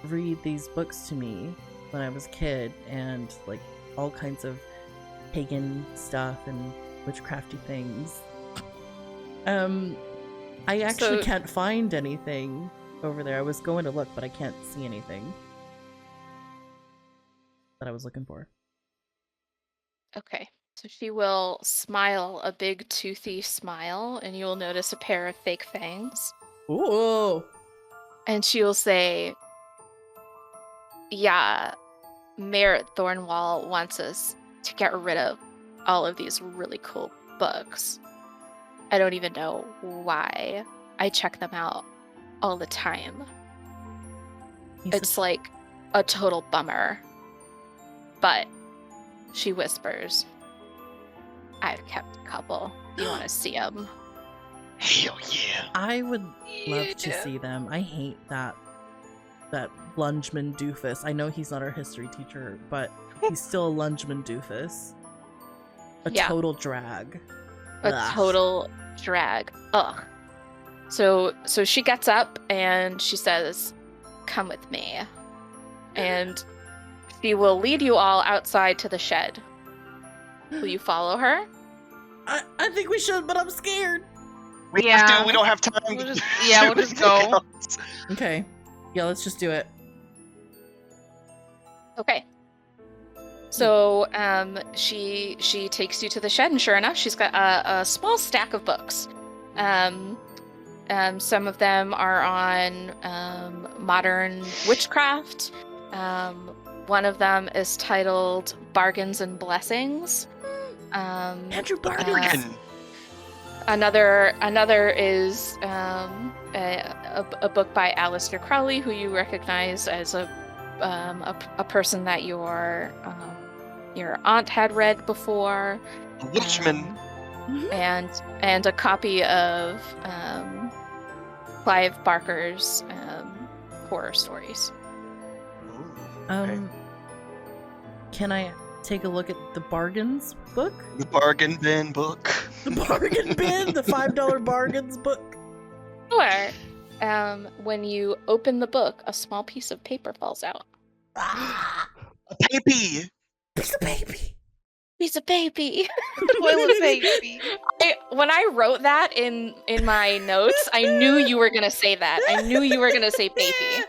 read these books to me when I was a kid, and like all kinds of pagan stuff and witchcrafty things. I actually can't find anything over there. I was going to look, but I can't see anything that I was looking for. Okay. So she will smile a big toothy smile, and you will notice a pair of fake fangs. Ooh. And she will say, "Yeah, Mayor Thornwall wants us to get rid of all of these really cool books. I don't even know why. I check them out all the time. It's like a total bummer. But," she whispers, "I've kept a couple. You want to see them?" Hell yeah. I would love to see them. I hate that Lungeman doofus. I know he's not our history teacher, but he's still a Lungeman doofus. A Yeah. total drag. A Ugh. total drag. Ugh. So she gets up and she says, "Come with me." And she will lead you all outside to the shed. Will you follow her? I think we should, but I'm scared. We have Yeah. to. We don't have time. We'll to just- do yeah, we'll just anything go. else. Okay. Yeah, let's just do it. Okay. So she takes you to the shed, and sure enough, she's got a small stack of books. Some of them are on modern witchcraft. One of them is titled "Bargains and Blessings." Andrew Bargain. Bargain. Another is a book by Aleister Crowley, who you recognize as a person that your aunt had read before. A Witchman. And a copy of Clive Barker's horror stories. Okay. Can I take a look at the bargains book? The bargain bin book. The bargain bin, the $5 bargains book. Sure. When you open the book, a small piece of paper falls out. Ah, A baby. piece of baby. Piece of baby. Toilet baby. When I wrote that in my notes, I knew you were gonna say that. I knew you were gonna say baby.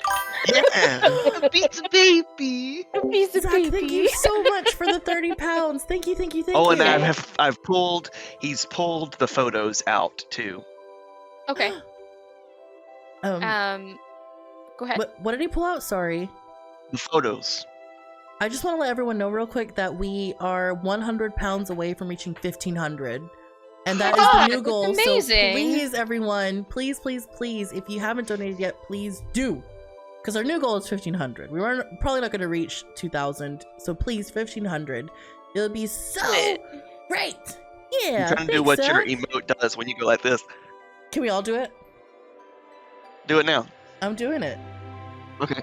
Yeah. Pizza baby. A piece of Zach, baby. thank you so much for the 30 pounds. Thank you. Oh, and you. he's pulled the photos out too. Okay. Go ahead. What did he pull out? Sorry. The photos. I just want to let everyone know real quick that we are 100 pounds away from reaching 1,500. And that is the Oh, new that's goal. amazing. So please, everyone, please, if you haven't donated yet, please do. Because our new goal is 1,500. We were probably not going to reach 2,000. So please, 1,500. It'll be so great. Yeah. I'm trying to do thanks, what your Zach. emote does when you go like this. Can we all do it? Do it now. I'm doing it. Okay.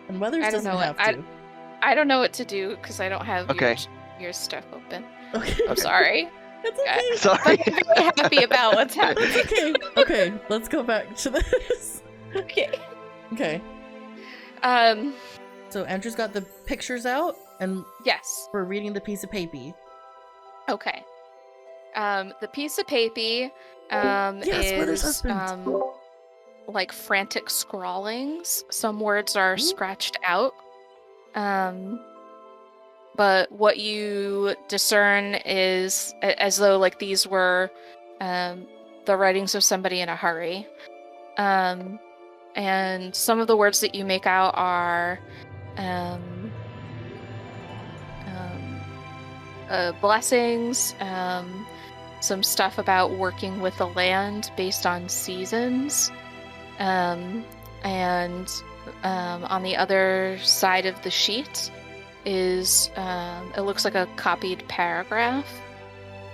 And Weathers I don't doesn't know have what- to. I don't know what to do because I don't have Okay. your stuff open. Okay. I'm sorry. It's okay. Sorry. I'm very happy about what's happening. It's okay. Okay, let's go back to this. Okay. Okay. Um. So Andrew's got the pictures out. And Yes. we're reading the piece of paper. Okay. The piece of paper Yes, brother's is husband. like frantic scrawlings. Some words are Ooh. scratched out. But what you discern is as though like these were the writings of somebody in a hurry. And some of the words that you make out are blessings, some stuff about working with the land based on seasons, and on the other side of the sheet is it looks like a copied paragraph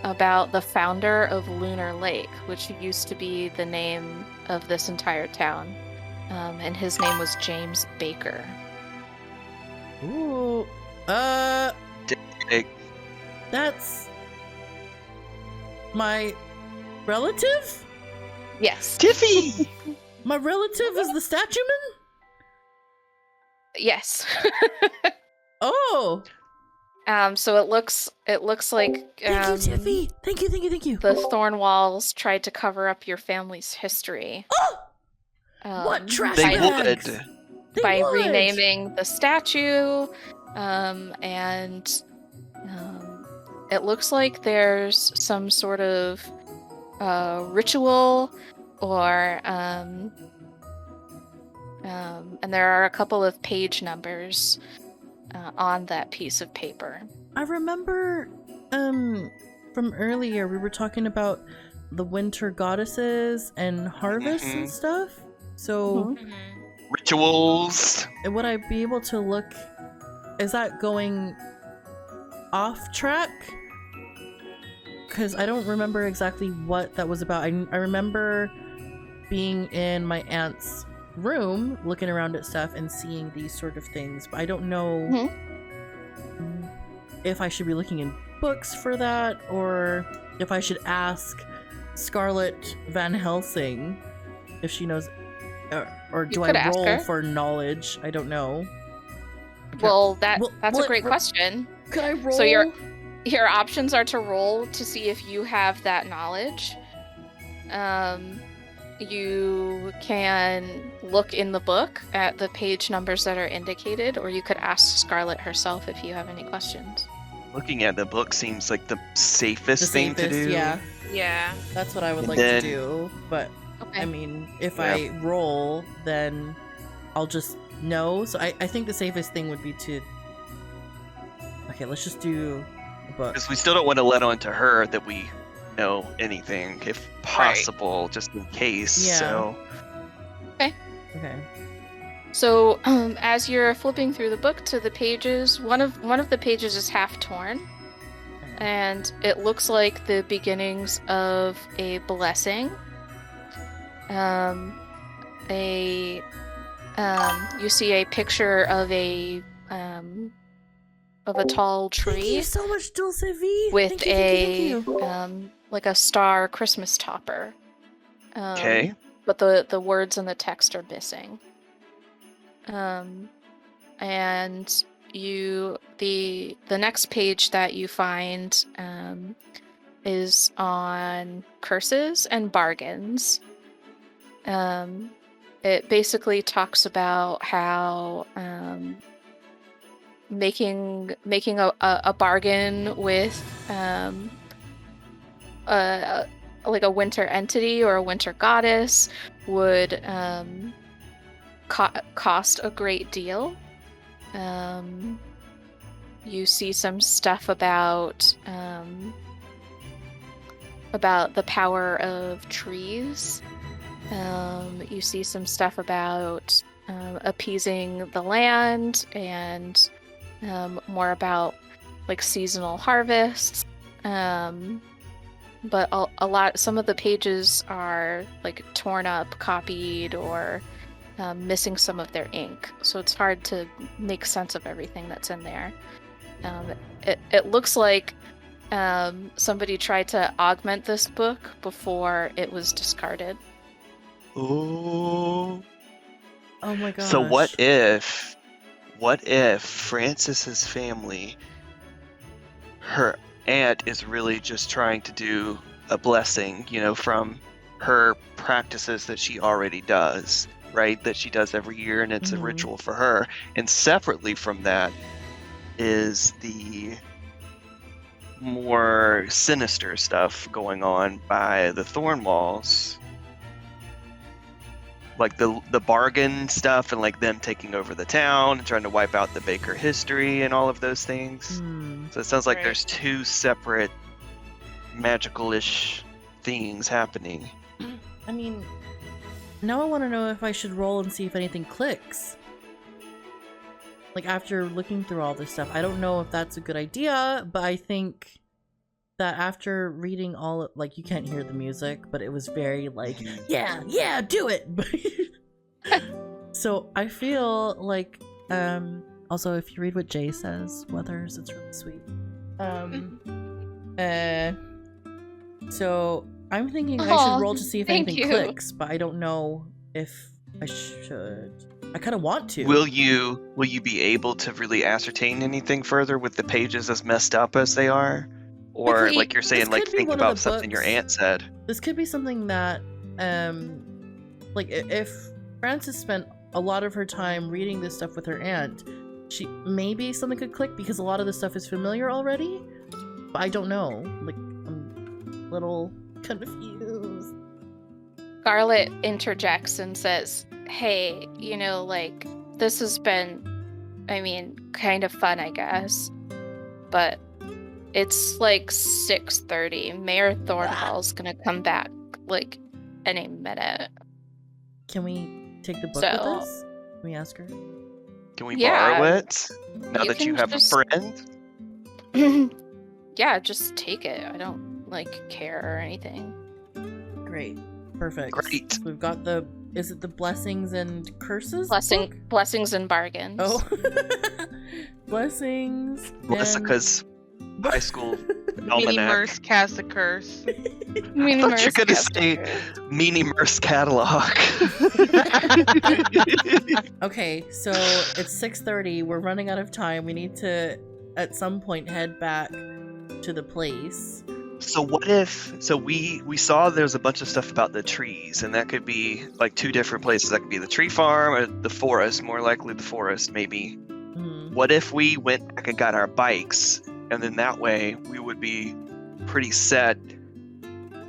about the founder of Lunar Lake, which used to be the name of this entire town, and his name was James Baker. Ooh. Dig. That's my relative? Yes. Tiffy! My relative is the statue man? Yes. Oh. So it looks like Thank you, Tiffy. Thank you. the Thornwalls tried to cover up your family's history. Oh! What trash They bags? would. By would. renaming the statue, and it looks like there's some sort of ritual, or and there are a couple of page numbers on that piece of paper. I remember from earlier we were talking about the winter goddesses and harvests and stuff. So Mhm. Rituals. would I be able to look? Is that going off track? Because I don't remember exactly what that was about. I remember being in my aunt's room looking around at stuff and seeing these sort of things, but I don't know if I should be looking in books for that, or if I should ask Scarlett Van Helsing if she knows, or do You I could ask roll her. for knowledge? I don't know. Well, that's what- a great question. Could I roll? So your options are to roll to see if you have that knowledge. You can look in the book at the page numbers that are indicated, or you could ask Scarlett herself if you have any questions. Looking at the book seems like the safest thing to do. Yeah, Yeah. that's what I would And like then- to do. But Okay. I mean, if Yeah. I roll, then I'll just know. So I think the safest thing would be to. Okay, let's just do a book. Because we still don't want to let on to her that we know anything, if possible, just in case. Yeah. So Okay. So, as you're flipping through the book to the pages, one of the pages is half torn, and it looks like the beginnings of a blessing. You see a picture of a tall tree. Thank you so much, Dulce V. With thank you. like a star Christmas topper. okay. But the words and the text are missing. And the next page that you find is on curses and bargains. It basically talks about how making a bargain with like a winter entity or a winter goddess would cost a great deal. You see some stuff about the power of trees. You see some stuff about appeasing the land, and more about like seasonal harvests. But some of the pages are like torn up, copied, or missing some of their ink, so it's hard to make sense of everything that's in there. It looks like somebody tried to augment this book before it was discarded. Oh. Oh my gosh. So what what if Francis's family, her aunt is really just trying to do a blessing, from her practices that she already does, right? That she does every year, and it's a ritual for her. And separately from that is the more sinister stuff going on by the Thornwalls, like the bargain stuff, and like them taking over the town and trying to wipe out the Baker history and all of those things. So it sounds like Right. there's two separate magical-ish things happening. I mean, now I want to know if I should roll and see if anything clicks. Like, after looking through all this stuff, I don't know if that's a good idea, but I think that after reading all of, like, you can't hear the music, but it was very like, yeah, do it. So I feel like, also if you read what Jay says, Weathers, it's really sweet. So I'm thinking I should roll to see if thank anything you. clicks, but I don't know if I should. I kind of want to. Will you be able to really ascertain anything further with the pages as messed up as they are? Or Like, like you're saying, this like could be think one of about the something your books. aunt said. This could be something that, like if Frances spent a lot of her time reading this stuff with her aunt, maybe something could click because a lot of this stuff is familiar already. But I don't know. Like, I'm a little confused. Scarlet interjects and says, "Hey, like, this has been, kind of fun, I guess. But it's like 6:30. Mayor Thornhall's gonna come back, like, any minute." Can we take the book with So- us? Can we ask her? Can we Yeah. borrow it? Now You that you can have just- a friend? Yeah, just take it. I don't, care or anything. Great. Perfect. Great. We've got is it the blessings and curses? book? Blessings and bargains. Oh. Blessings. Jessica's high school Meanie almanac. Merce cast a curse. Meaning I thought you were gonna Merce say Caster. Meanie Merce catalog. Okay, so it's 6:30. We're running out of time. We need to, at some point, head back to the place. So what if? So we saw there's a bunch of stuff about the trees, and that could be like two different places. That could be the tree farm or the forest. More likely the forest, maybe. What if we went back and got our bikes, and then that way we would be pretty set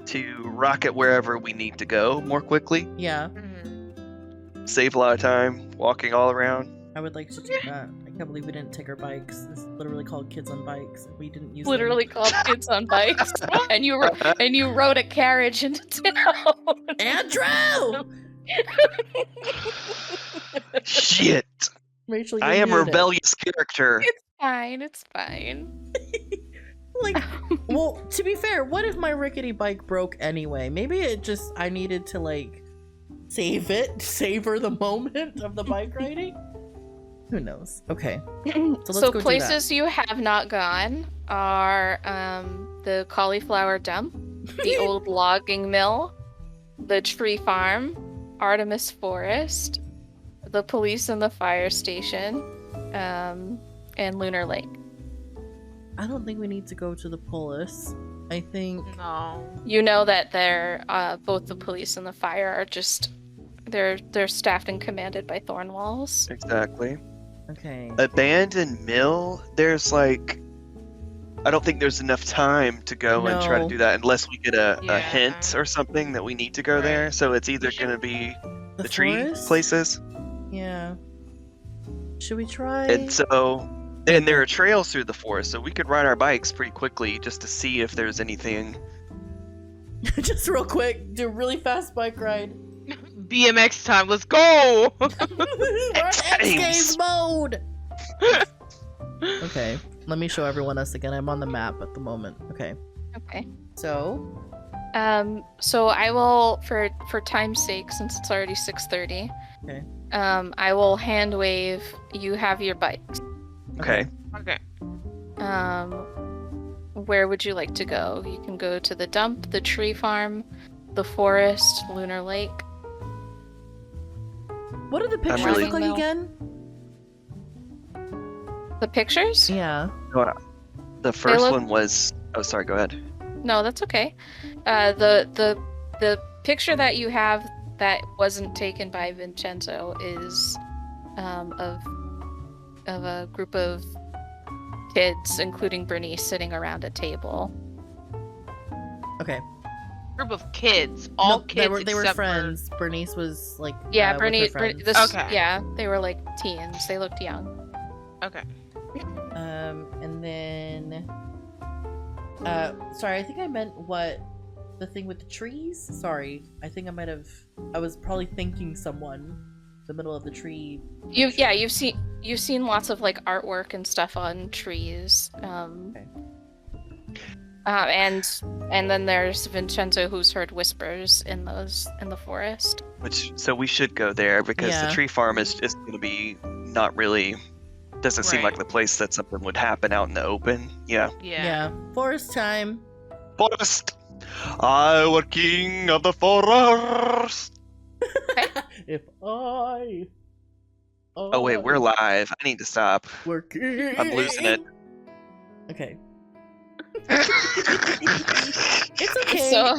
to rocket wherever we need to go more quickly. Yeah, Mhm. Save a lot of time walking all around. I would like to do that. I can't believe we didn't take our bikes. This is literally called Kids on Bikes. We didn't use Literally called Kids on Bikes, and you rode a carriage into town. them. Andrew! Shit! Rachel, you I am a muted. rebellious character. It's fine. Like, well, to be fair, what if my rickety bike broke anyway? Maybe I needed to, like, savor the moment of the bike riding? Who knows? Okay. let's So go do that. places you have not gone are the cauliflower dump, the old logging mill, the tree farm, Artemis Forest, the police and the fire station, and Lunar Lake. I don't think we need to go to the police. I think... No. You know that they're both the police and the fire are just they're staffed and commanded by Thornwalls. Exactly. Okay. Abandoned mill. There's like, I don't think there's enough time to go and try to No. do that unless we get a Yeah. hint or something that we need to go there. Right. So it's either going to be the tree forest? places, Yeah. Should we try... and there are trails through the forest, so we could ride our bikes pretty quickly just to see if there's anything. Just real quick, do a really fast bike ride. BMX time. Let's go. We're on X Games mode! Okay, let me show everyone us again. I'm on the map at the moment. Okay, Okay. so... So I will, for time's sake, since it's already 6:30. Okay. I will hand wave. You have your bikes. Okay. Okay. Where would you like to go? You can go to the dump, the tree farm, the forest, Lunar Lake. What do the pictures really- look like again? The pictures? Yeah. The first look- one was. Oh, sorry. Go ahead. No, that's okay. The picture that you have that wasn't taken by Vincenzo is of a group of kids, including Bernice, sitting around a table. Okay. Group of kids, all No, kids they were except friends. Bernice was like Yeah, with her Bernice. friends. Okay. Yeah, they were like teens. They looked young. For... Okay. And then sorry, I think I meant the thing with the trees? Sorry. I think I was probably thinking someone the middle of the tree. You've seen lots of like artwork and stuff on trees. Okay. And then there's Vincenzo, who's heard whispers in the forest. So we should go there because Yeah. the tree farm is just going to be not really. Doesn't seem like Right. the place that something would happen out in the open. Yeah. Yeah. Forest time. Forest. I were king of the forest. If I Oh wait, we're live. I need to stop. were king. I'm losing it. Okay. It's okay. So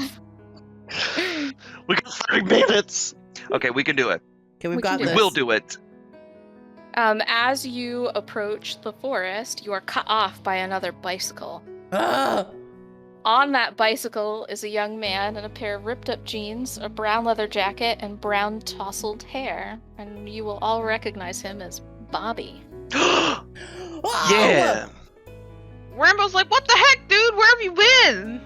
We got 30 minutes. Okay, we can do it. Okay, we've we got can do this. We'll do it. as you approach the forest, you are cut off by another bicycle. Ah! On that bicycle is a young man in a pair of ripped-up jeans, a brown leather jacket, and brown tousled hair. And you will all recognize him as Bobby. Oh! Yeah. Rambo's like, what the heck, dude? Where have you been?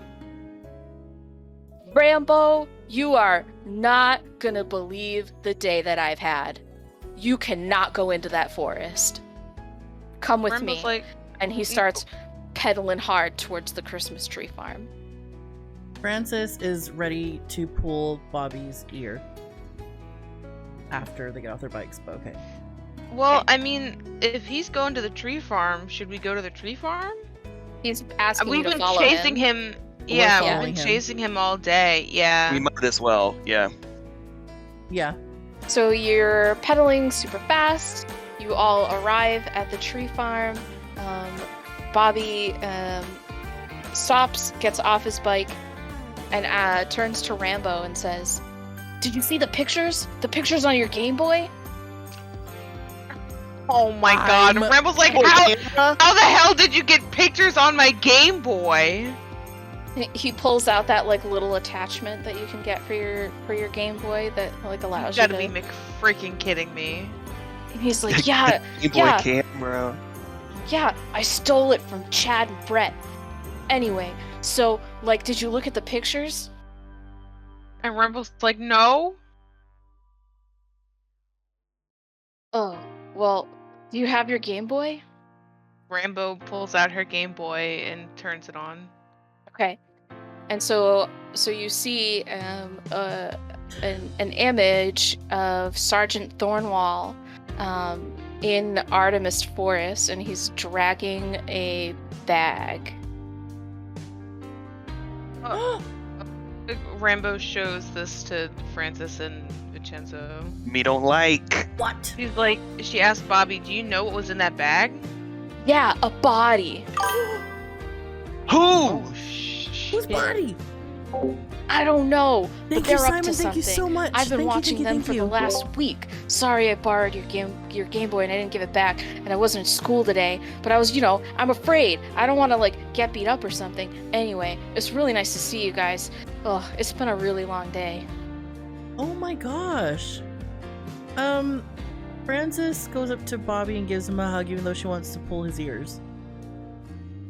Rambo, you are not gonna believe the day that I've had. You cannot go into that forest. Come with Rambo's me. like, And he starts pedaling hard towards the Christmas tree farm. Francis is ready to pull Bobby's ear after they get off their bikes, but okay. well, I mean, if he's going to the tree farm, should we go to the tree farm? He's asking We've you to been follow chasing him. him. Yeah, we've following been him. chasing him all day. Yeah. We might as well. Yeah. Yeah. So you're pedaling super fast. You all arrive at the tree farm. Bobby stops, gets off his bike, and turns to Rambo and says, "Did you see the pictures? The pictures on your Game Boy?" Oh my god. I'm- Rambo's like, how the hell did you get pictures on my Game Boy? He pulls out that like little attachment that you can get for your Game Boy that like You allows you gotta to. be freaking kidding me. And he's like, "Yeah, Game Boy yeah. camera. Yeah, I stole it from Chad and Brett. Anyway, so, like, did you look at the pictures?" And Rambo's like, no. Oh, well, do you have your Game Boy? Rambo pulls out her Game Boy and turns it on. Okay. And so you see an image of Sergeant Thornwall in Artemis Forest, and he's dragging a bag. Rambo shows this to Francis and Vincenzo. Me don't like. What? She asked Bobby, do you know what was in that bag? Yeah, a body. Who? Whose body? I don't know, Thank but you, they're up Simon. to Thank something. you so much. I've been Thank you, watching thank you, them thank for you. the last week. Sorry I borrowed your Game Boy and I didn't give it back, and I wasn't in school today, but I was, I'm afraid. I don't want to, like, get beat up or something. Anyway, it's really nice to see you guys. Ugh, it's been a really long day. Oh my gosh. Francis goes up to Bobby and gives him a hug, even though she wants to pull his ears.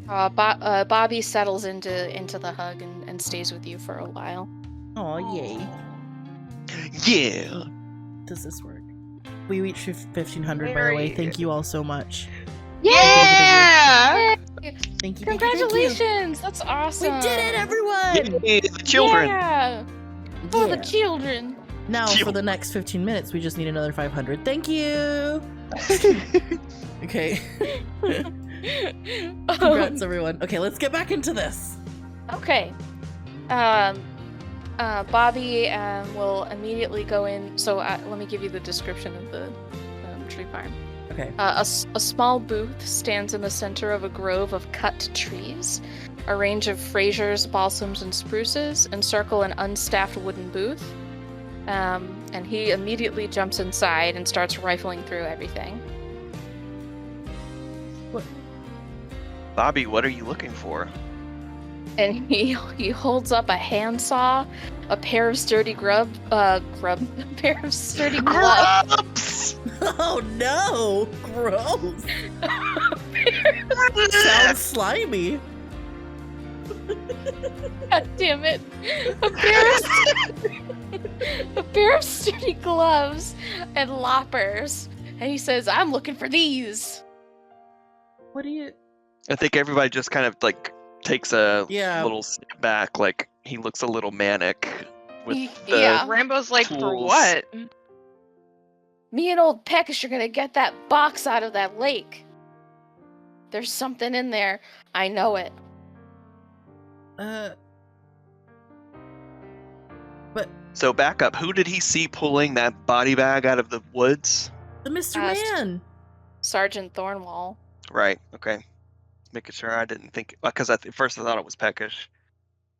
Bobby settles into the hug and stays with you for a while. Oh, yay. Yeah. Does this work? We reached 1500, by the way. Very- Thank you all so much. Yeah! Thank you. Congratulations! That's awesome. We did it, everyone! Yay, the children. Yeah! Oh, the Yeah. children. Now, for the Children. next 15 minutes, we just need another 500. Thank you! Okay. Congrats, everyone. Okay, let's get back into this. Okay. Bobby will immediately go in. So let me give you the description of the tree farm. Okay. A small booth stands in the center of a grove of cut trees. A range of Frasers, balsams, and spruces encircle an unstaffed wooden booth. And he immediately jumps inside and starts rifling through everything. What? Bobby, what are you looking for? And he holds up a handsaw, a pair of sturdy a pair of sturdy gloves. Oh no! Gross. Sounds slimy. God damn it! A pair of sturdy gloves and loppers, and he says, "I'm looking for these." What do you? I think everybody just kind of like takes a Yeah. little step back, like he looks a little manic with the Yeah. Rambo's like, for tools. what? Me and old Peckish are gonna get that box out of that lake. There's something in there. I know it. But So back up. Who did he see pulling that body bag out of the woods? the Mr. Uh, Man. Sergeant Thornwall. Right. Okay. Making sure I didn't think because at first I thought it was Peckish.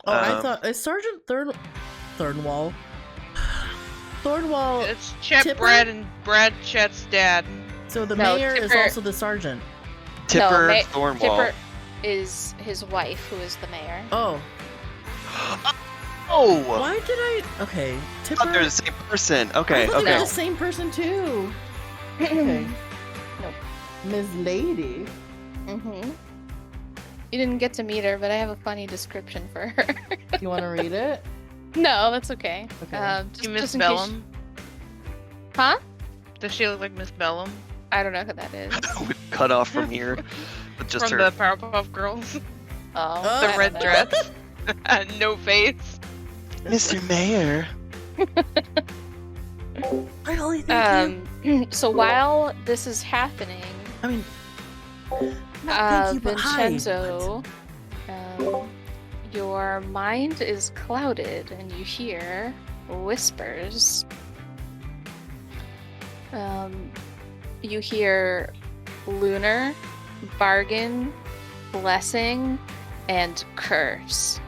Oh, I thought Sergeant Thornwall. Thornwall. It's Chet Tipper? Brad and Brad Chet's dad. So the No, mayor is Tipper- also the sergeant. Tipper No, Thornwall. Tipper is his wife, who is the mayor. Oh, Oh! why did I? Okay, I Tipper. thought they're the same person. I Okay. thought they were Okay. the same person too. Okay. Nope. Miss Lady. Mm-hmm. You didn't get to meet her, but I have a funny description for her. You want to read it? No, that's okay. Okay. Just, You Miss just in case- Bellum? Huh? Does she look like Miss Bellum I don't know who that is. We cut off from here. With just from her. the Powerpuff Girls? Oh, Oh. The I red don't know. dress, no face. Mr. Mayor. Really? Thank you. So while this is happening, I mean, not thank you, but hi. Vincenzo, your mind is clouded and you hear whispers. You hear lunar, bargain, blessing, and curse.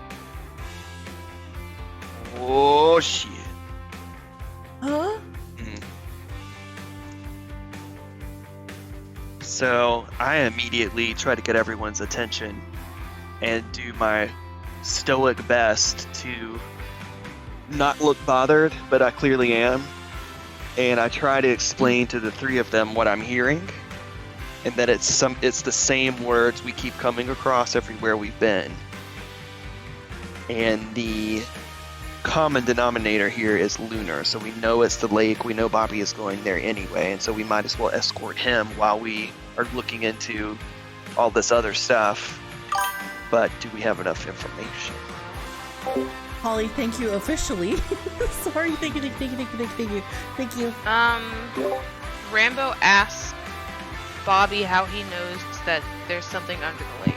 Oh shit. Huh? So I immediately try to get everyone's attention and do my stoic best to not look bothered, but I clearly am. And I try to explain to the three of them what I'm hearing, and that it's the same words we keep coming across everywhere we've been. And the common denominator here is lunar, so we know it's the lake, we know Bobby is going there anyway, and so we might as well escort him while we are looking into all this other stuff. But do we have enough information? Holly, thank you officially. Sorry, thank you. Rambo asks Bobby how he knows that there's something under the lake.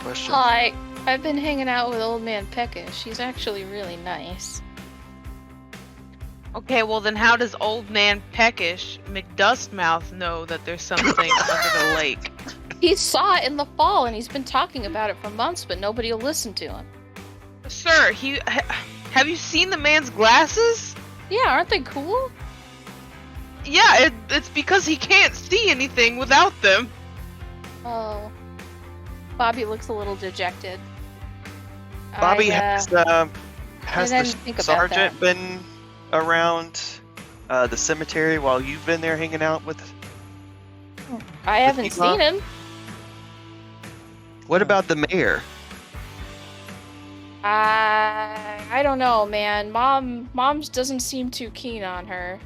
Question. Hi, I've been hanging out with old man Peckish. He's actually really nice. Okay, well then how does old man Peckish McDustmouth know that there's something under the lake? He saw it in the fall and he's been talking about it for months, but nobody will listen to him. Sir, have you seen the man's glasses? Yeah, aren't they cool? Yeah, it's because he can't see anything without them. Oh. Bobby looks a little dejected. Bobby, has I the didn't think about sergeant that. been around the cemetery while you've been there hanging out with? I haven't Eva? seen him. What about the mayor? I don't know, man. Mom doesn't seem too keen on her.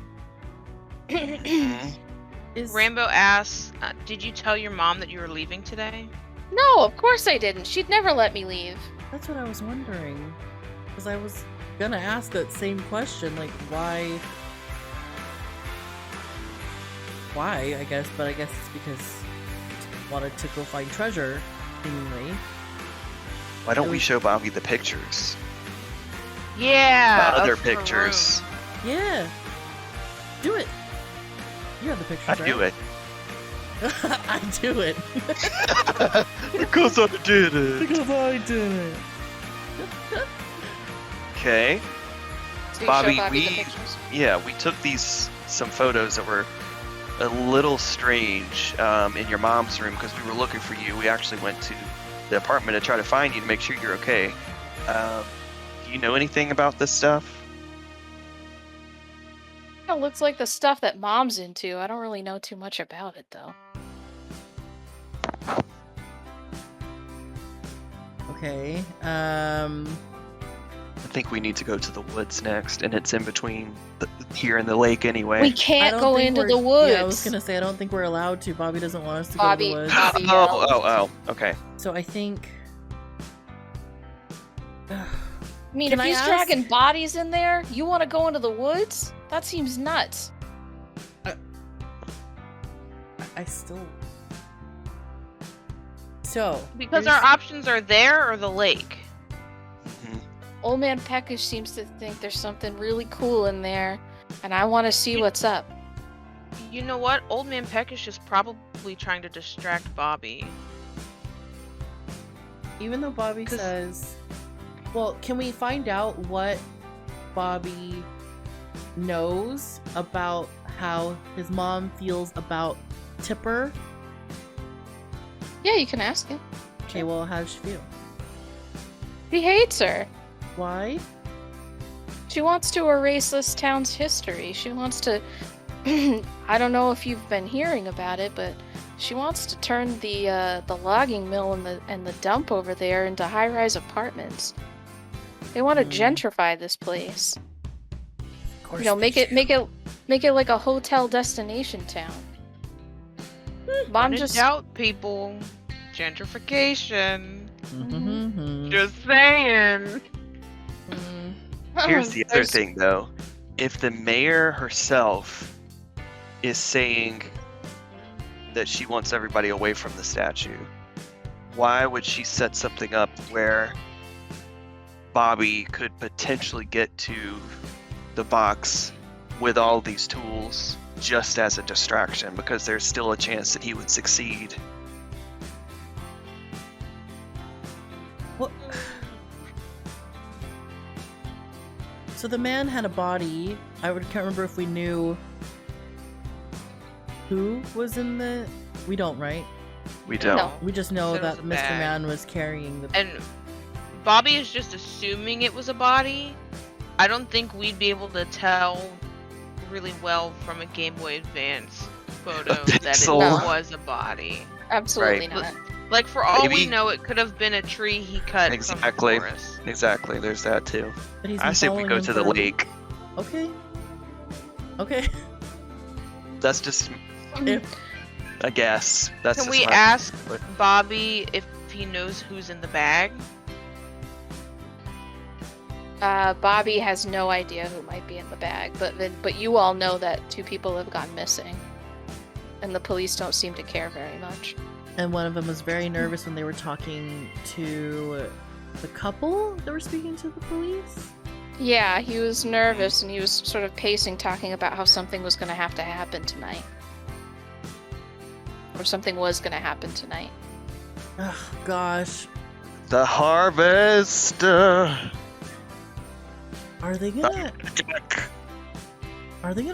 Rambo asks, did you tell your mom that you were leaving today? No, of course I didn't. She'd never let me leave. That's what I was wondering. Because I was gonna ask that same question, like, why, I guess, but I guess it's because I wanted to go find treasure, seemingly. Why don't we show Bobby the pictures? Yeah. Other of her pictures. room. Yeah. Do it. You have the pictures, I right? do it. I do it. Because I did it. Because I did it. Okay. So you Bobby, show Bobby the we pictures. we took some photos that were a little strange in your mom's room because we were looking for you. We actually went to the apartment to try to find you to make sure you're okay. Do you know anything about this stuff? It looks like the stuff that Mom's into. I don't really know too much about it though. Okay. I think we need to go to the woods next, and it's in between here and the lake anyway. We I can't don't go think into we're- the woods. Yeah, I was gonna say I don't think we're allowed to. Bobby doesn't want us to Bobby- go to the woods. Bobby oh, yelled. okay. So I think. I mean, Can if I he's ask- dragging bodies in there, you want to go into the woods? That seems nuts. I still. So. Because here's- our options are there or the lake. Mhm. Old Man Peckish seems to think there's something really cool in there, and I want to see what's up. You know what? Old Man Peckish is probably trying to distract Bobby. Even though Bobby 'Cause- says, well, can we find out what Bobby knows about how his mom feels about Tipper? Yeah, you can ask him. Okay, well, how does she feel? He hates her. Why? She wants to erase this town's history. She wants to. I don't know if you've been hearing about it, but she wants to turn the logging mill and the dump over there into high-rise apartments. They want to gentrify this place. Of course You know, they make it do. make it like a hotel destination town. Mom When in just doubt, people. Gentrification. Mhm. Just saying. Mm. Here's the other There's- thing, though. If the mayor herself is saying that she wants everybody away from the statue, why would she set something up where Bobby could potentially get to the box with all these tools just as a distraction? Because there's still a chance that he would succeed. What? So the man had a body. Can't remember if we knew who was in the. We don't, right? We don't. No. We just know Said it was that a Mr. bag. Man was carrying the. And Bobby is just assuming it was a body. I don't think we'd be able to tell really well from a Game Boy Advance photo that it pixel. was a body. absolutely Right. not. Like, for all we Maybe- know, it could have been a tree he cut Exactly. from the forest. Exactly, there's that too. But he's I been say we following go him to the for- lake. Okay. Okay. That's just If- a guess. That's Can just we my- ask Bobby if he knows who's in the bag? Bobby has no idea who might be in the bag, but you all know that 2 people have gone missing, and the police don't seem to care very much. And one of them was very nervous when they were talking to the couple that were speaking to the police. Yeah, he was nervous and he was sort of pacing, talking about how something was going to have to happen tonight, or something was going to happen tonight. Oh gosh. The harvest. Are they gonna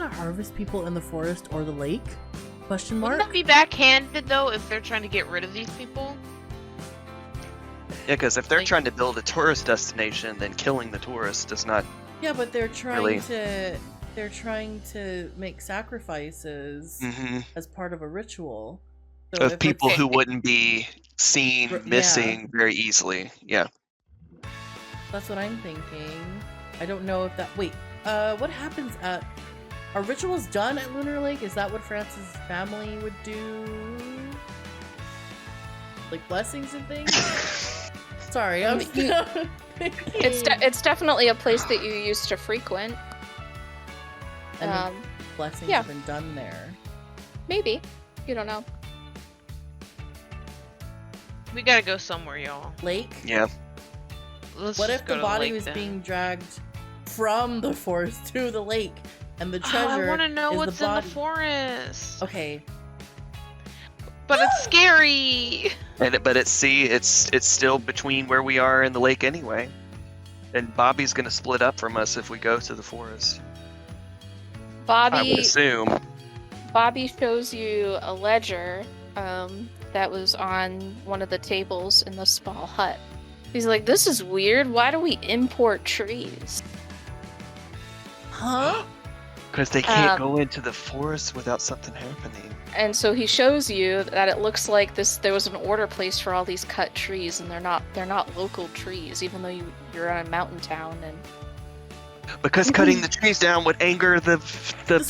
harvest people in the forest or the lake? Question mark? Wouldn't that be backhanded, though, if they're trying to get rid of these people? Yeah, because if they're Like- trying to build a tourist destination, then killing the tourists does not. Yeah, but they're trying Really? to make sacrifices Mhm. as part of a ritual. So Of if people it's- who wouldn't be seen Yeah. missing very easily. Yeah. That's what I'm thinking. I don't know if that. Wait, what happens at? Are rituals done at Lunar Lake? Is that what Francis' family would do? Like blessings and things? Sorry, I'm. It's definitely a place that you used to frequent. And the Um, blessings yeah. have been done there. maybe. You don't know. We gotta go somewhere, y'all. Lake. Yeah. Let's What just if go the to body lake was then. being dragged from the forest to the lake? and the Oh, treasure I want to know is what's the in the body. forest. Okay. But it's scary. But it's still between where we are and the lake anyway. And Bobby's gonna split up from us if we go to the forest. I would Bobby assume. shows you a ledger that was on one of the tables in the small hut. He's like, "This is weird. Why do we import trees?" Huh? Because they can't Um, go into the forest without something happening. And so he shows you that it looks like there was an order placed for all these cut trees, and they're not local trees, even though you're in a mountain town. And Because cutting the trees down would anger the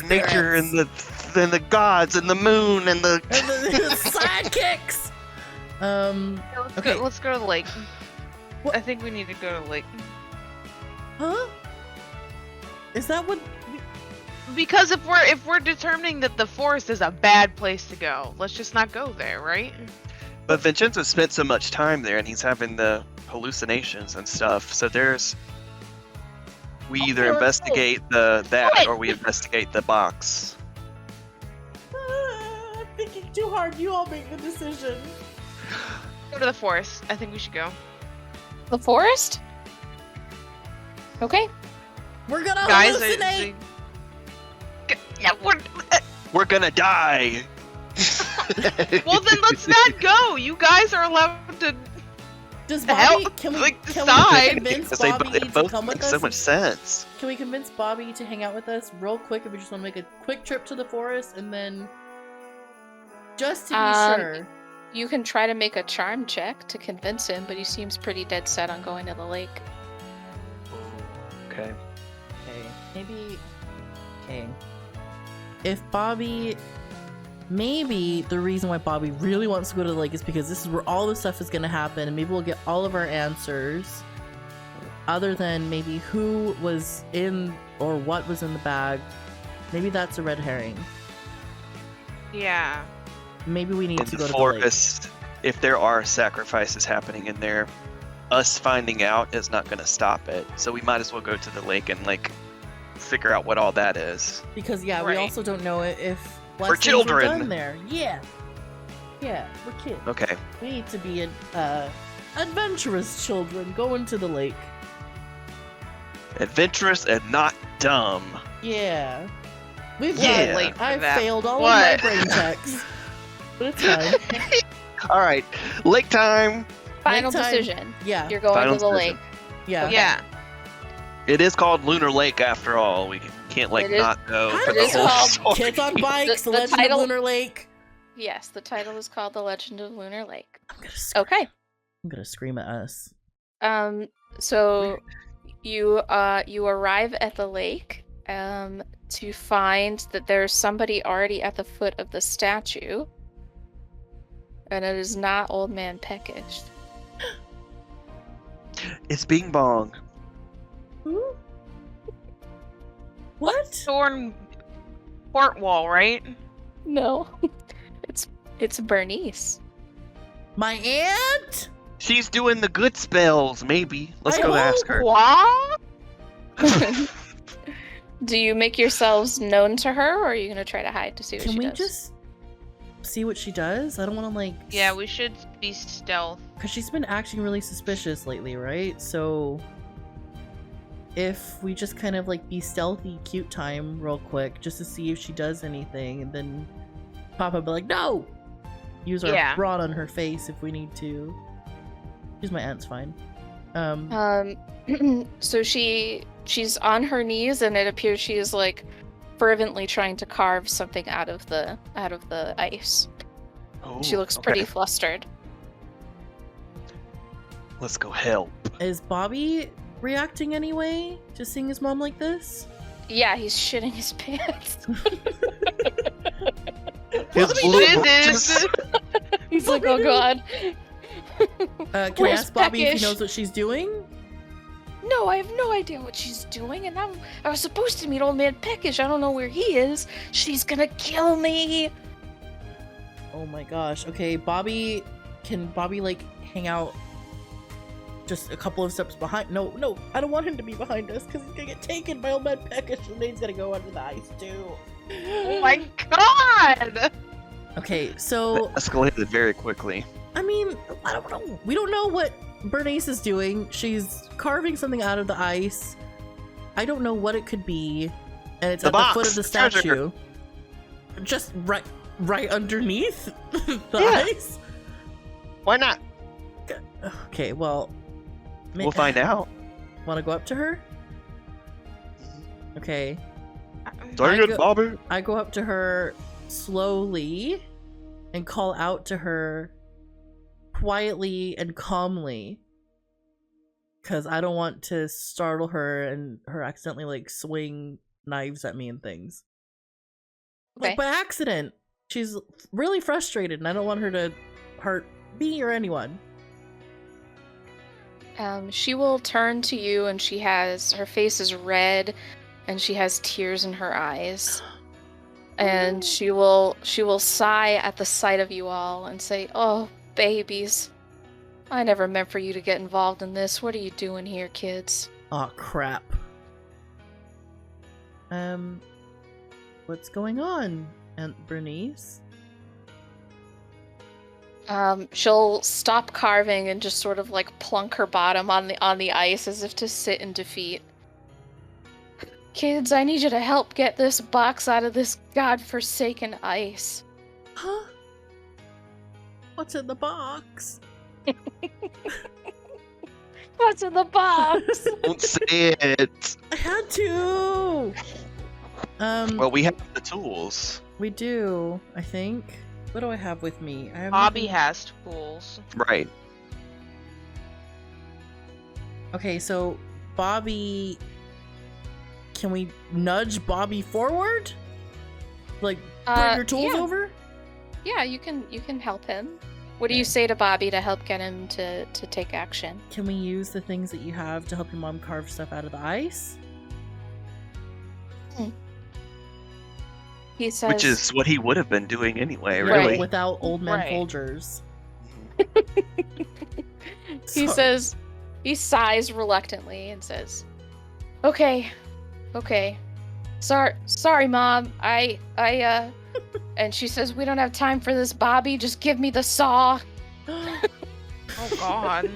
nature and the gods and the moon and the And the sidekicks. Okay. Let's go to the lake. What? I think we need to go to the lake. Huh? Is that what? Because if we're determining that the forest is a bad place to go, let's just not go there, right? But Vincenzo spent so much time there, and he's having the hallucinations and stuff. So we either let's go. investigate that Wait. or we investigate the box. I'm thinking too hard. You all make the decision. Go to the forest. I think we should go. the forest. Okay. We're gonna Guys, hallucinate. yeah, We're gonna die. well then let's not go. You guys are allowed to. Does The Bobby? hell? Can we? Like, Can decide. we convince Because they Bobby to both come with make us? so much sense. Can we convince Bobby to hang out with us real quick if we just want to make a quick trip to the forest and then just to be sure? You can try to make a charm check to convince him, but he seems pretty dead set on going to the lake. Okay. Okay, maybe. Okay. If Bobby. Maybe the reason why Bobby really wants to go to the lake is because this is where all the stuff is going to happen, and maybe we'll get all of our answers. Other than maybe who was in or what was in the bag. Maybe that's a red herring. Yeah. Maybe we need In to the go to forest, if there are sacrifices happening in there, us finding out is not going to stop it. So we might as well go to the lake and figure out what all that is. the lake. Because we Right. also don't know if We're blessings children. Were done there. Yeah, we're kids. Okay. We need to be adventurous children going to the lake. Adventurous and not dumb. Yeah. We've Yeah. got Late for I've that. failed all What? of my brain checks. But it's fine. All right. Lake time. Final Lake time. decision. Yeah. You're going Final to the decision. lake. Yeah. Yeah. It is called Lunar Lake after all. We can't It is- not go How for did the it whole called story. Kids on bikes, The the Legend title- of Lunar Lake. Yes, the title is called The Legend of Lunar Lake. I'm Okay. gonna scream at us. So you arrive at the lake to find that there's somebody already at the foot of the statue. And it is not Old Man Peckish. It's Bing Bong. Who? What? Thorn port wall, right? No. It's Bernice. My aunt? She's doing the good spells, maybe. Let's I go hope. ask her. What? Do you make yourselves known to her, or are you gonna try to hide to see what Can she we does? just see what she does? I don't want to Yeah, we should be stealth. because she's been acting really suspicious lately, right? So if we just kind of be stealthy, cute time real quick, just to see if she does anything, and then Papa be like, no! Use our Yeah. rod on her face if we need to. Use my aunt's fine. So she's on her knees, and it appears she is fervently trying to carve something out of the ice. She Ooh, looks okay. pretty flustered. Let's go help. Is Bobby reacting anyway to seeing his mom like this? Yeah, he's shitting his pants. His Bobby blue did roaches. this. He's like, oh god. Can I Where's ask Bobby if Peckish? he knows what she's doing? No, I have no idea what she's doing, and I was supposed to meet Old Man Peckish. I don't know where he is. She's gonna kill me. Oh my gosh. Okay, Bobby. Can Bobby hang out just a couple of steps behind. No, I don't want him to be behind us because he's gonna get taken by old man Peckish and then he's gonna go under the ice too. Oh my god! Okay, so Escalated very quickly. I mean, I don't know. We don't know what Bernice is doing. She's carving something out of the ice. I don't know what it could be, and it's The at box, the foot of the treasure. statue, just right underneath the Yeah. ice. Why not? Okay, well, We'll find out. Want to go up to her? Okay, Dang it, Bobby. I go up to her slowly and call out to her quietly and calmly because I don't want to startle her and her accidentally like swing knives at me and things. Okay. Like by accident. She's really frustrated and I don't want her to hurt me or anyone. She will turn to you, and her face is red, and she has tears in her eyes. And she will sigh at the sight of you all and say, "Oh, babies. I never meant for you to get involved in this. What are you doing here, kids?" Oh crap. What's going on, Aunt Bernice? She'll stop carving and just sort of like plunk her bottom on the ice as if to sit in defeat. "Kids, I need you to help get this box out of this godforsaken ice." Huh? What's in the box? What's in the box? Don't say it. I had to. Well, we have the tools. We do, I think. What do I have with me? I have Bobby nothing- has tools. Right. Okay, so Bobby. Can we nudge Bobby forward? Like bring your tools yeah. over? Yeah, you can help him. What do you say to Bobby to help get him to take action? Can we use the things that you have to help your mom carve stuff out of the ice? He says, Which is what he would have been doing anyway, Right. really. Without old man Right. Folgers. he Sorry. says, he sighs reluctantly and says, "Okay. Sorry, Mom. And she says, "We don't have time for this, Bobby. Just give me the saw." Oh god.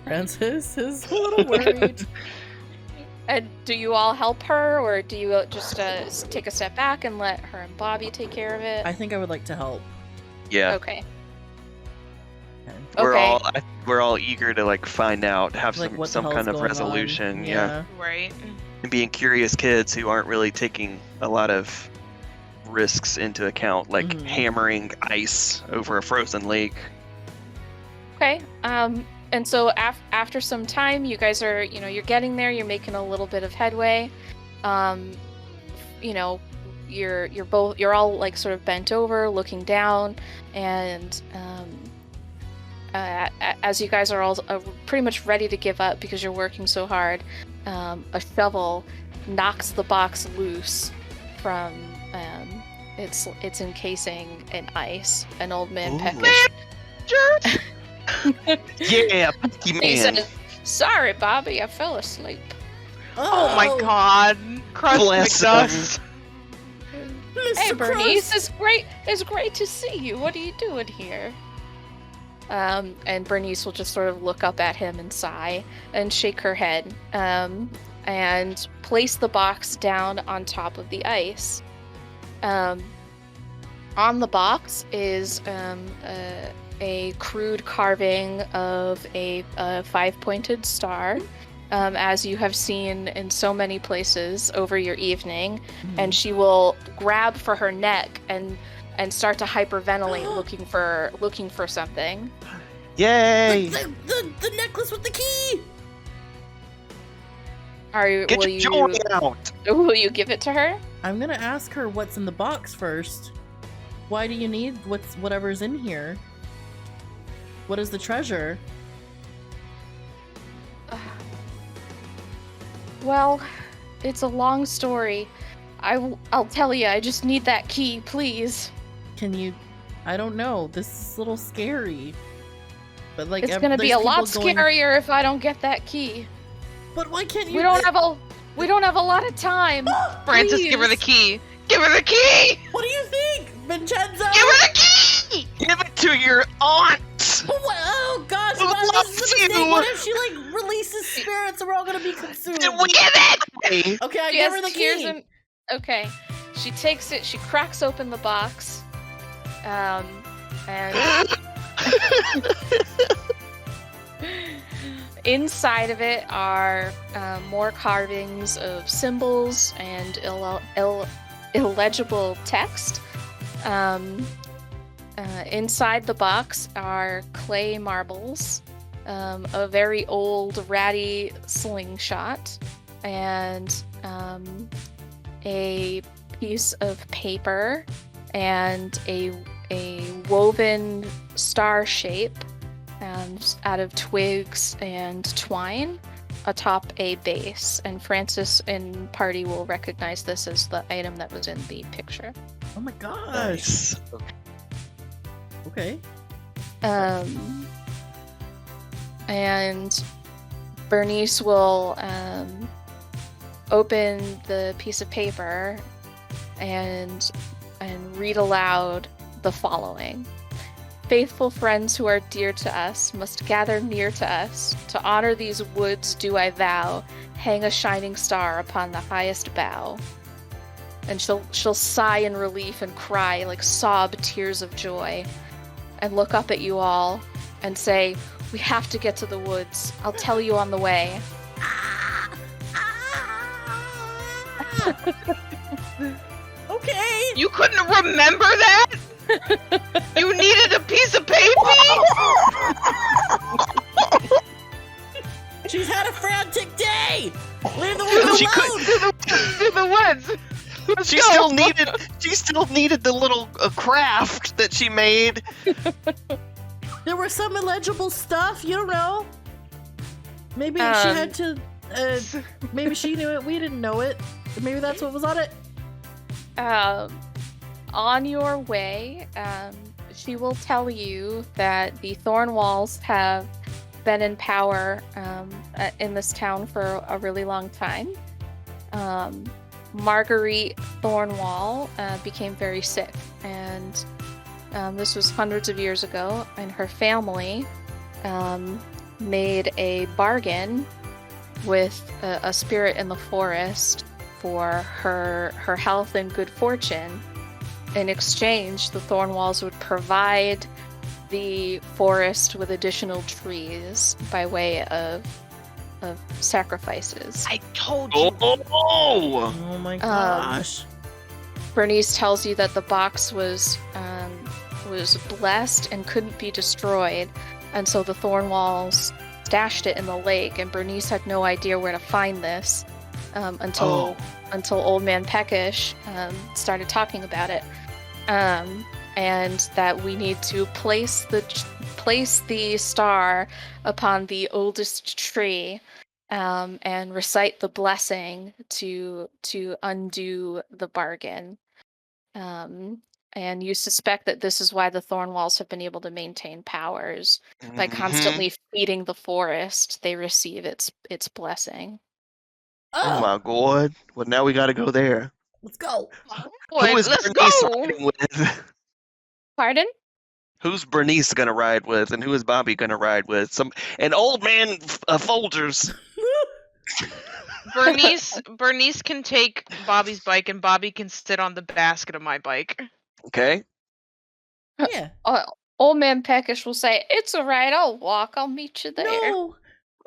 Francis is a little worried. And do you all help her, or do you just take a step back and let her and Bobby take care of it? I think I would like to help. Yeah. Okay. We're all eager to like find out, have Like, what the some hell's kind of going on. resolution. Yeah. Right. And being curious kids who aren't really taking a lot of risks into account, like Mhm. hammering ice over a frozen lake. Okay. And so after some time, you guys are, you're getting there. You're making a little bit of headway. You're all like sort of bent over, looking down, and as you guys are all pretty much ready to give up because you're working so hard, a shovel knocks the box loose from its encasing in ice. An old man Ooh. Peckish. Yeah, Pinky He Man. says, "Sorry, Bobby, I fell asleep." Oh my god. Crushed Bless McDust. Mr. Hey, Bernice, Crust. it's great to see you. What are you doing here? And Bernice will just sort of look up at him and sigh and shake her head, and place the box down on top of the ice. On the box is a crude carving of a five-pointed star, as you have seen in so many places over your evening. And she will grab for her neck and start to hyperventilate, looking for something. Yay! The necklace with the key! Get your joy out! Will you give it to her? I'm gonna ask her what's in the box first. Why do you need whatever's in here? What is the treasure? Well, it's a long story. I'll tell you. I just need that key, please. Can you... I don't know. This is a little scary. But like, It's gonna be a there's lot people going- scarier if I don't get that key. But why can't you? We don't have a lot of time. Francis, give her the Please. key. Give her the key. What do you think, Vincenzo? Give her the key. Give it to your aunt! Oh gosh, Who Mom, this is a loves mistake. you? What if she like releases spirits and we're all gonna be consumed? Give it! Okay, I She give has her the tears key. Okay. She takes it, she cracks open the box. And inside of it are more carvings of symbols and illegible text. Inside the box are clay marbles, a very old ratty slingshot, and a piece of paper and a woven star shape out of twigs and twine atop a base. And Francis and party will recognize this as the item that was in the picture. Oh my gosh. Nice. Okay. And Bernice will open the piece of paper and read aloud the following. Faithful friends who are dear to us must gather near to us. To honor these woods do I vow, hang a shining star upon the highest bough. And she'll sigh in relief and cry, like sob tears of joy, and look up at you all and say, we have to get to the woods. I'll tell you on the way. Okay. You couldn't remember that? You needed a piece of paper? She's had a frantic day. Leave the woods She alone. To the woods. She still needed the little craft that she made. There was some illegible stuff. You don't know. Maybe she had to. Maybe she knew it. We didn't know it. Maybe that's what was on it. On your way, she will tell you that the Thornwalls have been in power in this town for a really long time. Marguerite Thornwall became very sick, and this was hundreds of years ago, and her family made a bargain with a spirit in the forest for her health and good fortune. In exchange, the Thornwalls would provide the forest with additional trees by way of sacrifices. I told you. Oh my gosh. Bernice tells you that the box was blessed and couldn't be destroyed, and so the Thornwalls stashed it in the lake, and Bernice had no idea where to find this until Old Man Peckish started talking about it, and that we need to place the star upon the oldest tree and recite the blessing to undo the bargain. And you suspect that this is why the Thornwalls have been able to maintain powers. By constantly feeding the forest, they receive its blessing. Oh my god. Well, now we gotta go there. Let's go. Boy, Who is let's Bernice go. riding with? Pardon? Who's Bernice gonna ride with, and who is Bobby gonna ride with? An old man Folgers. Bernice can take Bobby's bike, and Bobby can sit on the basket of my bike. Okay. Yeah. Old Man Peckish will say, "It's all right. I'll walk. I'll meet you there." No.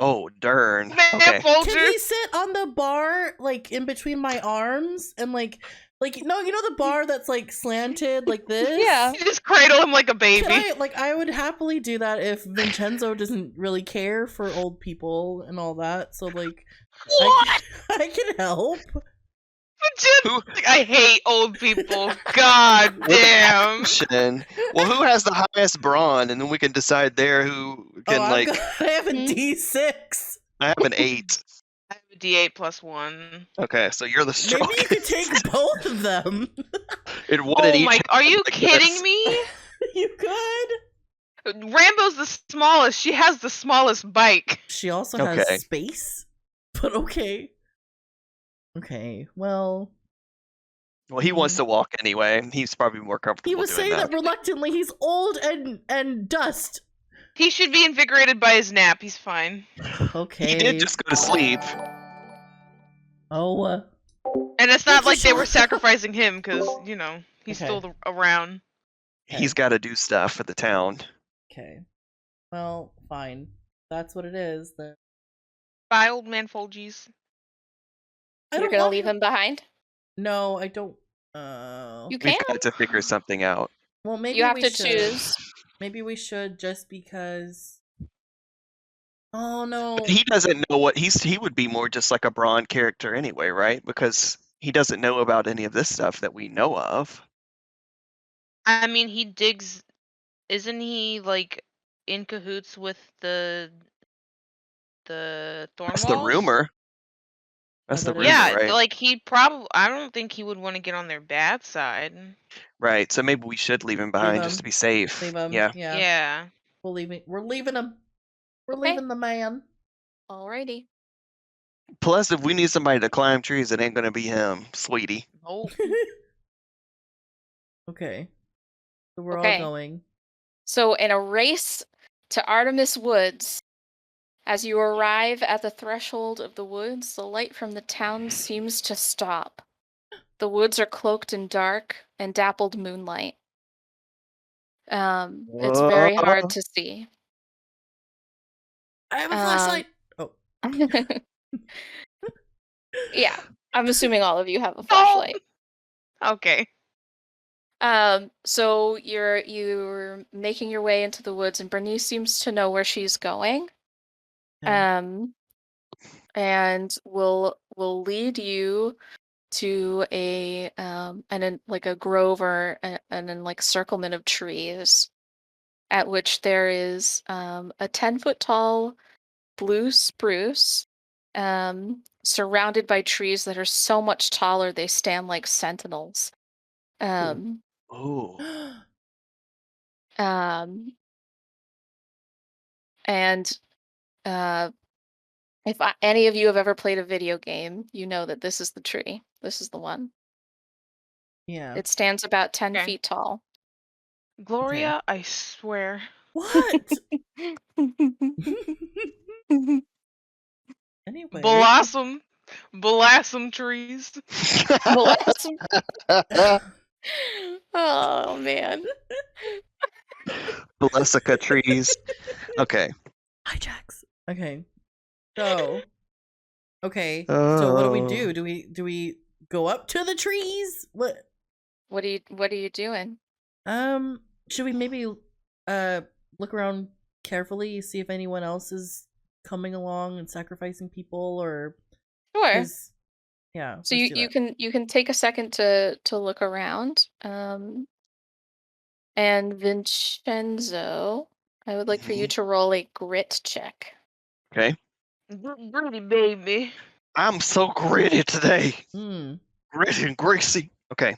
Oh darn. Man, Okay. Can Folger. he sit on the bar, like in between my arms, and like no, you know the bar that's like slanted like this? Yeah. You just cradle him like a baby. I would happily do that if Vincenzo doesn't really care for old people and all that. So like, What? I can help. Who? I hate old people. God damn. Well, who has the highest brawn, and then we can decide there who can I have a Hmm? D6. I have an 8. I have a D8 plus 1. Okay, so you're the Maybe strongest. you could take both of them. It wouldn't Oh each my! have Are you like kidding this. me? You could. Rambo's the smallest. She has the smallest bike. She also has Okay. space, but okay. Okay, well, Well, he wants to walk anyway. He's probably more he comfortable was doing saying that. that reluctantly. He's old and dust. He should be invigorated by his nap. He's fine. Okay. He did just go to sleep. Oh, And it's thank not you, like they were Sean. sacrificing him because, he's Okay. still around. He's got to do stuff for the town. Okay. Well, fine. That's what it is. Then Bye, old man Folgies. I You're don't gonna want leave him. him behind? No, I don't. You We've can. got to figure something out. Well, maybe You have we to should. choose. Maybe we should just because. Oh no. But he doesn't know what he would be more just like a Braun character anyway, right? Because he doesn't know about any of this stuff that we know of. I mean, he digs. Isn't he like in cahoots with the That's the Thornwalls? rumor. That's Oh, the that rumor, Yeah, is- right? like he probably. I don't think he would want to get on their bad side. Right. So maybe we should leave him behind just to be safe. Leave him. Yeah. Yeah. Yeah. We're leaving. We're leaving him. We're Okay. leaving the man. Alrighty. Plus, if we need somebody to climb trees, it ain't gonna be him, sweetie. Oh. Okay. So we're all Okay. going. So, in a race to Artemis Woods, as you arrive at the threshold of the woods, the light from the town seems to stop. The woods are cloaked in dark and dappled moonlight. It's very hard to see. I have a flashlight. Oh. Yeah, I'm assuming all of you have a flashlight. Okay. So you're making your way into the woods, and Bernice seems to know where she's going. Okay. And will lead you to a like a grove or an encirclement of trees, at which there is a 10-foot tall blue spruce, surrounded by trees that are so much taller they stand like sentinels. Um, Oh. um, and if any of you have ever played a video game, you know that this is the tree. This is the one. Yeah. It stands about 10 Okay. feet tall. Gloria, I swear. What? Anyway. Blossom trees. Blossom. Oh man. Blessica trees. Okay. Hijacks. Okay. So. Okay. So what do we do? Oh. Do we go up to the trees? What? What are you doing? Should we maybe look around carefully, see if anyone else is coming along and sacrificing people, or Sure. 'cause- yeah. So let's do that. you can take a second to look around. And Vincenzo, I would like for you to roll a grit check. Okay. Gritty baby. I'm so gritty today. Hmm. Gritty and greasy. Okay.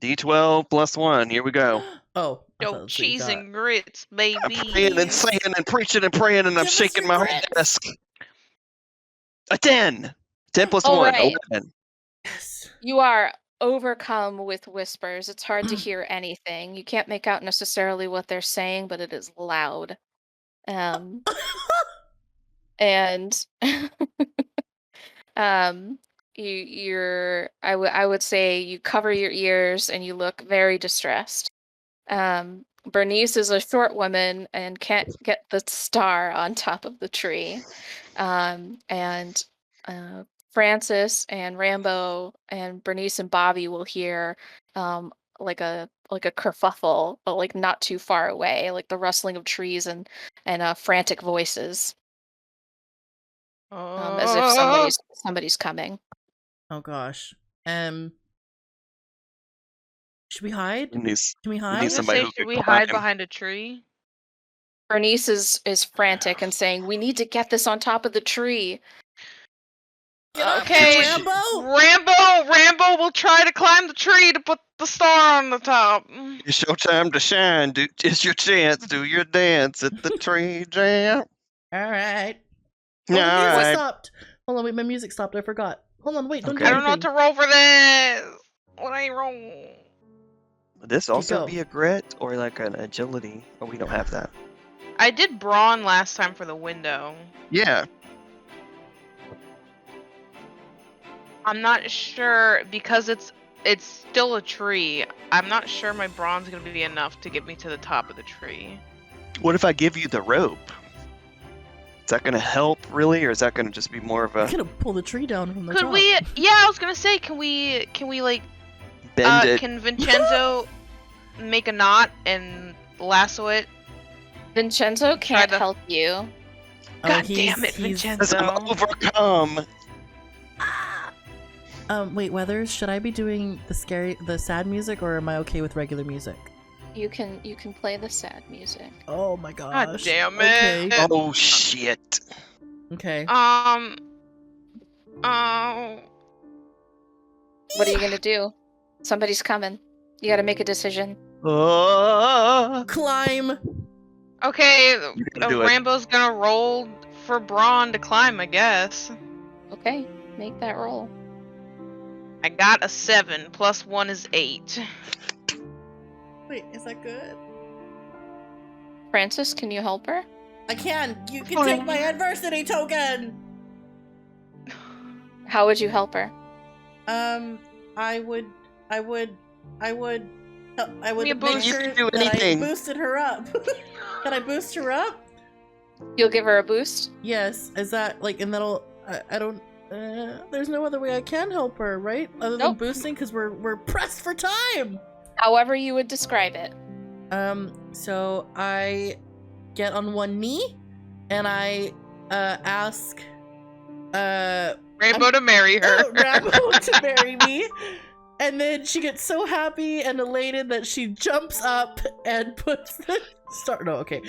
D12 plus 1. Here we go. Oh. I thought Yo, that's what you cheese got. and grits, baby. I'm praying and saying and preaching and praying, and I'm Give us shaking your my whole grits. desk. A 10. 10 plus All 1. right. 11. Yes. You are overcome with whispers. It's hard to hear anything. You can't make out necessarily what they're saying, but it is loud. And I would say you cover your ears and you look very distressed. Bernice is a short woman and can't get the star on top of the tree. And Francis and Rambo and Bernice and Bobby will hear like a kerfuffle, but like not too far away, like the rustling of trees and frantic voices, as if somebody's coming. Oh gosh. Should we hide? We need, Can we we hide? need somebody who Should could we hide climb. behind a tree? Bernice is frantic and saying, "We need to get this on top of the tree." Get up, Okay, Rambo! Rambo will try to climb the tree to put the star on the top. It's your time to shine. It's your chance. Do your dance at the tree jam. All right. All Oh, the music right. stopped. Hold on, wait, my music stopped. I forgot. Hold on, wait, don't do Okay. I don't know what anything. to roll for this. What I roll? Would this Okay, also go. be a grit or like an agility? Oh, we don't have that. I did brawn last time for the window. Yeah. I'm not sure because it's still a tree. I'm not sure my brawn's gonna be enough to get me to the top of the tree. What if I give you the rope? Is that gonna help really, or is that gonna just be more of I'm a gonna pull the tree down from the Could top. we? Yeah, I was gonna say, can we like bend it? can Vincenzo make a knot and lasso it? Vincenzo Try can't the- help you. Oh, God damn it, Because Vincenzo! I'm overcome. Wait, Weathers, should I be doing the sad music, or am I okay with regular music? You can play the sad music. Oh my gosh. God damn Okay. it! Oh shit. Okay. Oh. What are you gonna do? Somebody's coming. You gotta make a decision. Climb. Okay, You can do it. Rambo's gonna roll for brawn to climb, I guess. Okay, make that roll. I got a 7, plus 1 is 8. Wait, is that good? Francis, can you help her? I can. You can take my adversity token. How would you help her? I would Me a make boost. You sure can do that I anything. boosted her up. Can I boost her up? You'll give her a boost? Yes. Is that like, and that'll, I don't, there's no other way I can help her, right? Other than Nope. boosting, because we're pressed for time. However you would describe it. So I get on one knee, and I, ask, Rambo to marry her. Rambo to marry me. And then she gets so happy and elated that she jumps up and puts the star. No, okay.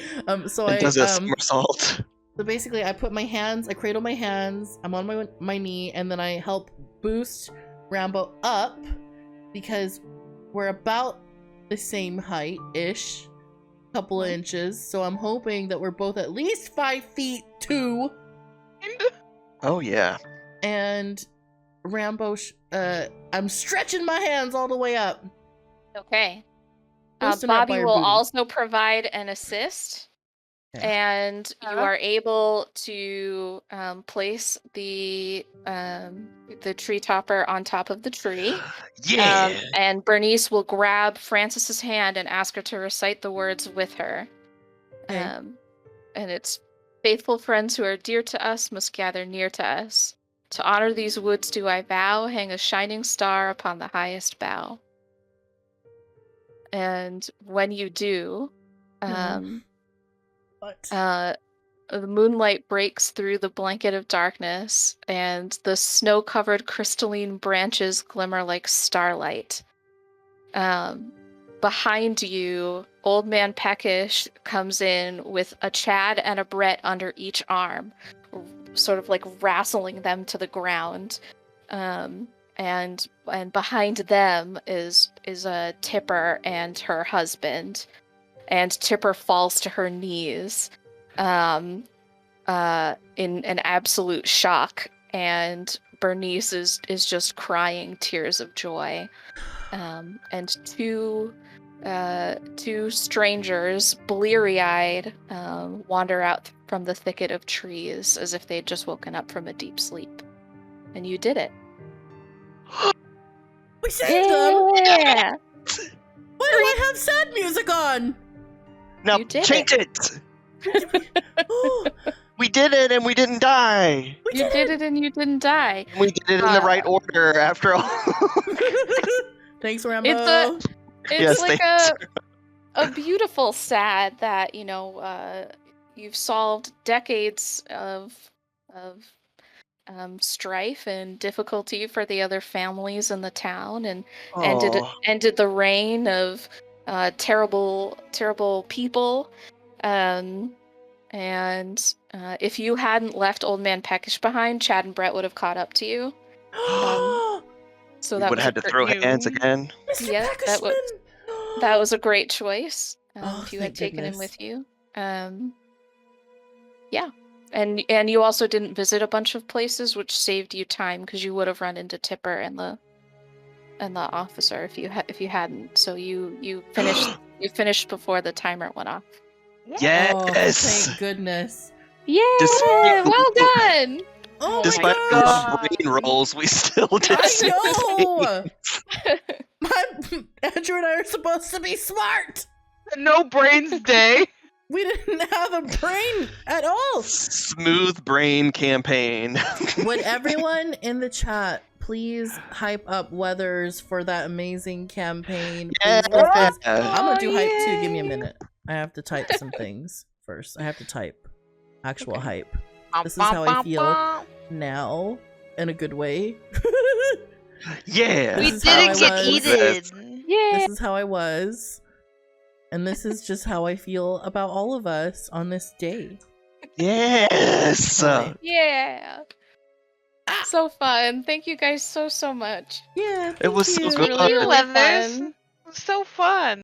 So It does a somersault. So basically, I put my hands, I cradle my hands, I'm on my knee, and then I help boost Rambo up because we're about the same height-ish, couple of inches. So I'm hoping that we're both at least 5 feet 2. Oh yeah. And Rambo, I'm stretching my hands all the way up. Okay. Boosting her up by Bobby her will booty. also provide an assist. Okay. And you Uh-huh. are able to place the tree topper on top of the tree. Yeah. And Bernice will grab Francis's hand and ask her to recite the words with her. Okay. And it's faithful friends who are dear to us must gather near to us. To honor these woods do I vow, hang a shining star upon the highest bough. And when you do, What? the moonlight breaks through the blanket of darkness, and the snow-covered crystalline branches glimmer like starlight. Behind you, Old Man Peckish comes in with a Chad and a Brett under each arm, sort of like wrestling them to the ground. And behind them is a Tipper and her husband, and Tipper falls to her knees, in an absolute shock, and Bernice is just crying tears of joy. And two strangers, bleary-eyed, wander out from the thicket of trees as if they'd just woken up from a deep sleep. And you did it. We saved them! Yeah! Why do I have sad music on? Now You did change it. Oh, We did it and we didn't die. we You did it and you didn't die. We did it in the right order after all. Thanks, Rambo. It's Yes, like thanks. a beautiful sad that, you've solved decades of strife and difficulty for the other families in the town, and ended the reign of terrible people. And if you hadn't left Old Man Peckish behind, Chad and Brett would have caught up to you. So We that would was have had to throw hands you. again. Mr. Yep, Peckishman! that was a great choice. Oh, If you had thank taken him goodness. with you. Yeah. And you also didn't visit a bunch of places, which saved you time because you would have run into Tipper and the officer if you hadn't. So you finished before the timer went off. Yes. Oh, thank goodness. Yeah, Despite well done. Oh, my my Despite a lot of gosh. brain rolls, we still did. I know! Andrew and I are supposed to be smart! No brains day. We didn't have a brain at all! Smooth brain campaign. Would everyone in the chat please hype up Weathers for that amazing campaign? Please, please, please. I'm gonna do hype too. Give me a minute. I have to type some things first. I have to type actual hype. This is how I feel now, in a good way. Yeah. We This is how didn't I get was. eaten. Yeah. This is how I was. And this is just how I feel about all of us on this day. Yes. Right. Yeah. So fun. Thank you guys so much. Yeah, It was thank so you. good. Really, really Weathers. fun. So fun.